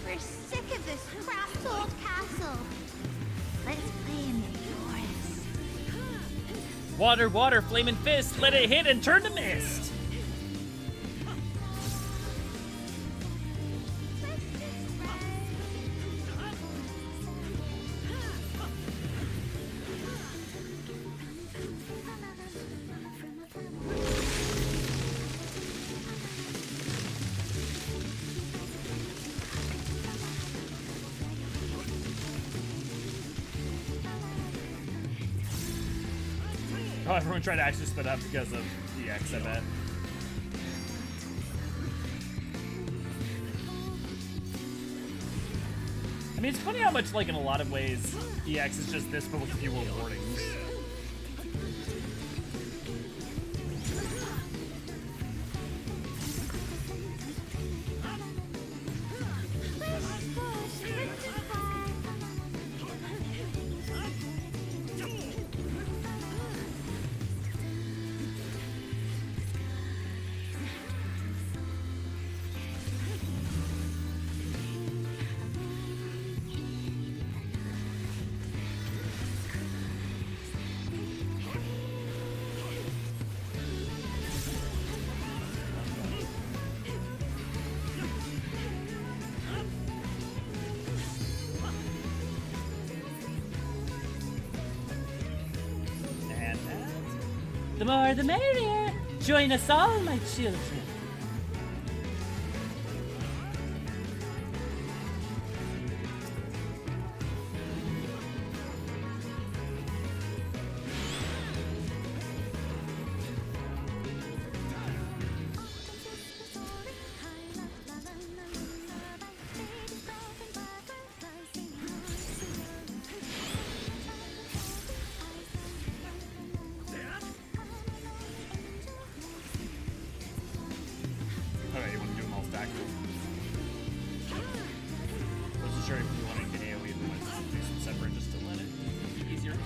We're sick of this cramped old castle. Let's play in the forest. Water, water, flaming fist. Let it hit and turn to mist. Oh, everyone tried to actually split up because of EX, I bet. I mean, it's funny how much, like, in a lot of ways, EX is just this, but with fewer warnings. The more the merrier. Join us all, my children. Okay, you want to do them all stacked? Wasn't sure if you wanted to get AoE and then do some separate just to let it be easier.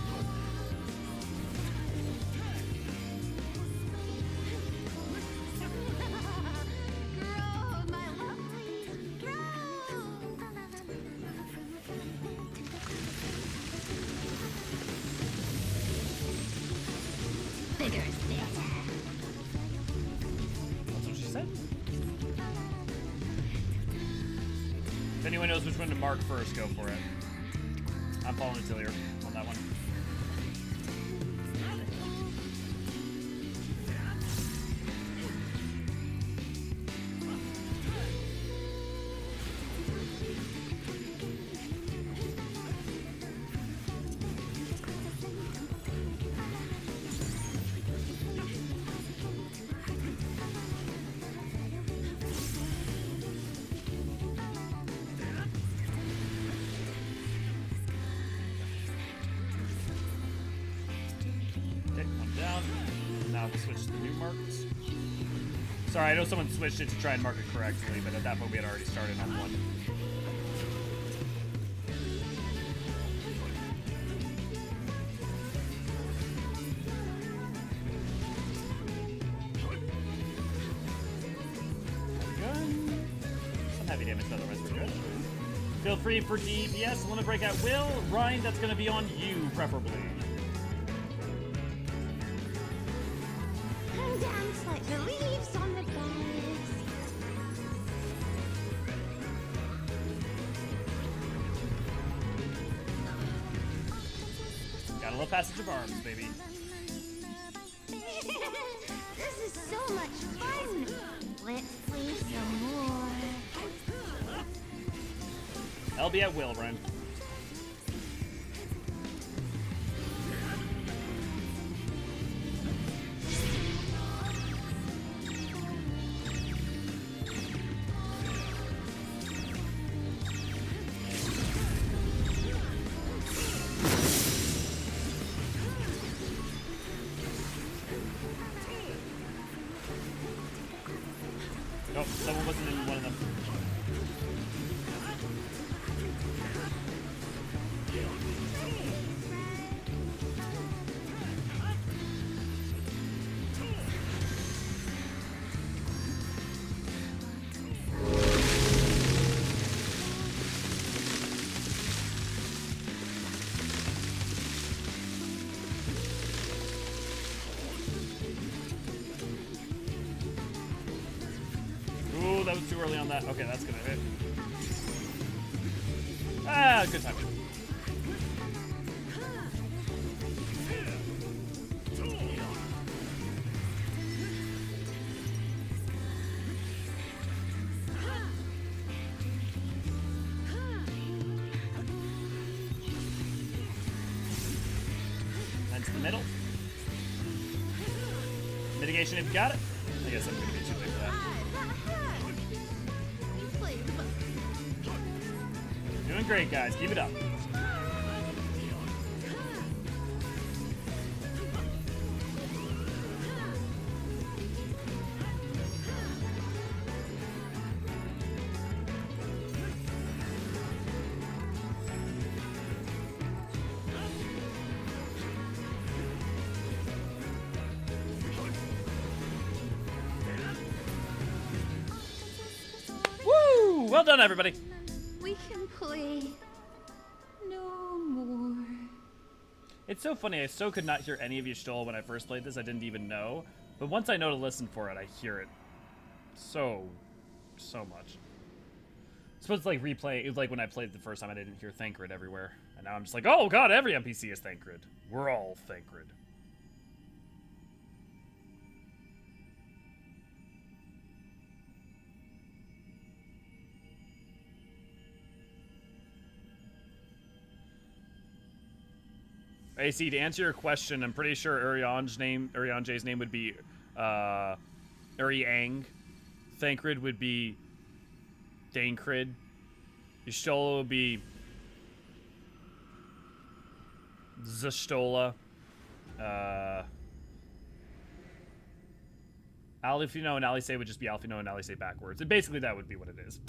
That's what she said. If anyone knows which one to mark first, go for it. I'm following Atelier on that one. Okay, one down. Now we'll switch to the new marks. Sorry, I know someone switched it to try and mark it correctly, but at that point we had already started on one. Some heavy damage, but otherwise we're good. Feel free for DPS, limit break at will. Ryan, that's going to be on you, preferably. And dance like the leaves on the grass. Got a little passage of arms, baby. This is so much fun. Let's play some more. I'll be at will, Ryan. Nope, someone wasn't in one of them. Ooh, that was too early on that. Okay, that's gonna hit. Ah, good time. Then to the middle. Mitigation if you got it. I guess I'm gonna be too late for that. Doing great, guys. Keep it up. Woo! Well done, everybody. We can play no more. It's so funny. I so could not hear any of you stole when I first played this. I didn't even know. But once I know to listen for it, I hear it so much. I suppose it's like replay. It was like when I played it the first time, I didn't hear Thancred everywhere. And now I'm just like, oh god, every NPC is Thancred. We're all Thancred. AC, to answer your question, I'm pretty sure Eorzean's name would be Uriang. Thancred would be Thancred. Y'shtola would be Zashtola. Alfino and Alisei would just be Alfino and Alisei backwards. And basically that would be what it is.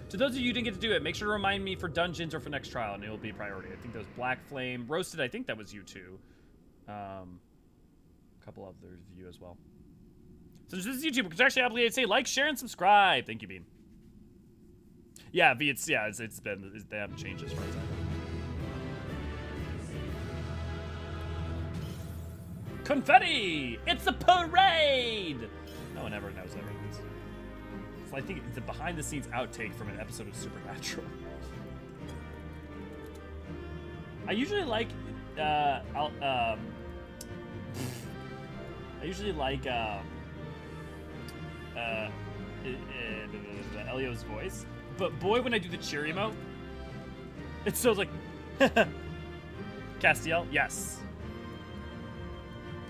To those of you who didn't get to do it, make sure to remind me for dungeons or for next trial, and it will be priority. I think that was Black Flame. Roasted, I think that was you too. A couple others of you as well. So this is YouTube. Contractually obligated to say like, share, and subscribe. Thank you, Bean. Yeah, V, it's been, they haven't changed as far as I know. Confetti! It's a parade! No one ever knows that reference. I think it's a behind-the-scenes outtake from an episode of Supernatural. I usually like, Elio's voice, but boy, when I do the cheer emote, it's so like, Castiel, yes.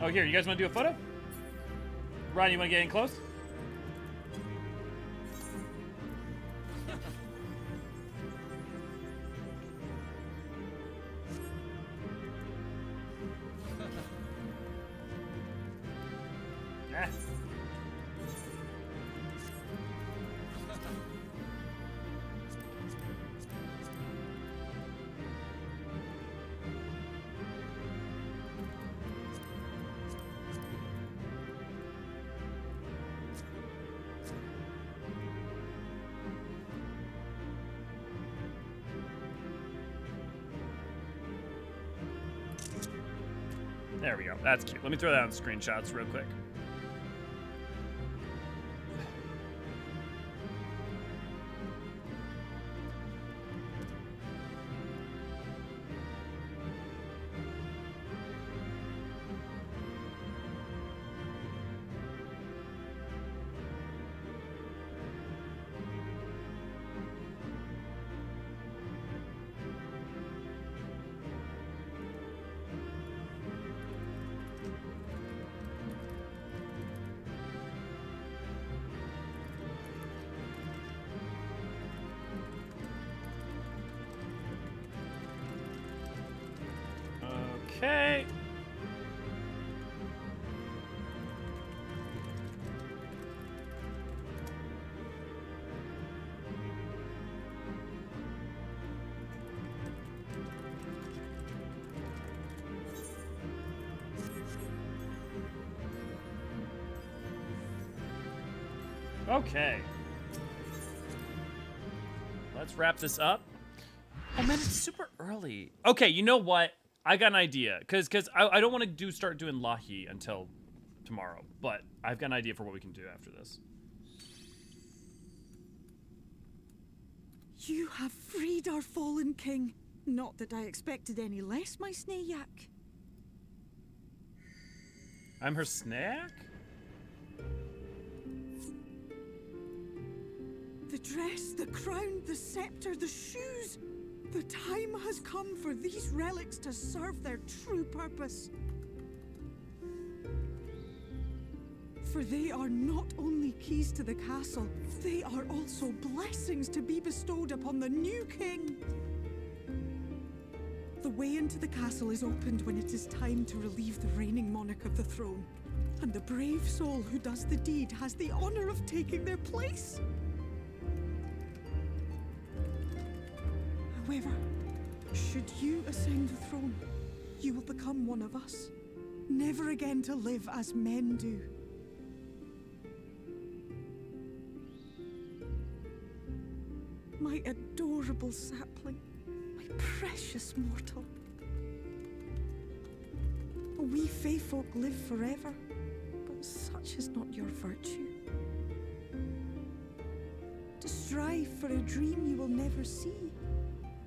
Oh, here, you guys want to do a photo? Ryan, you want to get in close? There we go. That's cute. Let me throw that on screenshots real quick. Okay. Okay. Let's wrap this up. Oh man, it's super early. Okay, you know what? I got an idea, because I don't want to start doing Lahi until tomorrow, but I've got an idea for what we can do after this. You have freed our fallen king. Not that I expected any less, my Snayak. I'm her snack? The dress, the crown, the scepter, the shoes. The time has come for these relics to serve their true purpose. For they are not only keys to the castle, they are also blessings to be bestowed upon the new king. The way into the castle is opened when it is time to relieve the reigning monarch of the throne. And the brave soul who does the deed has the honor of taking their place. However, should you ascend the throne, you will become one of us, never again to live as men do. My adorable sapling, my precious mortal. We Fae folk live forever, but such is not your virtue. To strive for a dream you will never see,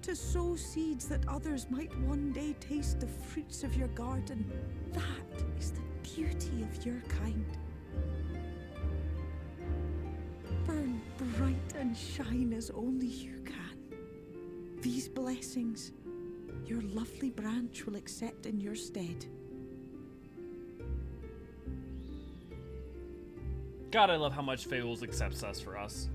to sow seeds that others might one day taste the fruits of your garden. That is the beauty of your kind. Burn bright and shine as only you can. These blessings, your lovely branch will accept in your stead. God, I love how much Fables accepts us for us.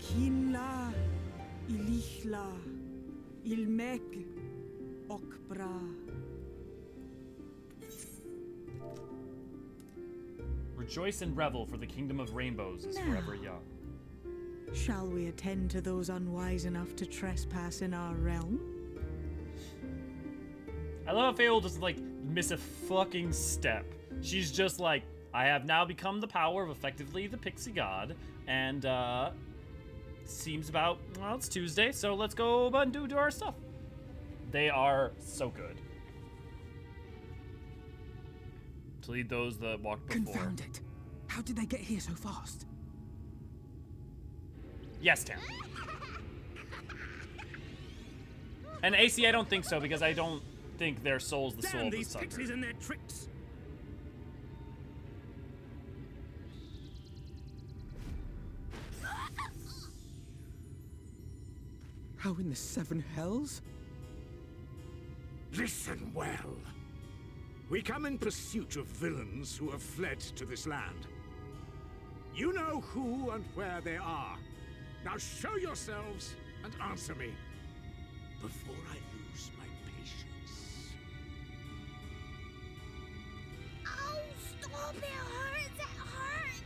Kinla, Ilichla, Il Mheg, Okbra. Rejoice and revel, for the kingdom of rainbows is forever young. Shall we attend to those unwise enough to trespass in our realm? I love how Fable doesn't, like, miss a fucking step. She's just like, I have now become the power of effectively the pixie god, and, seems about, well, it's Tuesday, so let's go and do our stuff. They are so good. To lead those that walked before. Confound it. How did they get here so fast? Yes, Tam. And AC, I don't think so, because I don't think their soul's the soul of the sucker. Pixies and their tricks. How in the seven hells? Listen well. We come in pursuit of villains who have fled to this land. You know who and where they are. Now show yourselves and answer me before I lose my patience. Oh, stop! It hurts! It hurts!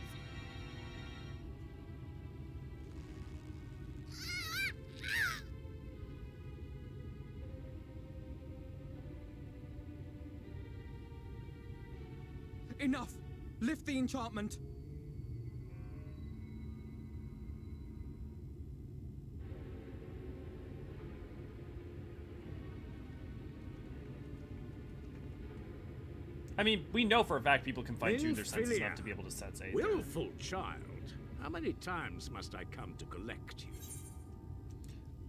Enough! Lift the enchantment! I mean, we know for a fact people can fine-tune their senses enough to be able to sense anything. Willful child, how many times must I come to collect you?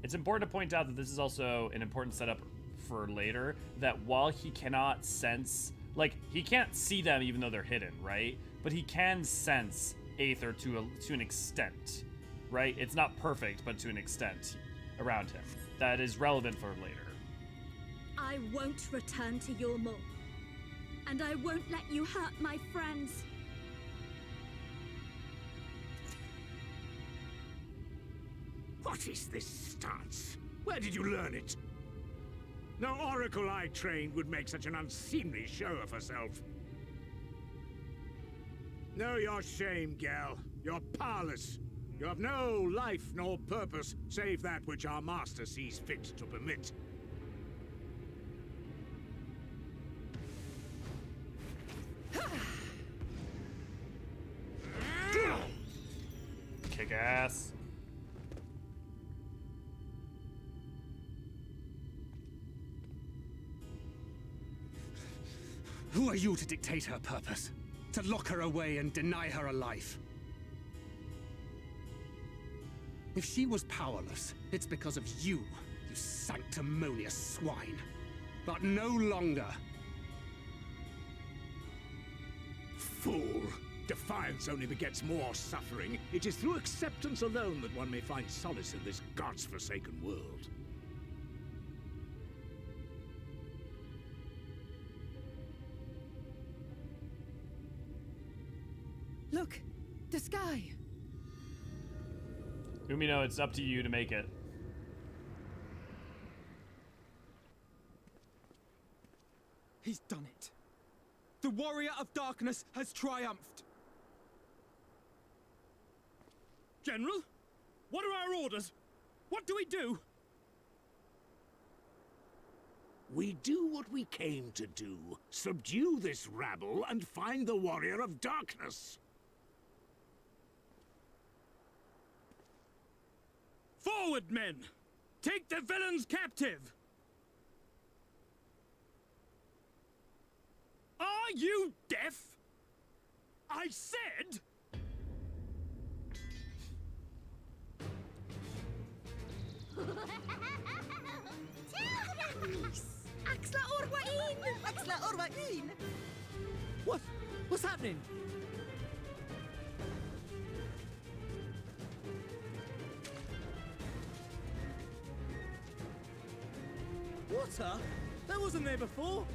It's important to point out that this is also an important setup for later, that while he cannot sense, like, he can't see them even though they're hidden, right? But he can sense Aether to an extent, right? It's not perfect, but to an extent around him. That is relevant for later. I won't return to your Mheg, and I won't let you hurt my friends. What is this stance? Where did you learn it? No oracle I trained would make such an unseemly show of herself. Know your shame, gal. You're powerless. You have no life nor purpose, save that which our master sees fit to permit. Kick ass. Who are you to dictate her purpose? To lock her away and deny her a life? If she was powerless, it's because of you, you sanctimonious swine. But no longer. Fool! Defiance only begets more suffering. It is through acceptance alone that one may find solace in this god's-forsaken world. Look! The sky! Umino, it's up to you to make it. He's done it. The warrior of darkness has triumphed. General? What are our orders? What do we do? We do what we came to do. Subdue this rabble and find the warrior of darkness. Forward, men! Take the villains captive! Are you deaf? I said, What? What's happening? Water? That wasn't there before.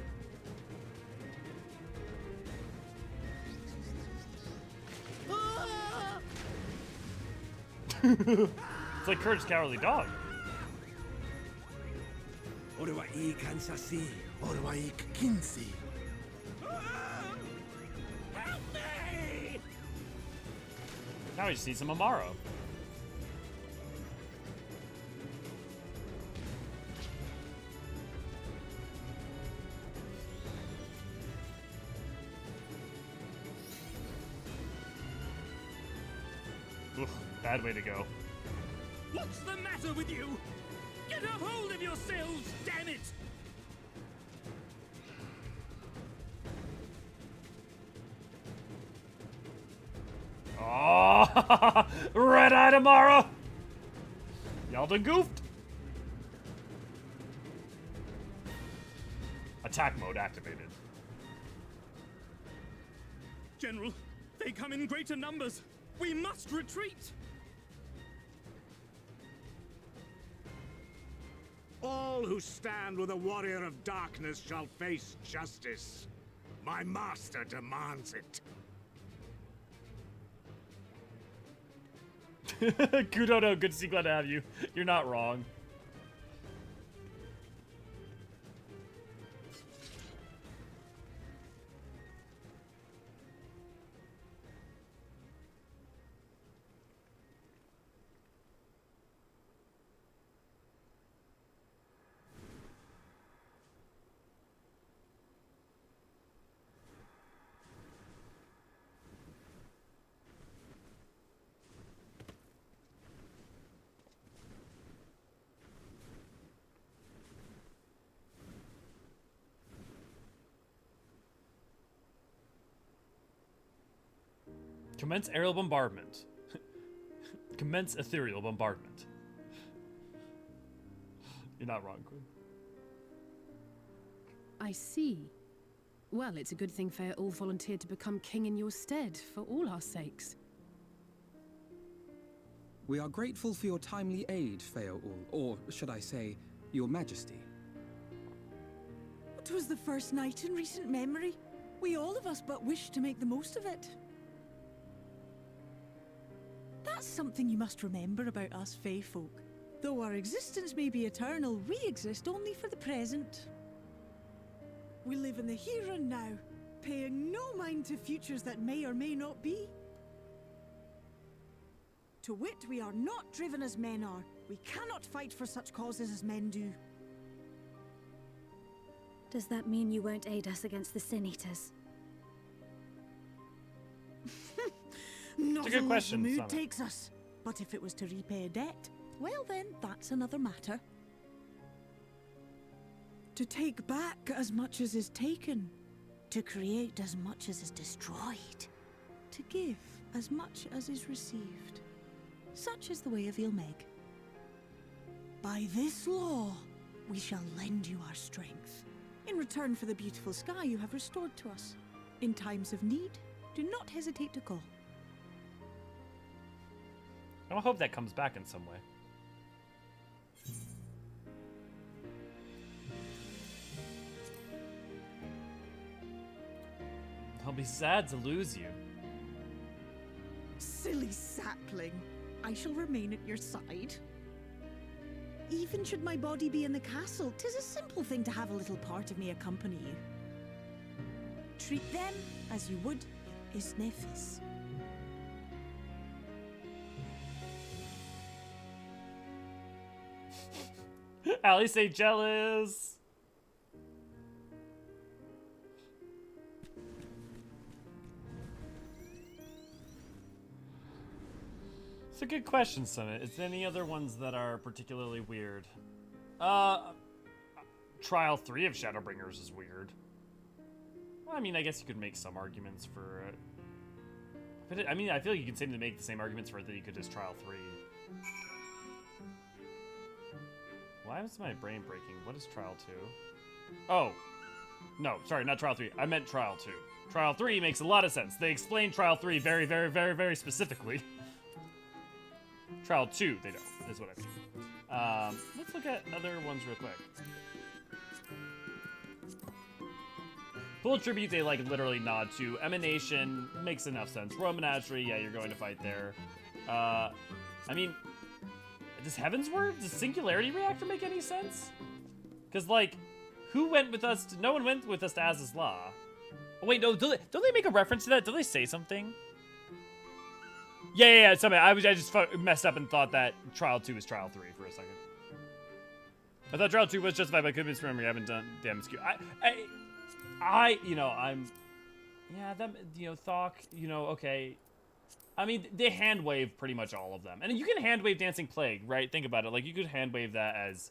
Ah! It's like Courage the Cowardly Dog. Orewa'i kansasi, orewa'i kinsi. Help me! Now we just need some Amaro. Ugh, bad way to go. What's the matter with you? Get a hold of yourselves, damn it! Oh, red-eyed Amaro! Y'all done goofed. Attack mode activated. General, they come in greater numbers. We must retreat. All who stand with a warrior of darkness shall face justice. My master demands it. Kudono, good to see, glad to have you. You're not wrong. Commence aerial bombardment. Commence ethereal bombardment. You're not wrong, Quinn. I see. Well, it's a good thing Feaul volunteered to become king in your stead, for all our sakes. We are grateful for your timely aid, Feaul, or should I say, your majesty. It was the first night in recent memory. We all of us but wish to make the most of it. That's something you must remember about us Fey folk. Though our existence may be eternal, we exist only for the present. We live in the here and now, paying no mind to futures that may or may not be. To wit, we are not driven as men are. We cannot fight for such causes as men do. Does that mean you won't aid us against the Sin Eaters? Not It's a good unless question, the mood Summit. takes us. But if it was to repay a debt, well then, that's another matter. To take back as much as is taken. To create as much as is destroyed. To give as much as is received. Such is the way of Il Mheg. By this law, we shall lend you our strength. In return for the beautiful sky you have restored to us. In times of need, do not hesitate to call. I hope that comes back in some way. I'll be sad to lose you. Silly sapling. I shall remain at your side. Even should my body be in the castle, 'tis a simple thing to have a little part of me accompany you. Treat them as you would Isnefis. Allie, say jealous. It's a good question, Summit. Is there any other ones that are particularly weird? Trial 3 of Shadowbringers is weird. Well, I mean, I guess you could make some arguments for it. But I mean, I feel like you can seem to make the same arguments for it that you could just Trial 3. Why is my brain breaking? What is Trial 2? Oh. No, sorry, not Trial 3. I meant Trial 2. Trial 3 makes a lot of sense. They explain Trial 3 very, very, very, very specifically. Trial 2, they don't, is what I mean. Let's look at other ones real quick. Full Tribute, they like literally nod to. Emanation makes enough sense. Royal Menagerie, yeah, you're going to fight there. I mean, does Heaven's Word, does Singularity Reactor make any sense? Because, like, who went with us? No one went with us to Az's Law. Oh, wait, no, don't they make a reference to that? Do they say something? Yeah, something. I just messed up and thought that Trial 2 was Trial 3 for a second. I thought Trial 2 was justified, but I could misremember. I haven't done the MSQ. Thok, okay. I mean, they hand wave pretty much all of them. And you can hand wave Dancing Plague, right? Think about it. Like, you could hand wave that as,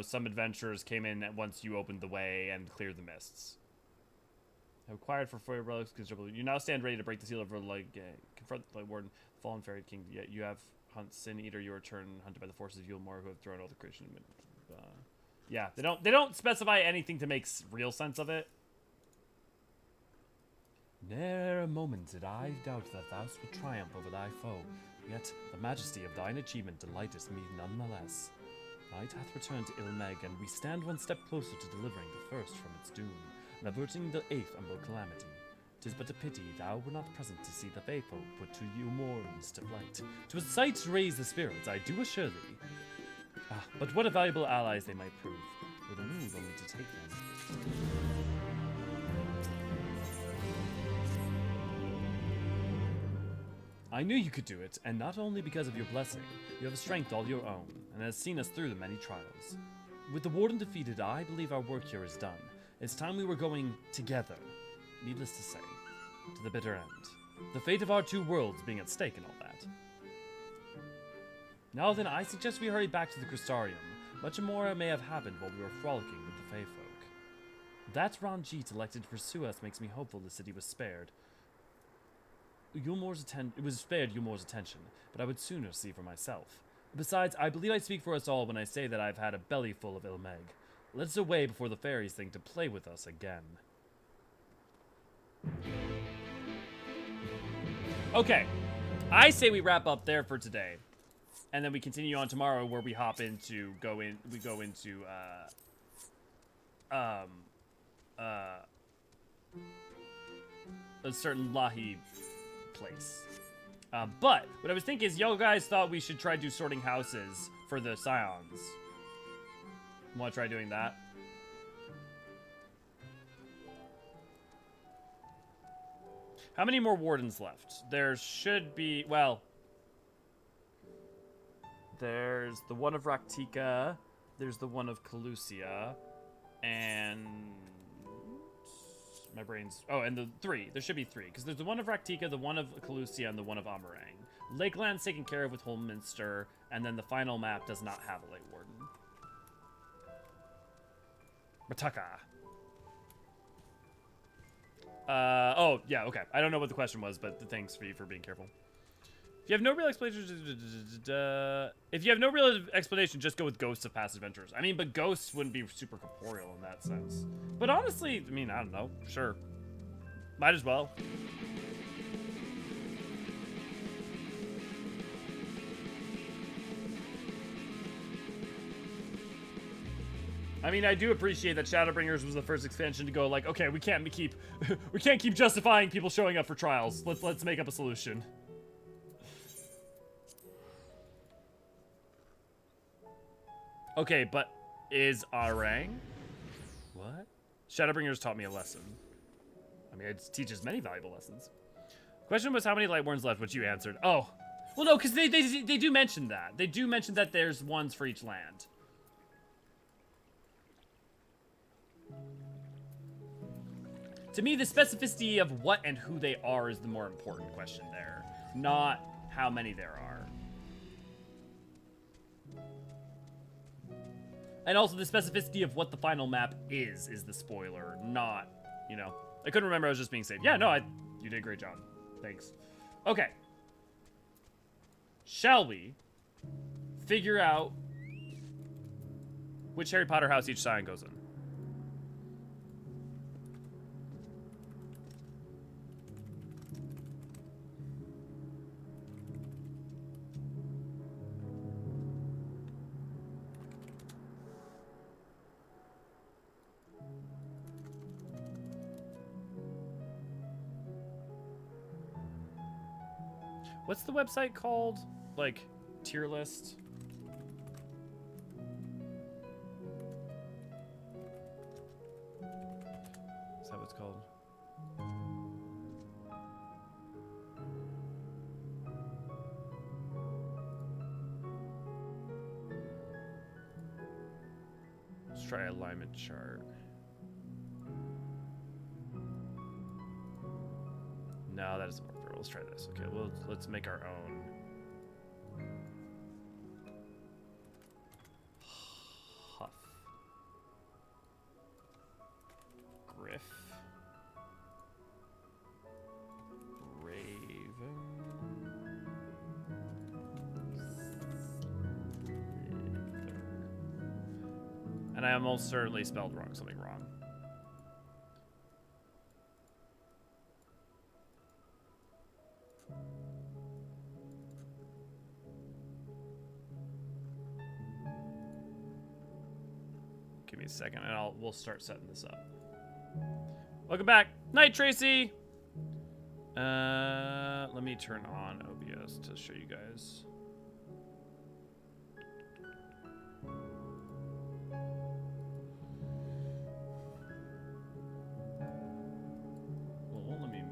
some adventurers came in once you opened the way and cleared the mists. Acquired for 4 relics, considerable. You now stand ready to break the seal of confront the Light Warden, Fallen Fairy King. Yet you have hunt Sin Eater, your return, hunted by the forces of Yulmore, who have thrown all the creation. Yeah, they don't specify anything to make real sense of it. Ne'er a moment did I doubt that thou would triumph over thy foe, yet the majesty of thine achievement delighteth me nonetheless. Night hath returned to Il Mheg, and we stand one step closer to delivering the first from its doom, and averting the 8th Umbral calamity. 'Tis but a pity thou were not present to see the faithful put to Yulmore's to flight. 'Twas a sight to raise the spirits, I do assure thee. But what a valuable allies they might prove, with a move only to take them. I knew you could do it, and not only because of your blessing. You have a strength all your own, and has seen us through the many trials. With the Warden defeated, I believe our work here is done. It's time we were going together, needless to say, to the bitter end. The fate of our 2 worlds being at stake and all that. Now then, I suggest we hurry back to the Crystarium. Much more may have happened while we were frolicking with the Fey folk. That Ranjit elected to pursue us makes me hopeful the city was spared. It was spared Yulmore's attention, but I would sooner see for myself. Besides, I believe I speak for us all when I say that I've had a belly full of Il Mheg. Let's away before the fairies think to play with us again. Okay, I say we wrap up there for today, and then we continue on tomorrow, where we go into a certain Lahi place. But what I was thinking is, y'all guys thought we should try do sorting houses for the Scions. Want to try doing that? How many more wardens left? There should be, well, there's the one of Raktika, there's the one of Calusia, and my brain's... Oh, and the 3. There should be 3. Because there's the one of Raktika, the one of Calusia, and the one of Amarang. Lakeland's taken care of with Holminster, and then the final map does not have a Light Warden. Bataka. Oh, yeah, okay. I don't know what the question was, but thanks for being careful. If you have no real explanation, just go with Ghosts of Past Adventures. I mean, but Ghosts wouldn't be super corporeal in that sense. But honestly, I mean, I don't know. Sure. Might as well. I mean, I do appreciate that Shadowbringers was the first expansion to go like, okay, we can't keep justifying people showing up for trials. Let's make up a solution. Okay, but is Arang? What? Shadowbringers taught me a lesson. I mean, it teaches many valuable lessons. Question was how many Lightborns left, which you answered. Oh. Well, no, because they do mention that. They do mention that there's ones for each land. To me, the specificity of what and who they are is the more important question there, not how many there are. And also the specificity of what the final map is the spoiler, not, you know. I couldn't remember, I was just being safe. Yeah, no, you did a great job. Thanks. Okay. Shall we figure out which Harry Potter house each Scion goes in? What's the website called? Like, tier list? Is that what it's called? Let's try alignment chart. No, that doesn't work. Let's try this. Okay, well, let's make our own. Huff. Griff. Raven. And I almost certainly spelled something wrong. Give me a second, and we'll start setting this up. Welcome back, Night Tracy. Let me turn on OBS to show you guys. Well, let me.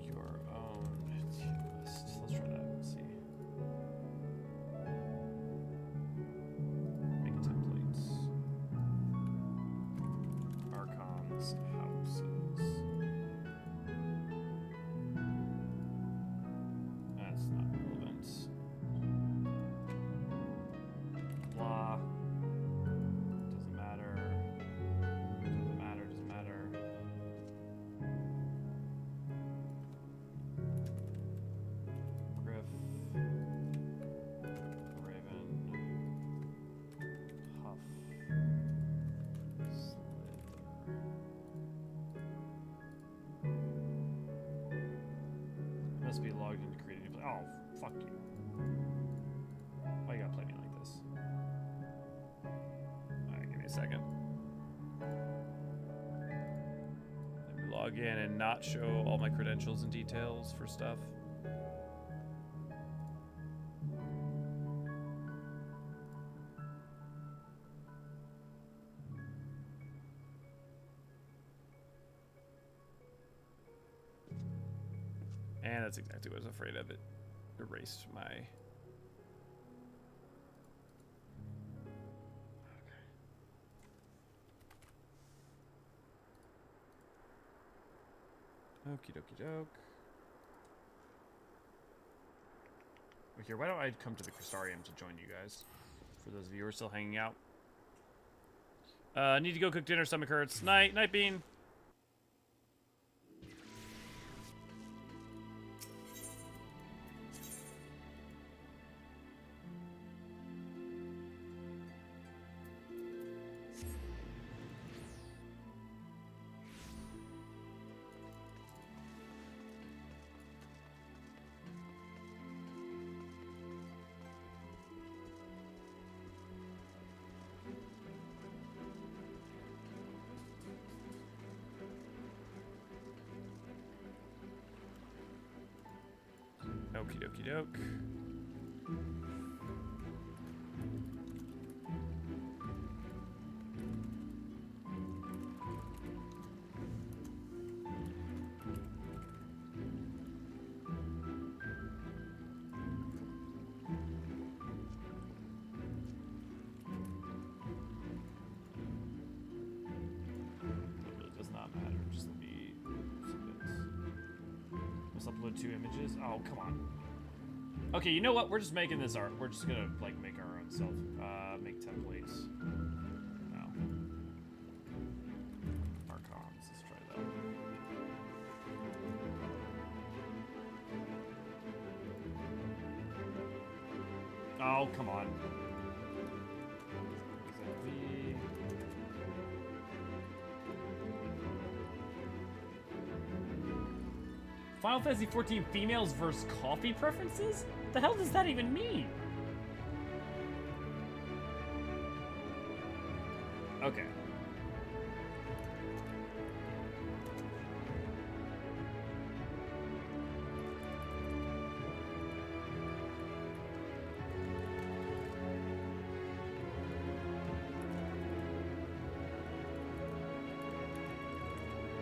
Your own tier list. Let's try that. Let's see. Make templates. Archons, houses. That's not relevant. Blah. Doesn't matter. Doesn't matter. Doesn't matter. Griff. Raven. Huff. Slither. Must be logged into creative. Oh, fuck you. Why you gotta play me like this? Alright, give me a second. Let me log in and not show all my credentials and details for stuff. And that's exactly what I was afraid of. It erased my... Okie dokie doke. Okay, why don't I come to the Crystarium to join you guys? For those of you who are still hanging out. Need to go cook dinner, stomach hurts. Night, night bean. Okie dokie doke. It does not matter. Just let me submit. Let's upload 2 images. Oh, come on. Okay, you know what? We're just making this art. We're just gonna like make our own self. Make templates. No. Archons. Let's try that. Oh, come on. Final Fantasy XIV females versus coffee preferences? The hell does that even mean? Okay.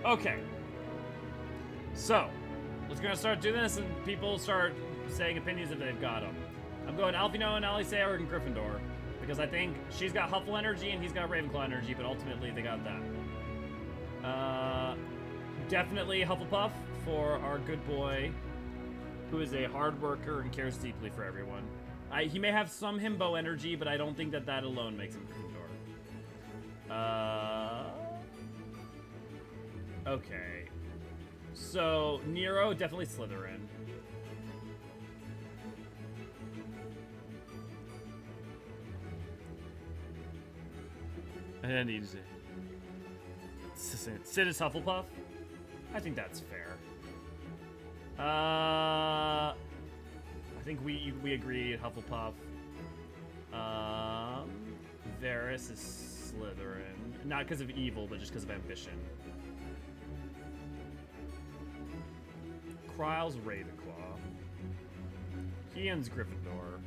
Okay. So, let's gonna start doing this, and people start saying opinions if they've got them. I'm going Alphino and Alisair and Gryffindor, because I think she's got Huffle energy and he's got Ravenclaw energy, but ultimately they got that. Definitely Hufflepuff for our good boy, who is a hard worker and cares deeply for everyone. He may have some himbo energy, but I don't think that alone makes him Gryffindor. Okay. So, Nero, definitely Slytherin. And easy. Sid is Hufflepuff? I think that's fair. I think we agree Hufflepuff. Varys is Slytherin. Not because of evil, but just because of ambition. Kryle's Ravenclaw. Kian's Gryffindor.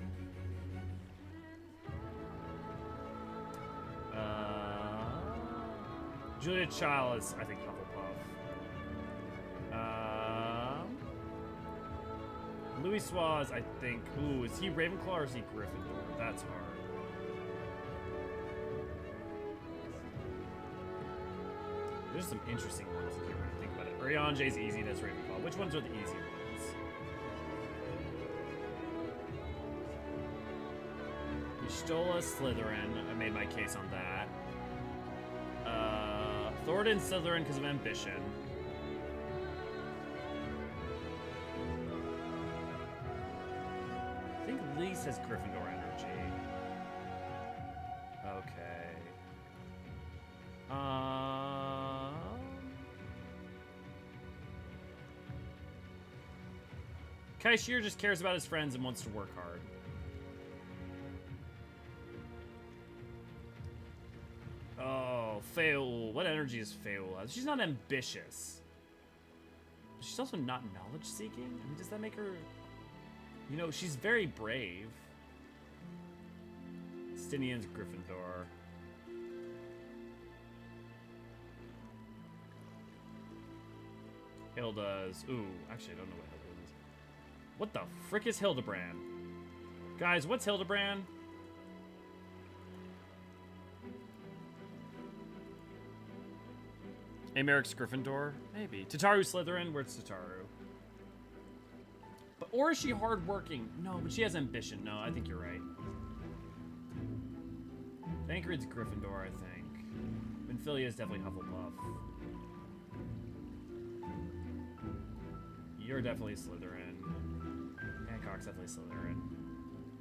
Julia Child is, I think, Hufflepuff. Louis Swaz, I think. Ooh, is he Ravenclaw or is he Gryffindor? That's hard. There's some interesting ones if you want to think about it. Urianger's easy, that's Ravenclaw. Which ones are the easy ones? Y'shtola, Slytherin. I made my case on that. Thoradin, Slytherin because of ambition. I think Lise has Gryffindor energy. Okay. Kaishir just cares about his friends and wants to work hard. Oh, Feul. What energy is Feul? She's not ambitious. But she's also not knowledge-seeking? I mean, does that make her... You know, she's very brave. Stinian's Gryffindor. Hilda's... Ooh, actually, I don't know what Hilda is. What the frick is Hildebrand? Guys, what's Hildebrand? Amaric's Gryffindor? Maybe. Tataru Slytherin? Where's Tataru? But, or is she hardworking? No, but she has ambition. No, I think you're right. Thancred's Gryffindor, I think. Minfilia is definitely Hufflepuff. You're definitely Slytherin. Hancock's definitely Slytherin.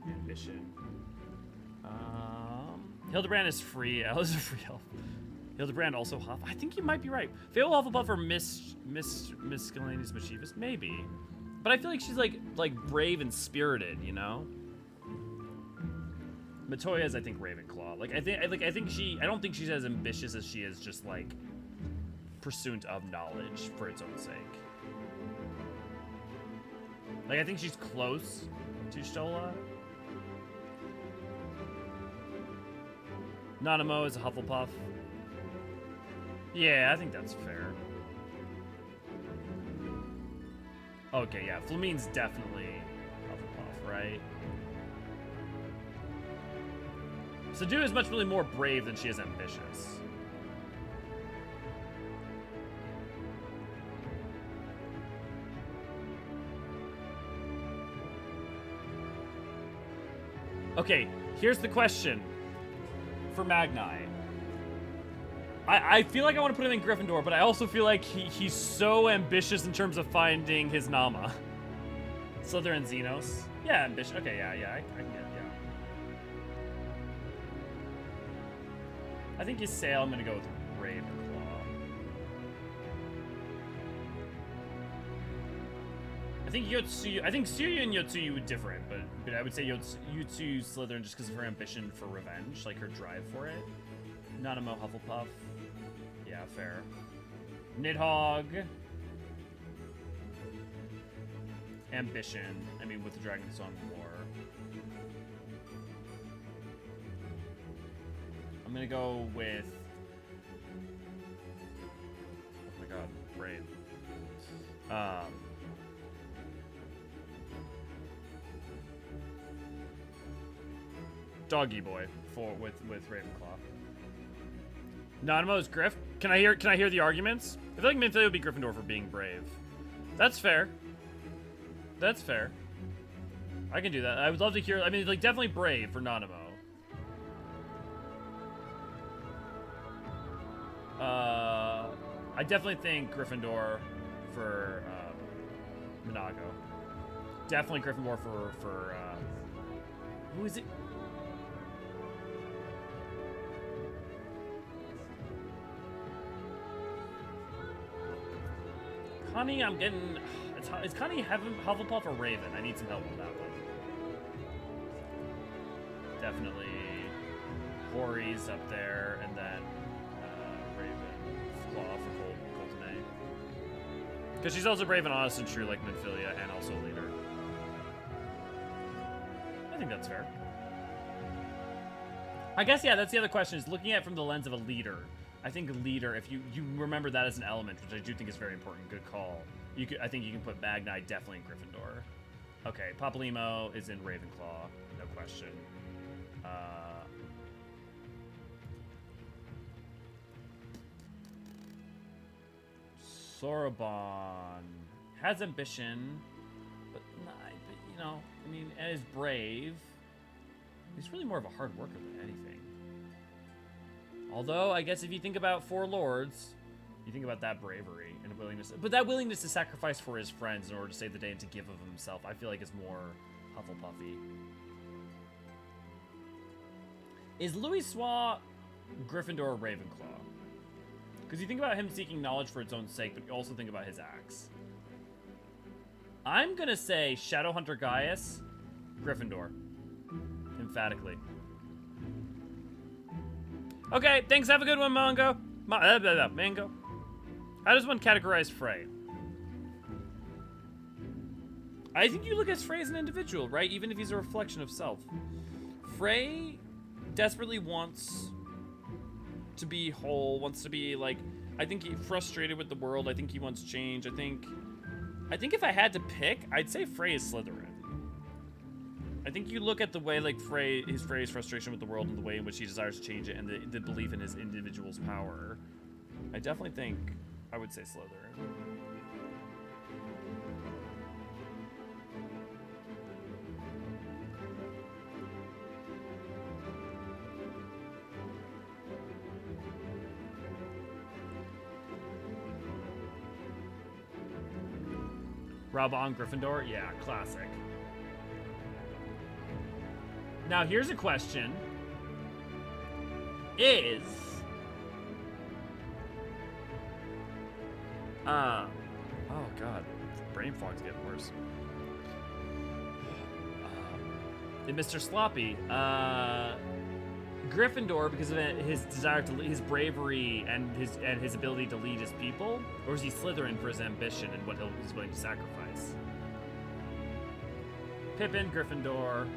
Ambition. Hildebrand is free. Alice is a free elf. Hildebrand also Huff. I think you might be right. Fail Hufflepuff or Miss Scalani's Mischievous? Maybe. But I feel like she's like brave and spirited, you know? Matoya's, I think, Ravenclaw. I don't think she's as ambitious as she is just like pursuit of knowledge for its own sake. Like, I think she's close to Stola. Nanamo is a Hufflepuff. Yeah, I think that's fair. Okay, yeah, Flamine's definitely Hufflepuff, right? Sadu is much really more brave than she is ambitious. Okay, here's the question for Magni. I feel like I want to put him in Gryffindor, but I also feel like he's so ambitious in terms of finding his Nama. Slytherin Xenos. Yeah, ambitious. Okay, yeah, I can get, yeah. I think you say I'm gonna go with Ravenclaw. I think Tsuyu and Yotsuyu are different, but I would say Yotsuyu Slytherin just because of her ambition for revenge, like her drive for it. Nanamo Hufflepuff. Yeah, fair. Nidhogg. Ambition. I mean, with the Dragon Song War. I'm gonna go with... Oh my god. Doggy boy with Ravenclaw. Nanamo's Griff. Can I hear the arguments? I feel like Minfilly would be Gryffindor for being brave. That's fair. That's fair. I can do that. I would love to hear. I mean, like, definitely brave for Nanamo. I definitely think Gryffindor for Minago. Definitely Gryffindor for who is it? Connie, I'm getting. Is Connie Hufflepuff or Raven? I need some help on that one. Definitely Hori's up there, and then Ravenclaw for Coltonay. Because she's also brave and honest and true like Minfilia, and also a leader. I think that's fair. I guess, yeah, that's the other question, is looking at it from the lens of a leader. I think leader, if you remember that as an element, which I do think is very important, good call. I think you can put Mad Knight definitely in Gryffindor. Okay, Papalymo is in Ravenclaw, no question. Sorbonne has ambition, but you know, I mean, and is brave. He's really more of a hard worker than anything. Although, I guess if you think about Four Lords, you think about that bravery and willingness, but that willingness to sacrifice for his friends in order to save the day and to give of himself, I feel like is more Hufflepuffy. Is Louis Soir Gryffindor or Ravenclaw? Because you think about him seeking knowledge for its own sake, but you also think about his acts. I'm gonna say Shadowhunter Gaius, Gryffindor. Emphatically. Okay, thanks. Have a good one, Mango. Mango. How does one categorize Frey? I think you look at Frey as an individual, right? Even if he's a reflection of self. Frey desperately wants to be whole, wants to be like, I think he's frustrated with the world. I think he wants change. I think if I had to pick, I'd say Frey is Slytherin. I think you look at the way, like, Frey's frustration with the world and the way in which he desires to change it and the belief in his individual's power. I definitely think I would say Slytherin. Raubon Gryffindor? Yeah, classic. Now, here's a question. Is... oh, God. Brain fog's getting worse. Mr. Sloppy. Gryffindor because of his desire to lead, his bravery and his ability to lead his people? Or is he Slytherin for his ambition and what he's willing to sacrifice? Pippin, Gryffindor...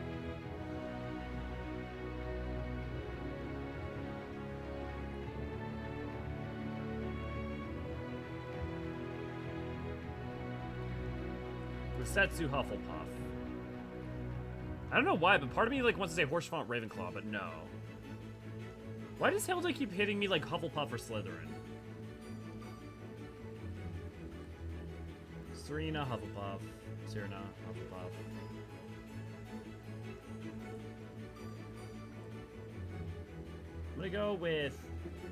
Setsu Hufflepuff. I don't know why, but part of me like wants to say Horsefont Ravenclaw, but no. Why does Hilda keep hitting me like Hufflepuff or Slytherin? Serena Hufflepuff. Serena Hufflepuff. I'm gonna go with...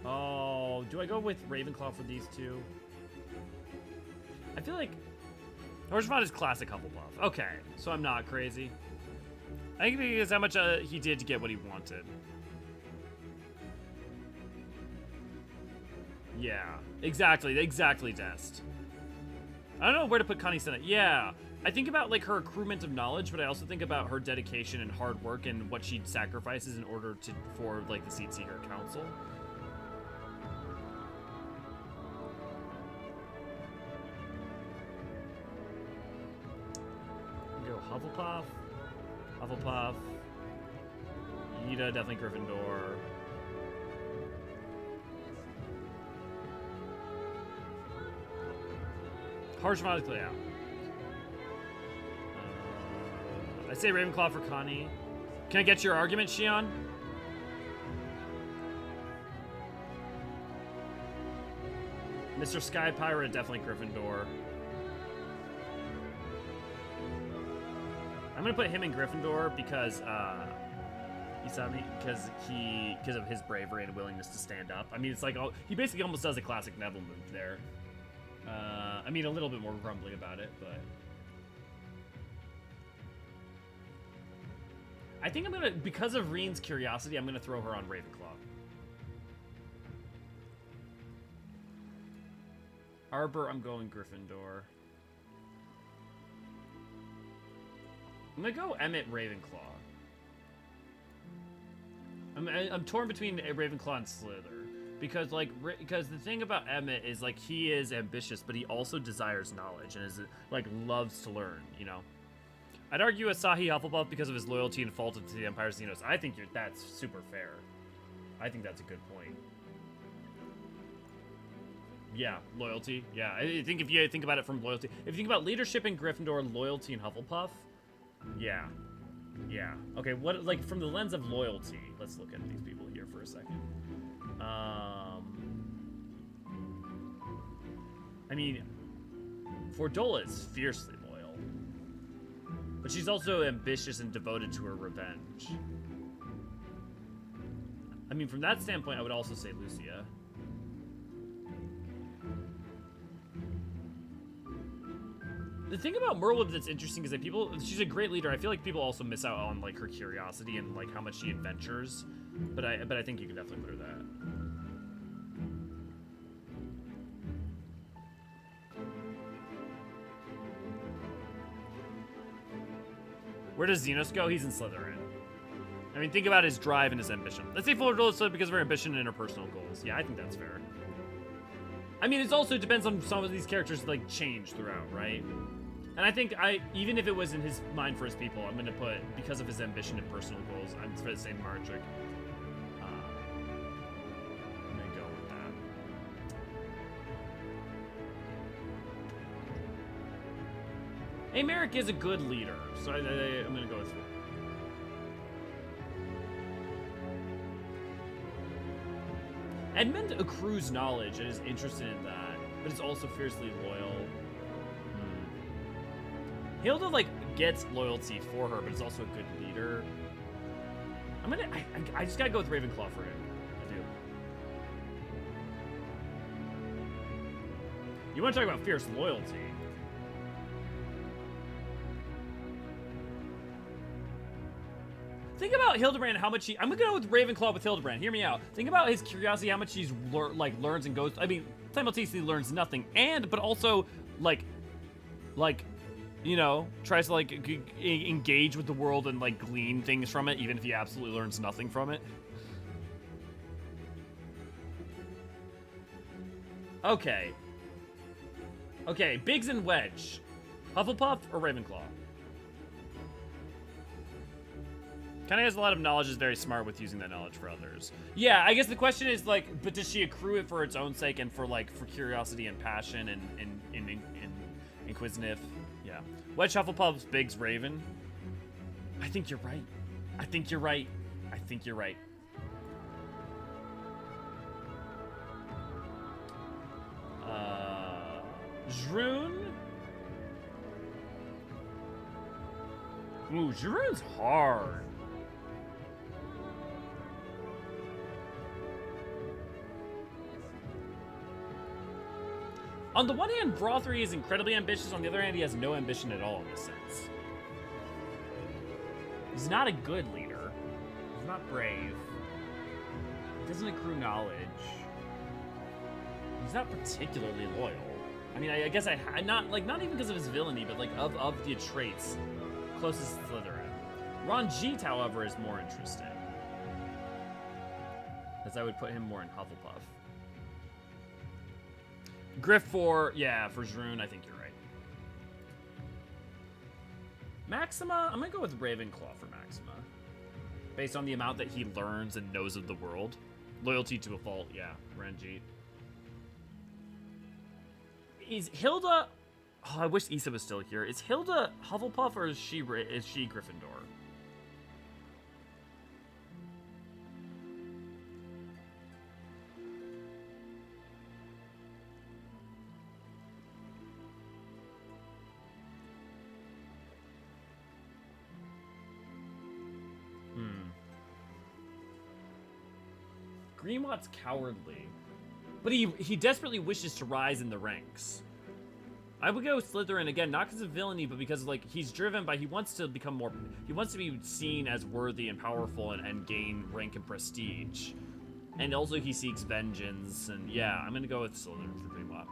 Oh, do I go with Ravenclaw for these two? I feel like... Horsefont is classic Hufflepuff. Okay, so I'm not crazy. I think because how much he did to get what he wanted. Yeah, exactly, Dest. I don't know where to put Connie Senna. Yeah, I think about like her accruement of knowledge, but I also think about her dedication and hard work and what she sacrifices in order for like the Seat Seeker Council. Hufflepuff. Ida, definitely Gryffindor. Harshmatically, yeah. I say Ravenclaw for Connie. Can I get your argument, Shion? Mr. Sky Pirate, definitely Gryffindor. I'm gonna put him in Gryffindor because because of his bravery and willingness to stand up. I mean, it's like he basically almost does a classic Neville move there. I mean, a little bit more grumbly about it, but I think I'm gonna, because of Reen's curiosity, I'm gonna throw her on Ravenclaw. Arbor, I'm going Gryffindor. I'm gonna go Emmett Ravenclaw. I'm torn between Ravenclaw and Slither because because the thing about Emmett is like he is ambitious, but he also desires knowledge and is like loves to learn. You know, I'd argue Asahi Hufflepuff because of his loyalty and fault to the Empire's Xenos. I think that's super fair. I think that's a good point. Yeah, loyalty. Yeah, I think if you think about it from loyalty, if you think about leadership in Gryffindor, loyalty in Hufflepuff, yeah. Yeah. Okay, what, like, from the lens of loyalty, let's look at these people here for a second. I mean, Fordola is fiercely loyal. But she's also ambitious and devoted to her revenge. I mean, from that standpoint, I would also say Lucia. The thing about Merlin that's interesting is that she's a great leader. I feel like people also miss out on like her curiosity and like how much she adventures. But I think you can definitely put her that. Where does Xenos go? He's in Slytherin. I mean, think about his drive and his ambition. Let's say Florida because of her ambition and her personal goals. Yeah, I think that's fair. I mean, it also depends on some of these characters like change throughout, right? And I think even if it was in his mind for his people, I'm gonna put, because of his ambition and personal goals, I'm going to say Martrick. I'm gonna go with that. Amaric is a good leader, so I'm gonna go with. Edmund accrues knowledge and is interested in that, but is also fiercely loyal. Hilda, like, gets loyalty for her, but is also a good leader. I just gotta go with Ravenclaw for him. I do. You wanna talk about fierce loyalty? Think about Hildebrand and how much I'm gonna go with Ravenclaw with Hildebrand. Hear me out. Think about his curiosity, how much he's learns and goes. I mean, simultaneously learns nothing, but also like, you know, tries to like engage with the world and like glean things from it, even if he absolutely learns nothing from it. Okay. Okay, Biggs and Wedge, Hufflepuff or Ravenclaw? Kinda has a lot of knowledge, is very smart with using that knowledge for others. Yeah, I guess the question is like, but does she accrue it for its own sake and for curiosity and passion and inquisitive? Yeah. Wedge Hufflepuff's Biggs Raven. I think you're right. I think you're right. I think you're right. Jrune? Ooh, Jrune's hard. On the one hand, Brothery is incredibly ambitious. On the other hand, he has no ambition at all in this sense. He's not a good leader. He's not brave. He doesn't accrue knowledge. He's not particularly loyal. I mean, I guess not even because of his villainy, but like of the traits closest to Slytherin. Ron-Jeet, however, is more interesting, as I would put him more in Hufflepuff. Griff for Jrune, I think you're right. Maxima, I'm gonna go with Ravenclaw for Maxima. Based on the amount that he learns and knows of the world. Loyalty to a fault, yeah, Ron-Jeet. Is Hilda Oh, I wish Issa was still here. Is Hilda Hufflepuff or is she Gryffindor? Greenwatt's cowardly, but he desperately wishes to rise in the ranks. I would go Slytherin again, not because of villainy, but because like he's driven by he wants to become more. He wants to be seen as worthy and powerful and gain rank and prestige, and also he seeks vengeance. And yeah, I'm gonna go with Slytherin for Greenwatt.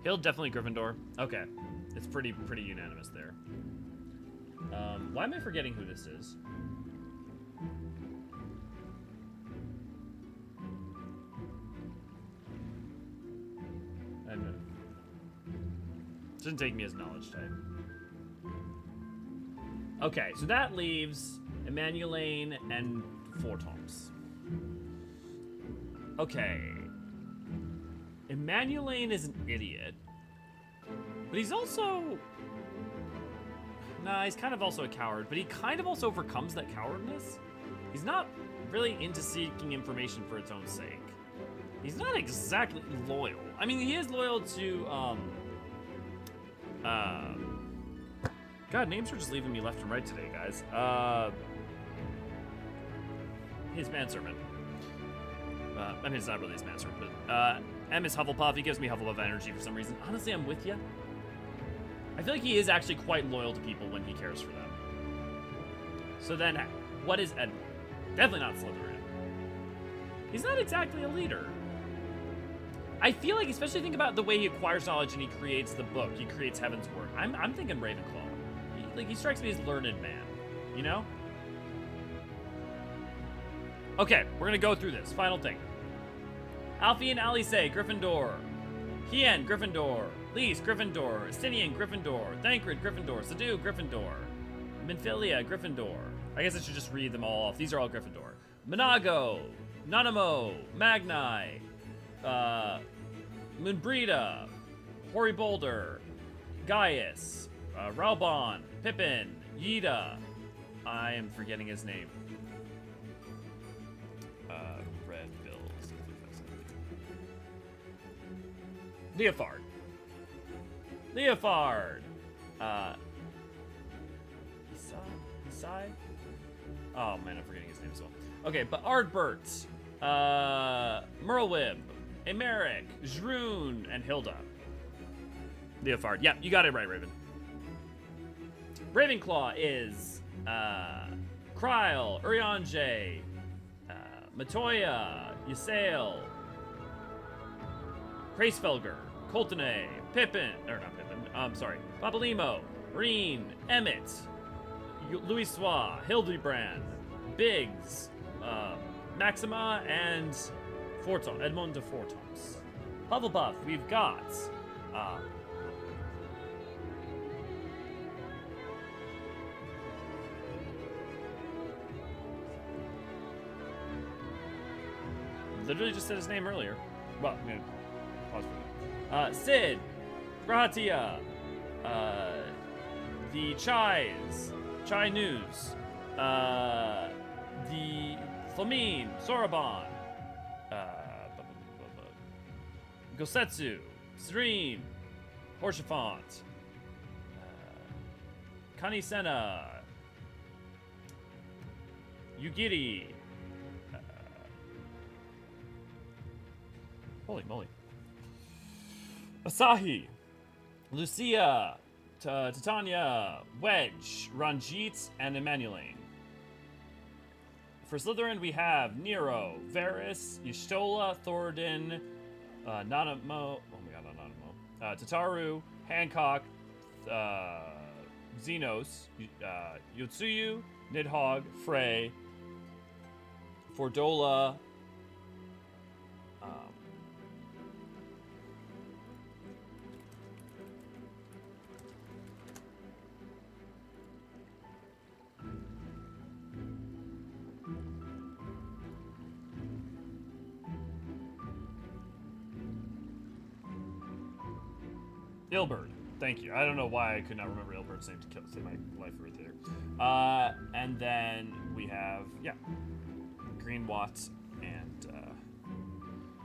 He'll definitely Gryffindor. Okay, it's pretty unanimous there. Why am I forgetting who this is? Doesn't take me as knowledge type. Okay, so that leaves Emmanuelaine and Fortoms. Okay. Emmanuelaine is an idiot. But he's also... Nah, he's kind of also a coward, but he kind of also overcomes that cowardness. He's not really into seeking information for its own sake. He's not exactly loyal. I mean, he is loyal to, God, names are just leaving me left and right today, guys. His manservant. I mean, it's not really his manservant, but, M is Hufflepuff. He gives me Hufflepuff energy for some reason. Honestly, I'm with you. I feel like he is actually quite loyal to people when he cares for them. So then, what is Edward? Definitely not Slytherin. He's not exactly a leader. I feel like, especially think about the way he acquires knowledge and he creates the book. He creates Heaven's Word. I'm thinking Ravenclaw. He strikes me as learned man, you know? Okay, we're gonna go through this. Final thing. Alfie and Alice, Gryffindor. Hien, Gryffindor. Lise, Gryffindor. Estinian, Gryffindor. Thancred, Gryffindor. Sadu, Gryffindor. Minfilia, Gryffindor. I guess I should just read them all off. These are all Gryffindor. Monago, Nanamo, Magni, Moonbreda, Hoary Boulder, Gaius, Raubon, Pippin, Yida. I am forgetting his name. Red Bills. Leofard. Isai? Oh man, I'm forgetting his name as well. Okay, but Ardbert, Merlwib, Emeric, Jrune, and Hilda. Leofard. Yeah, you got it right, Raven. Ravenclaw is Kryl, Urianger, Matoya, Ysael, Cracefelger, Coltene, Babalimo, Reen, Emmett, Louisoix, Hildebrand, Biggs, Maxima, and Edmond de Fortoms. Hufflepuff, we've got literally just said his name earlier. Well, I'm gonna pause for that. Sid, Gratia, the Chai News, the Flamine, Soraban, Gosetsu, Serene, Horsefant, Kanisena, Yugiri, holy moly, Asahi, Lucia, Titania, Wedge, Ranjit, and Emmanuelaine. For Slytherin, we have Nero, Varys, Y'shtola, Thoradin, Nanamo, oh my god, not Nanamo, Tataru, Hancock, Xenos, Yotsuyu, Nidhogg, Frey, Fordola, Ilberd. Thank you. I don't know why I could not remember Ilbert's name to save my life right there. And then we have, yeah, Green Watts and,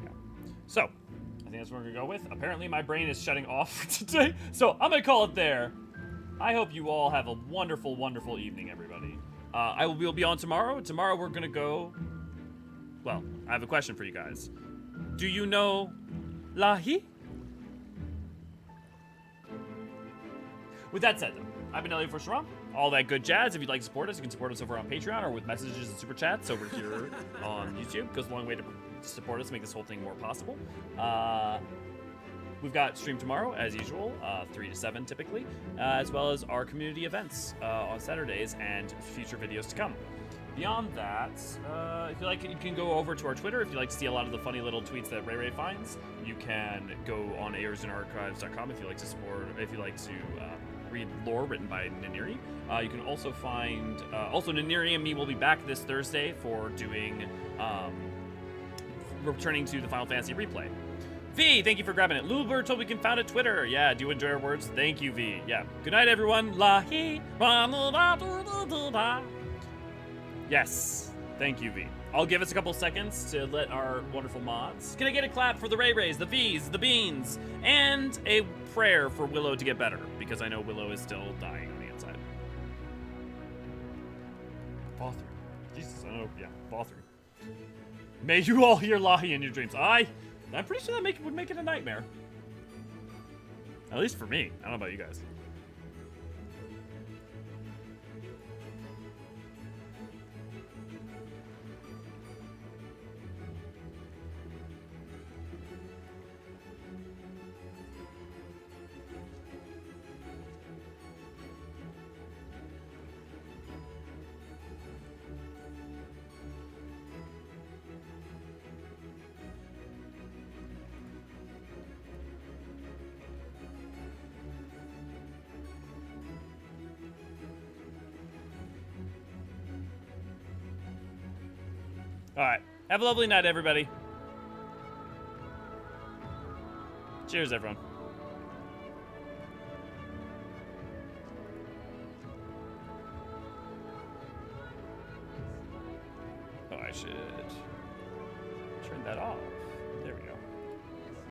yeah. So, I think that's what we're going to go with. Apparently my brain is shutting off for today, so I'm going to call it there. I hope you all have a wonderful, wonderful evening, everybody. We'll be on tomorrow. Tomorrow we're going to go... Well, I have a question for you guys. Do you know Lahi? With that said, though, I've been Elliot for Sharam. All that good jazz. If you'd like to support us, you can support us over on Patreon or with messages and super chats over here on YouTube. Goes a long way to support us, make this whole thing more possible. We've got stream tomorrow, as usual, 3 to 7 typically, as well as our community events on Saturdays and future videos to come. Beyond that, if you like, you can go over to our Twitter. If you like to see a lot of the funny little tweets that Ray finds, you can go on eorzeanarchives.com if you like to support. If you like to read lore written by Niniri. You can also find also Niniri and me will be back this Thursday for doing returning to the Final Fantasy replay. V, thank you for grabbing it. Lulbert told we can found at Twitter. Yeah, do enjoy our words. Thank you, V. Yeah. Good night, everyone. Yes. Thank you, V. I'll give us a couple seconds to let our wonderful mods. Can I get a clap for the Rays, the Vs, the Beans, and a prayer for Willow to get better, because I know Willow is still dying on the inside. Fall through. Jesus, I know. Yeah, fall through. May you all hear Lahi in your dreams. I'm pretty sure that would make it a nightmare. At least for me. I don't know about you guys. All right. Have a lovely night, everybody. Cheers, everyone.